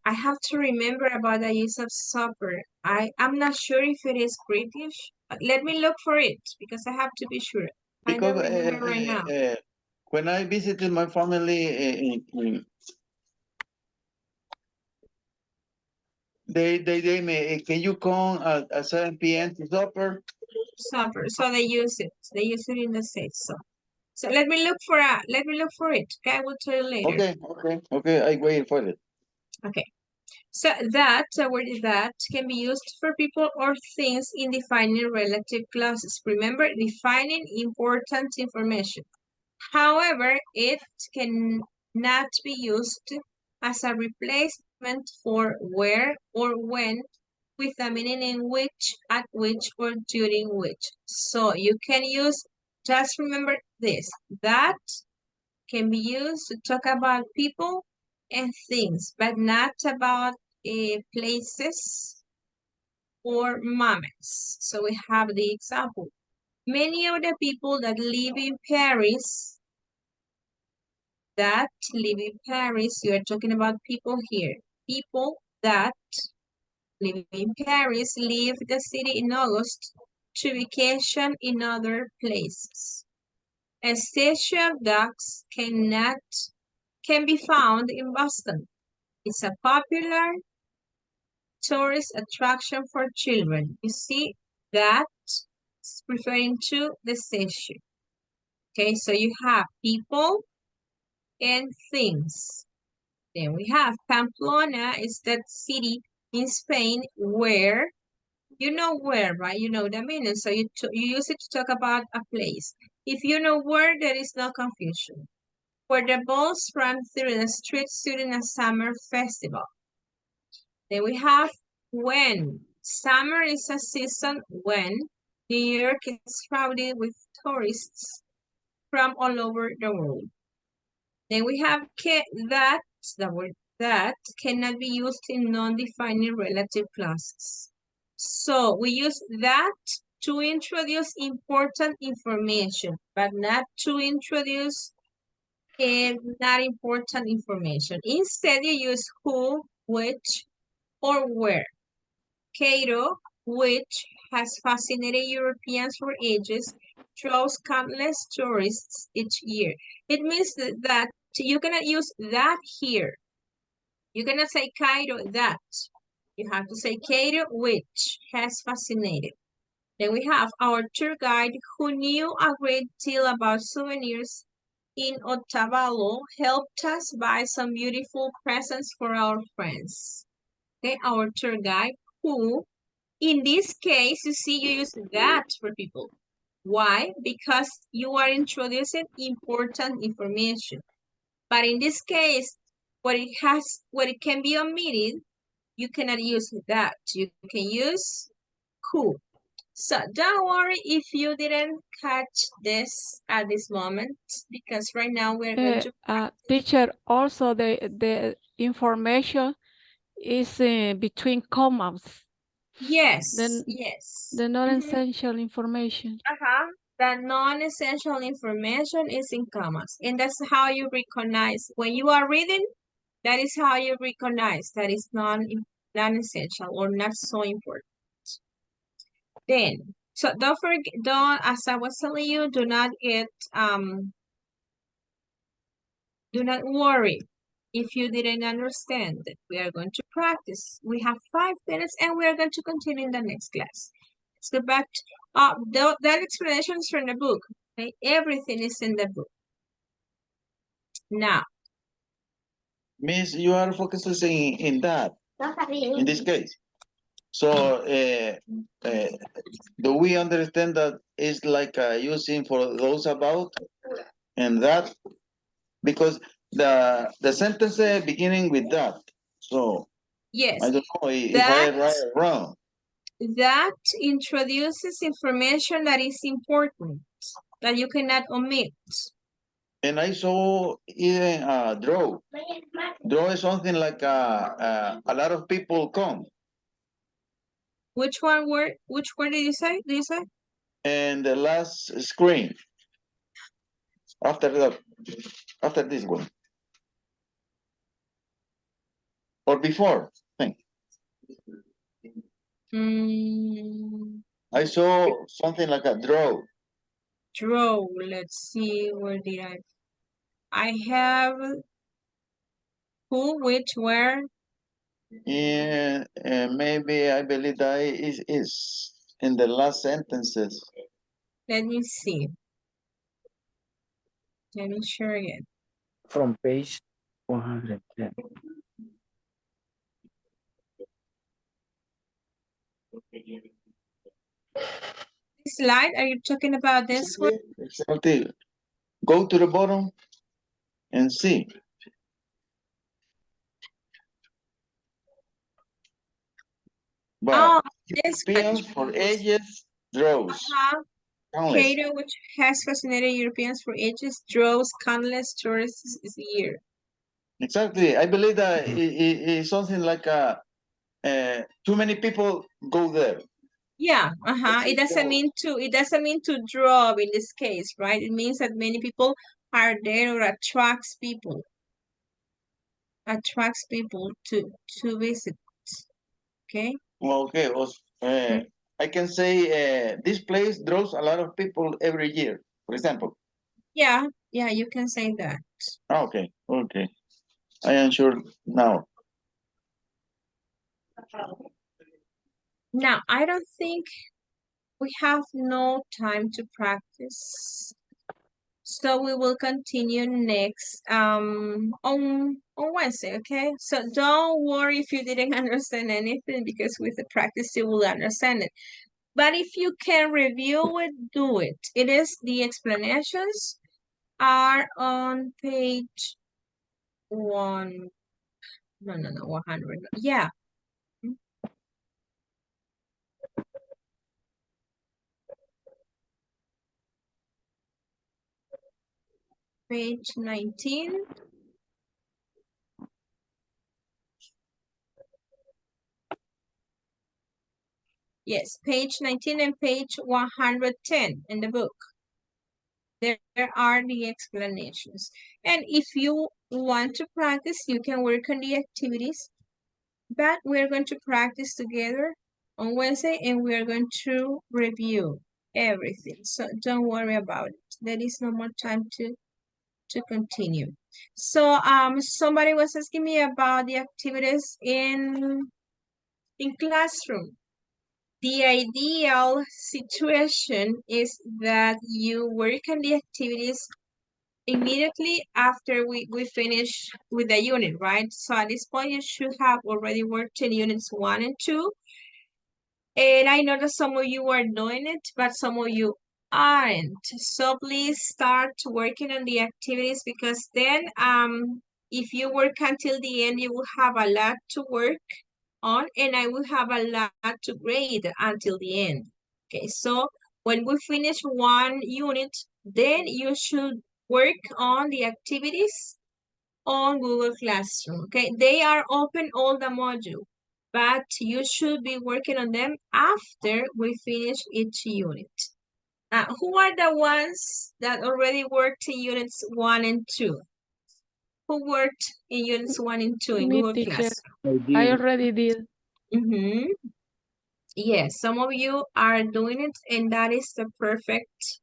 I have to remember about the use of supper. I'm not sure if it is British. Let me look for it because I have to be sure. I don't Because remember right now. when I visited my family, they may, can you come at 7 p.m. to supper? Supper. So they use it. They use it in the States. So let me look for it. Okay, I will tell you later. Okay. I wait for it. Okay. So that word that can be used for people or things in defining relative clauses. Remember, defining important information. However, it cannot be used as a replacement for where or when with a meaning in which, at which, or during which. So you can use, just remember this, that can be used to talk about people and things, but not about places or moments. So we have the example. Many of the people that live in Paris, you are talking about people here. People that live in Paris leave the city in August to vacation in other places. A statue of dogs can be found in Boston. It's a popular tourist attraction for children. You see, that is referring to the statue. Okay, so you have people and things. Then we have Pamplona is that city in Spain where, you know where, right? You know the meaning. So you use it to talk about a place. If you know where, there is no confusion. Where the balls run through the streets during a summer festival. Then we have when. Summer is a season when New York is crowded with tourists from all over the world. Then we have that, the word that cannot be used in non-defining relative clauses. So we use that to introduce important information, but not to introduce not important information. Instead, you use who, which, or where. Cairo, which has fascinated Europeans for ages, draws countless tourists each year. It means that you cannot use that here. You cannot say Cairo that. You have to say Cairo, which has fascinated. Then we have our tour guide who knew a great deal about souvenirs in Otavalo, helped us buy some beautiful presents for our friends. Okay, our tour guide who, in this case, you see, you use that for people. Why? Because you are introducing important information. But in this case, what it can be omitted, you cannot use that. You can use who. So don't worry if you didn't catch this at this moment, because right now we're going to teacher, also the information is between commas. Yes, yes. The non-essential information. The non-essential information is in commas. And that's how you recognize. When you are reading, that is how you recognize that is non-essential or not so important. Then, so don't forget, as I was telling you, do not worry if you didn't understand that. We are going to practice. We have 5 minutes and we are going to continue in the next class. Let's go back to, that explanation is from the book. Okay, everything is in the book. Now, Miss, you are focusing in that, in this case. So, do we understand that it's like using for those about and that? Because the sentence beginning with that. So, yes, I don't know if I write it wrong. That introduces information that is important, that you cannot omit. And I saw even draw. Draw is something like a lot of people come. Which word did you say? And the last screen. After this one. Or before, I think. I saw something like a draw. Draw, let's see, where did I have who, which, where. Yeah, maybe I believe that is in the last sentences. Let me see. Let me share again. From page 110. This slide, are you talking about this one? Exactly. Go to the bottom and see. But Europeans for ages draws. Cairo, which has fascinated Europeans for ages, draws countless tourists this year. Exactly. I believe that it's something like too many people go there. Yeah, It doesn't mean to draw in this case, right? It means that many people are there or attracts people to visit. Okay. Okay. I can say this place draws a lot of people every year, for example. Yeah, you can say that. Okay. I am sure now. Now, I don't think we have no time to practice. So we will continue next on Wednesday, okay? So don't worry if you didn't understand anything, because with the practice you will understand it. But if you can review it, do it. It is the explanations are on page 100. Yeah. Page 19. Yes, page 19 and page 110 in the book. There are the explanations. And if you want to practice, you can work on the activities. But we're going to practice together on Wednesday and we are going to review everything. So don't worry about it. There is no more time to continue. So somebody was asking me about the activities in classroom. The ideal situation is that you work on the activities immediately after we finish with the unit, right? So at this point, you should have already worked in units 1 and 2. And I know that some of you are doing it, but some of you aren't. So please start working on the activities because then if you work until the end, you will have a lot to work on and I will have a lot to grade until the end. Okay, so when we finish one unit, then you should work on the activities on Google Classroom. Okay, they are open all the module, but you should be working on them after we finish each unit. Who are the ones that already worked in units 1 and 2? Who worked in units 1 and 2 in Me, Google teacher. Classroom? I already did. Yes, some of you are doing it, and that is the perfect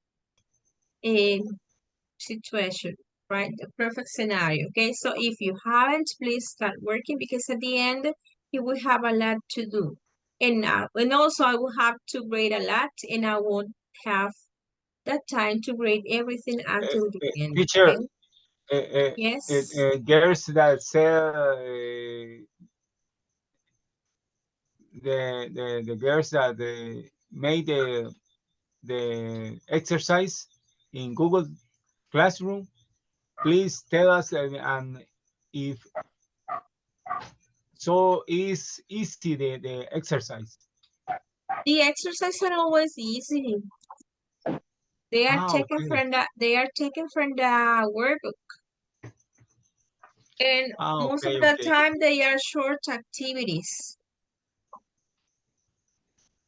situation, right? The perfect scenario, okay? So if you haven't, please start working because at the end, you will have a lot to do. And also I will have to grade a lot and I won't have that time to grade everything until the end, Teacher, okay? Yes. girls that sell the girls that made the exercise in Google Classroom, please tell us and if so is easy the exercise. The exercises are always easy. They are taken from the workbook. And most of the time they are short activities.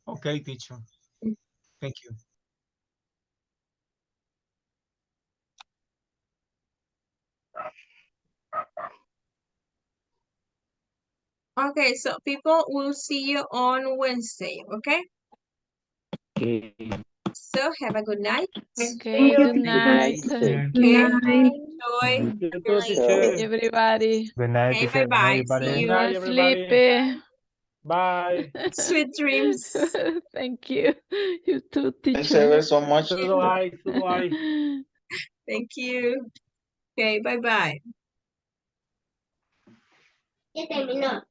Okay, teacher. Thank you. Okay, so people will see you on Wednesday, okay? Okay. So have a good night. Okay, good night. Okay, enjoy your Bye, everybody. Good night, Okay, teacher. Good night, bye-bye. See everybody. you. Good night, everybody. Sleepy. Bye. Sweet dreams. Thank you. You too, Thanks teacher. ever so much. Goodbye. Thank you. Okay, bye-bye. Ya terminó.